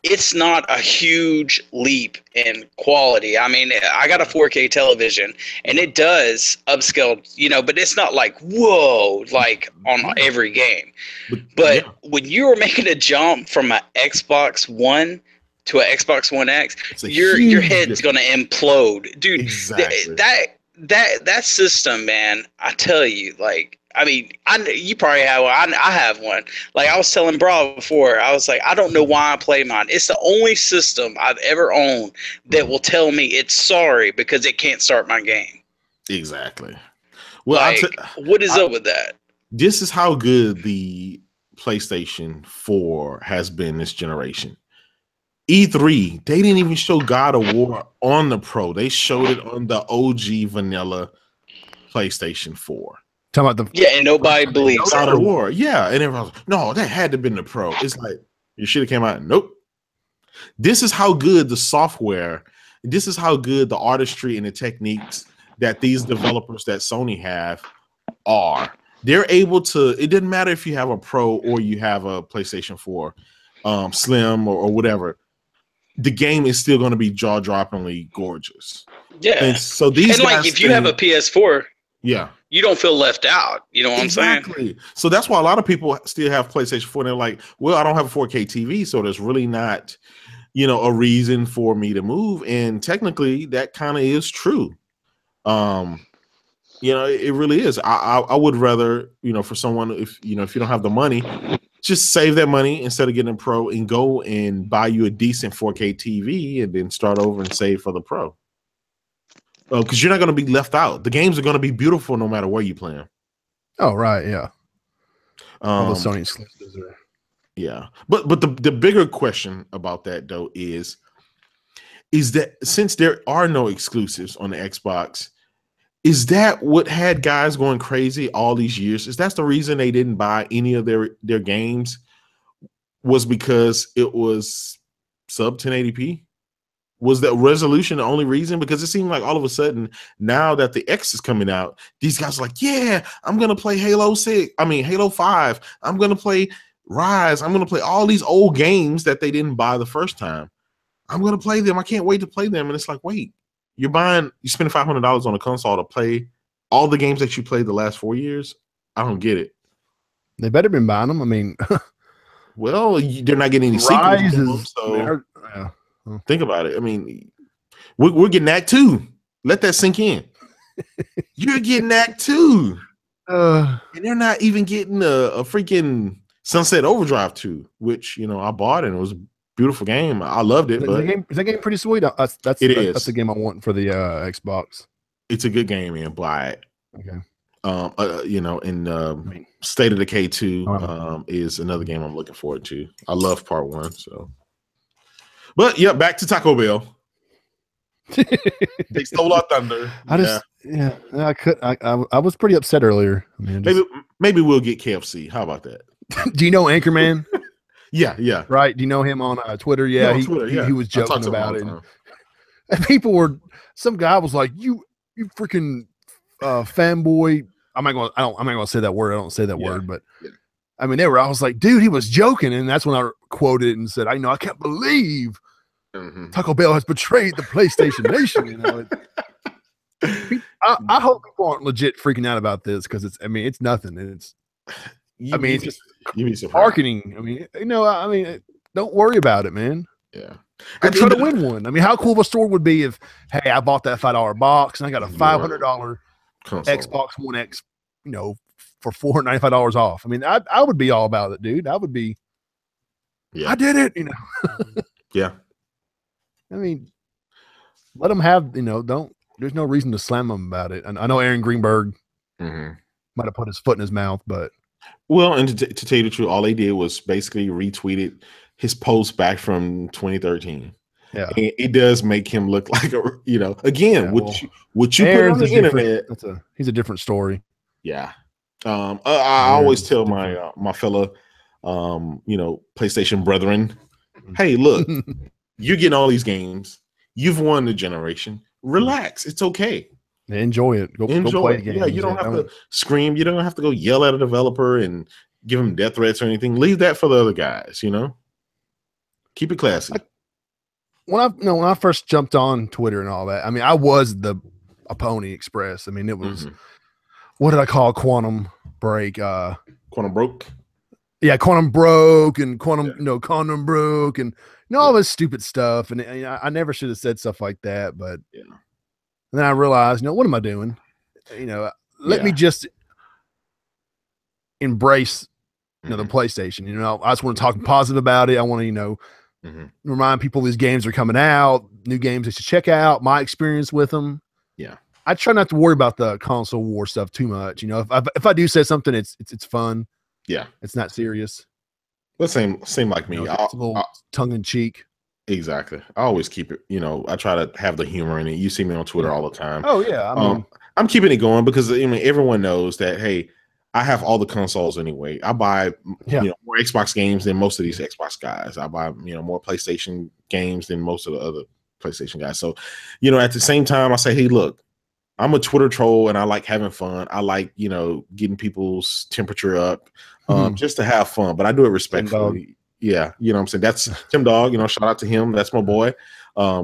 S2: it's not a huge leap in quality. I mean, I got a 4K television, and it does upscale, but it's not like, whoa, like on every game. But when you're making a jump from an Xbox One to an Xbox One X, your head's going to implode. Dude,
S3: exactly.
S2: That system, man, I tell you, like, I mean, you probably have one. I have one. Like, I was telling Bra before, I was like, I don't know why I play mine. It's the only system I've ever owned that will tell me it's sorry because it can't start my game.
S3: Exactly. Well,
S2: like, what is up with that?
S3: This is how good the PlayStation 4 has been this generation. E3, they didn't even show God of War on the Pro. They showed it on the OG vanilla PlayStation 4.
S1: Talking about
S2: and nobody believes
S3: God of War. Yeah, and everyone was like, no, that had to have been the Pro. It's like, you should have came out. Nope. This is how good the software, this is how good the artistry and the techniques that these developers that Sony have are. They're able to, it doesn't matter if you have a Pro or you have a PlayStation 4 Slim or whatever. The game is still going to be jaw-droppingly gorgeous.
S2: Yeah.
S3: And so these
S2: guys, like, if you have a PS4,
S3: yeah,
S2: you don't feel left out. You know what I'm saying?
S3: Exactly. So that's why a lot of people still have PlayStation 4. And they're like, well, I don't have a 4K TV, so there's really not, a reason for me to move. And technically, that kind of is true. It really is. I would rather, for someone, if you don't have the money, just save that money instead of getting a Pro and go and buy you a decent 4K TV and then start over and save for the Pro. Because you're not going to be left out. The games are going to be beautiful no matter where you play them.
S1: Oh, right. Yeah. All the Sony exclusives are.
S3: Yeah. But the bigger question about that, though, is that since there are no exclusives on the Xbox, is that what had guys going crazy all these years? Is that the reason they didn't buy any of their games? Was because it was sub 1080p? Was that resolution the only reason? Because it seemed like all of a sudden, now that the X is coming out, these guys are like, yeah, I'm going to play Halo 5. I'm going to play Rise. I'm going to play all these old games that they didn't buy the first time. I'm going to play them. I can't wait to play them. And it's like, wait, you spend $500 on a console to play all the games that you played the last 4 years? I don't get it.
S1: They better been buying them. I mean,
S3: well, they're not getting any sequels. So think about it. I mean, we're getting that too. Let that sink in. You're getting that too. And they're not even getting a freaking Sunset Overdrive 2, which, I bought, and it was a beautiful game. I loved it.
S1: Is that game pretty sweet? That's the game I want for the Xbox.
S3: It's a good game, man. Buy it.
S1: Okay.
S3: State of Decay 2 is another game I'm looking forward to. I love part 1, so. But yeah, back to Taco Bell. They stole our thunder.
S1: I was pretty upset earlier. I mean,
S3: maybe we'll get KFC. How about that?
S1: Do you know Anchorman?
S3: Yeah.
S1: Right. Do you know him on Twitter? Yeah, he was joking about it. And some guy was like, "You freaking fanboy." I'm not gonna say that word. I don't say that word, but I mean, I was like, dude, he was joking. And that's when I quoted and said, I can't believe Taco Bell has betrayed the PlayStation Nation. I hope people aren't legit freaking out about this, because it's nothing. And it's just marketing. Don't worry about it, man.
S3: Yeah.
S1: I'm trying to win one. I mean, how cool of a store would be if, hey, I bought that $5 box and I got a $500 Xbox One X, for $495 off. I mean, I would be all about it, dude. I would be. Yeah. I did it,
S3: Yeah.
S1: I mean, let them have, there's no reason to slam them about it. And I know Aaron Greenberg might have put his foot in his mouth, but.
S3: Well, and to tell you the truth, all they did was basically retweeted his post back from 2013.
S1: Yeah.
S3: And it does make him look like what you put on the internet.
S1: He's a different story.
S3: Yeah. I always tell my fellow, PlayStation brethren, hey, look, you're getting all these games. You've won the generation. Relax. It's okay.
S1: Enjoy it. Go play games.
S3: Yeah, you don't have to scream. You don't have to go yell at a developer and give them death threats or anything. Leave that for the other guys, Keep it classy.
S1: When I first jumped on Twitter and all that, I mean, I was a Pony Express. I mean, it was what did I call Quantum Break?
S3: Quantum Broke.
S1: Yeah, Quantum Broke and Quantum Broke and all this stupid stuff. And I never should have said stuff like that. But and then I realized, what am I doing? Let me just embrace the PlayStation. I just want to talk positive about it. I want to remind people these games are coming out, new games they should check out, my experience with them.
S3: Yeah.
S1: I try not to worry about the console war stuff too much. If I do say something, it's fun.
S3: Yeah.
S1: It's not serious.
S3: Well, same like me.
S1: It's a little tongue in cheek.
S3: Exactly. I always keep it, I try to have the humor in it. You see me on Twitter all the time.
S1: Oh yeah.
S3: I'm keeping it going because everyone knows that, hey, I have all the consoles anyway. I buy more Xbox games than most of these Xbox guys. I buy more PlayStation games than most of the other PlayStation guys. So, at the same time, I say, hey, look, I'm a Twitter troll and I like having fun. I like, getting people's temperature up just to have fun, but I do it respectfully. Yeah. You know what I'm saying? That's Tim Dog, shout out to him. That's my boy.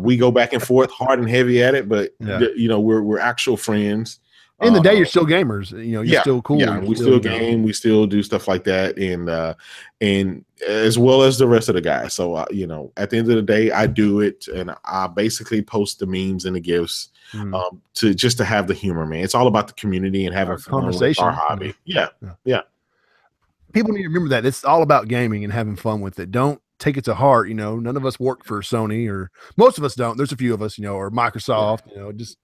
S3: We go back and forth hard and heavy at it, but we're actual friends.
S1: In the day, you're still gamers. You know, you're still cool.
S3: Yeah, we still game. We still do stuff like that, and as well as the rest of the guys. So you know, at the end of the day, I do it, and I basically post the memes and the gifs to have the humor, man. It's all about the community and having fun with our hobby. Yeah.
S1: People need to remember that it's all about gaming and having fun with it. Don't take it to heart. You know, none of us work for Sony, or most of us don't. There's a few of us, you know, or Microsoft. You know, just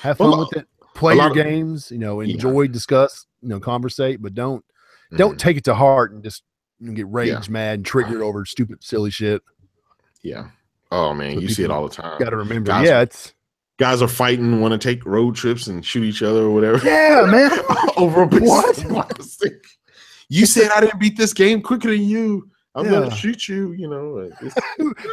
S1: have fun with it. Play your games, you know, enjoy, discuss, you know, conversate, but don't take it to heart and just get rage mad and triggered over stupid, silly shit.
S3: Yeah. Oh man, so you see it all the time.
S1: Got to remember.
S3: Guys are fighting, want to take road trips and shoot each other or whatever.
S1: Yeah, man.
S3: Over a plastic. You said I didn't beat this game quicker than you. I'm gonna shoot you, you know.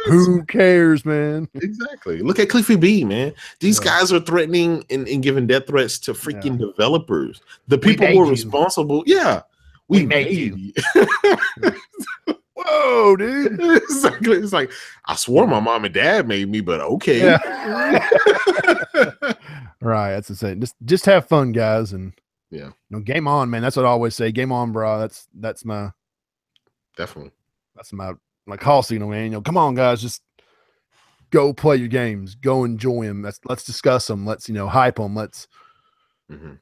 S1: Who cares, man?
S3: Exactly. Look at Cliffy B, man. These guys are threatening and giving death threats to freaking developers. The people who are responsible. Yeah. We made you.
S1: Whoa, dude.
S3: Exactly. It's like, I swore my mom and dad made me, but okay.
S1: Yeah. Right. That's the same. Just have fun, guys, and you know, game on, man. That's what I always say. Game on, bro. That's my
S3: definitely.
S1: That's my call signal, man. You know, come on, guys, just go play your games, go enjoy them. Let's discuss them. Let's, you know, hype them. Let's, you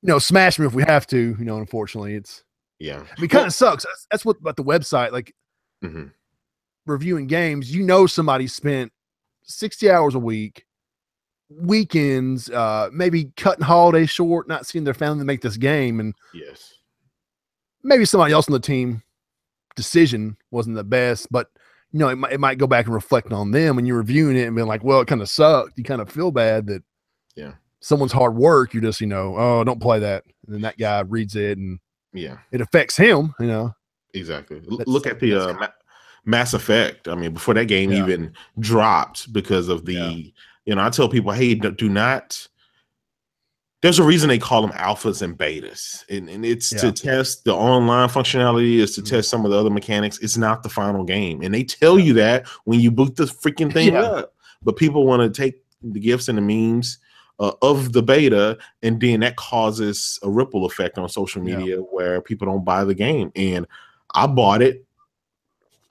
S1: know, smash them if we have to. You know, unfortunately, it's I mean, it kind of sucks. That's what about the website, like reviewing games. You know, somebody spent 60 hours a week, weekends, maybe cutting holidays short, not seeing their family make this game, and maybe somebody else on the team decision wasn't the best, but you know, it might go back and reflect on them when you're reviewing it and being like, well, it kind of sucked. You kind of feel bad that someone's hard work, you're just, you know, oh, don't play that, and then that guy reads it and it affects him, you know.
S3: Exactly. Look at the Mass Effect. I mean, before that game even dropped, because of the you know, I tell people, hey, do not. There's a reason they call them alphas and betas, and it's to test the online functionality, is to test some of the other mechanics. It's not the final game, and they tell you that when you boot the freaking thing up. But people want to take the gifs and the memes of the beta, and then that causes a ripple effect on social media where people don't buy the game. And I bought it,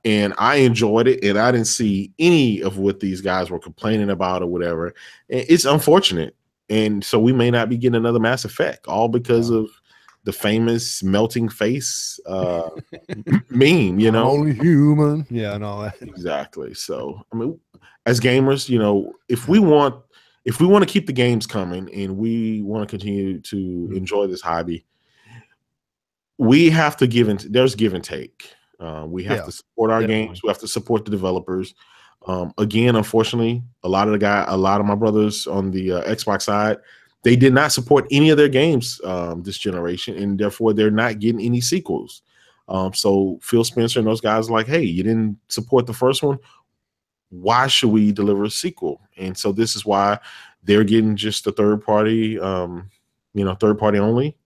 S3: and I enjoyed it, and I didn't see any of what these guys were complaining about or whatever. And it's unfortunate. And so we may not be getting another Mass Effect, all because of the famous melting face meme, you know,
S1: only human, and all that.
S3: Exactly. So I mean, as gamers, you know, if we want to keep the games coming and we want to continue to enjoy this hobby, we have to there's give and take. We have to support our games. We have to support the developers. Again, unfortunately, a lot of my brothers on the Xbox side, they did not support any of their games this generation, and therefore they're not getting any sequels. So Phil Spencer and those guys are like, hey, you didn't support the first one. Why should we deliver a sequel? And so this is why they're getting just the third party only,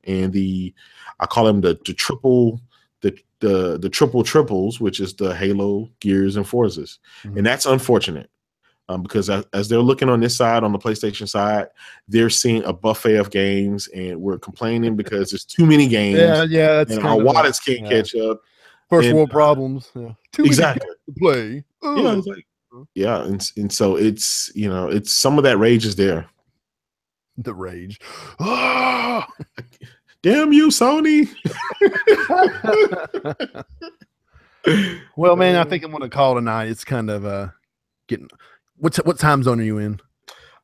S3: and I call them the triple. The triple triples, which is the Halo, Gears, and Forzas. And that's unfortunate because as they're looking on this side, on the PlayStation side, they're seeing a buffet of games, and we're complaining because there's too many games.
S1: That's
S3: and our wallets can't catch up.
S1: First world problems. Too many games to play.
S3: And so it's, you know, it's some of that rage is there.
S1: The rage.
S3: Damn you, Sony.
S1: Well, man, I think I'm going to call tonight. It's kind of getting. What time zone are you in?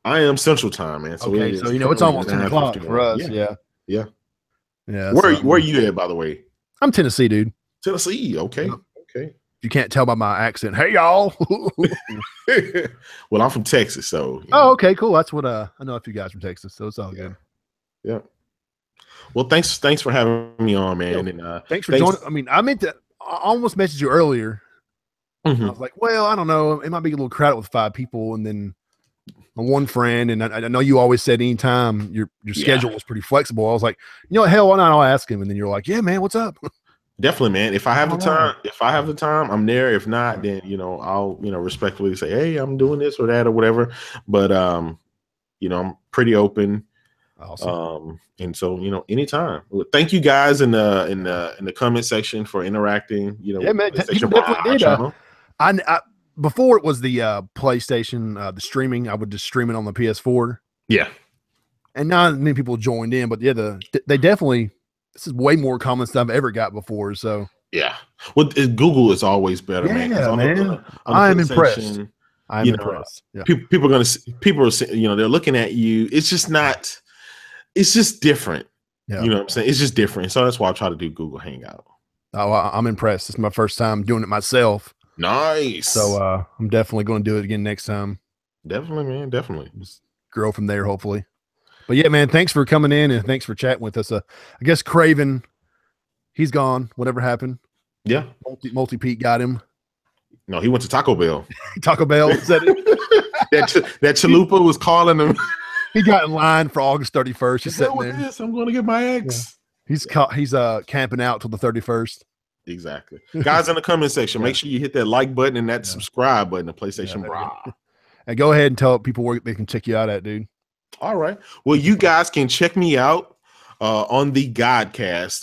S3: I am Central Time, man. So
S1: okay, so you know it's almost 10 o'clock for us. Yeah.
S3: Where are you at, by the way?
S1: I'm Tennessee, dude.
S3: Tennessee. Okay. Okay.
S1: You can't tell by my accent. Hey, y'all.
S3: Well, I'm from Texas, so.
S1: Oh, okay, cool. That's what I know a few guys from Texas, so it's all good.
S3: Yeah. Well, thanks for having me on, man. And
S1: thanks for joining. I mean, I almost messaged you earlier. I was like, well, I don't know. It might be a little crowded with 5 people, and then my one friend, and I know you always said anytime your schedule was pretty flexible. I was like, you know what, hell, why not? I'll ask him. And then you're like, yeah, man, what's up?
S3: Definitely, man. If I have the time, I'm there. If not, then, you know, I'll, you know, respectfully say, hey, I'm doing this or that or whatever. But, you know, I'm pretty open.
S1: Awesome.
S3: And so, you know, anytime. Thank you guys in the comment section for interacting. You know,
S1: yeah, man, people definitely did. I before it was the PlayStation, the streaming, I would just stream it on the PS4.
S3: Yeah.
S1: And not many people joined in, but yeah, they definitely. This is way more comments than I've ever got before. So
S3: yeah, well, Google is always better, man.
S1: Yeah, man. I'm impressed. I'm impressed. Yeah.
S3: People are you know, they're looking at you. It's just not. It's just different.
S1: Yeah.
S3: You know what I'm saying? It's just different. So that's why I try to do Google Hangout.
S1: Oh, I'm impressed. It's my first time doing it myself.
S3: Nice.
S1: So I'm definitely going to do it again next time.
S3: Definitely, man. Definitely.
S1: Just grow from there, hopefully. But yeah, man, thanks for coming in and thanks for chatting with us. I guess Craven, he's gone. Whatever happened.
S3: Yeah.
S1: Multi Pete got him.
S3: No, he went to Taco Bell.
S1: Taco Bell said it.
S3: that Chalupa was calling him.
S1: He got in line for August 31st. He's sitting there.
S3: This? I'm going to get my eggs.
S1: Yeah. He's camping out till the 31st.
S3: Exactly. Guys, in the comment section, make sure you hit that like button and that subscribe button to PlayStation Bra.
S1: And go ahead and tell people where they can check you out at, dude.
S3: All right. Well, you guys can check me out on the Godcast.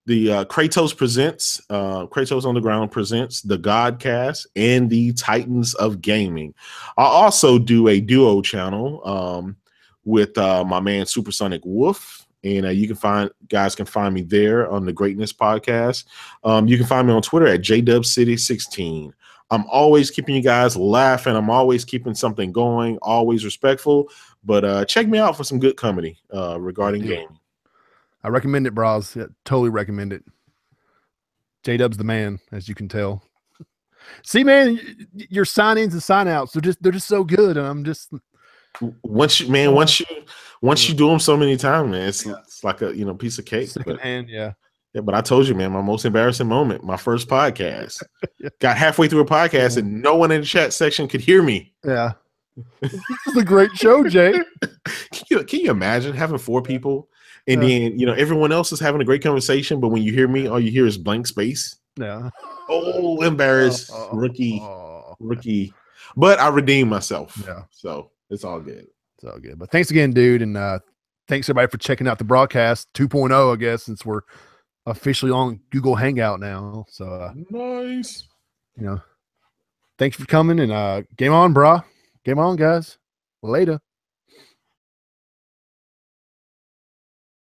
S3: The Kratos presents, Kratos on the Ground presents the Godcast and the Titans of Gaming. I also do a duo channel with my man Supersonic Wolf, and guys can find me there on the Greatness Podcast. You can find me on Twitter at JDubCity16. I'm always keeping you guys laughing. I'm always keeping something going, always respectful. But check me out for some good comedy regarding gaming.
S1: I recommend it, bros. Yeah, totally recommend it. J-Dub's the man, as you can tell. See, man, your sign-ins and sign-outs, they're just so good. And I'm just
S3: once you do them so many times, man, it's like a piece of cake.
S1: Yeah.
S3: Yeah, but I told you, man, my most embarrassing moment, my first podcast. Got halfway through a podcast and no one in the chat section could hear me.
S1: Yeah. This is a great show, Jay.
S3: Can you imagine having 4 people and then everyone else is having a great conversation, but when you hear me, all you hear is blank space?
S1: Yeah.
S3: Oh, embarrassed. Rookie. But I redeemed myself.
S1: Yeah.
S3: So it's all good.
S1: It's all good. But thanks again, dude. And thanks everybody for checking out the broadcast 2.0, I guess, since we're officially on Google Hangout now. So
S3: nice.
S1: Thanks for coming and game on, brah. Game on, guys. Later.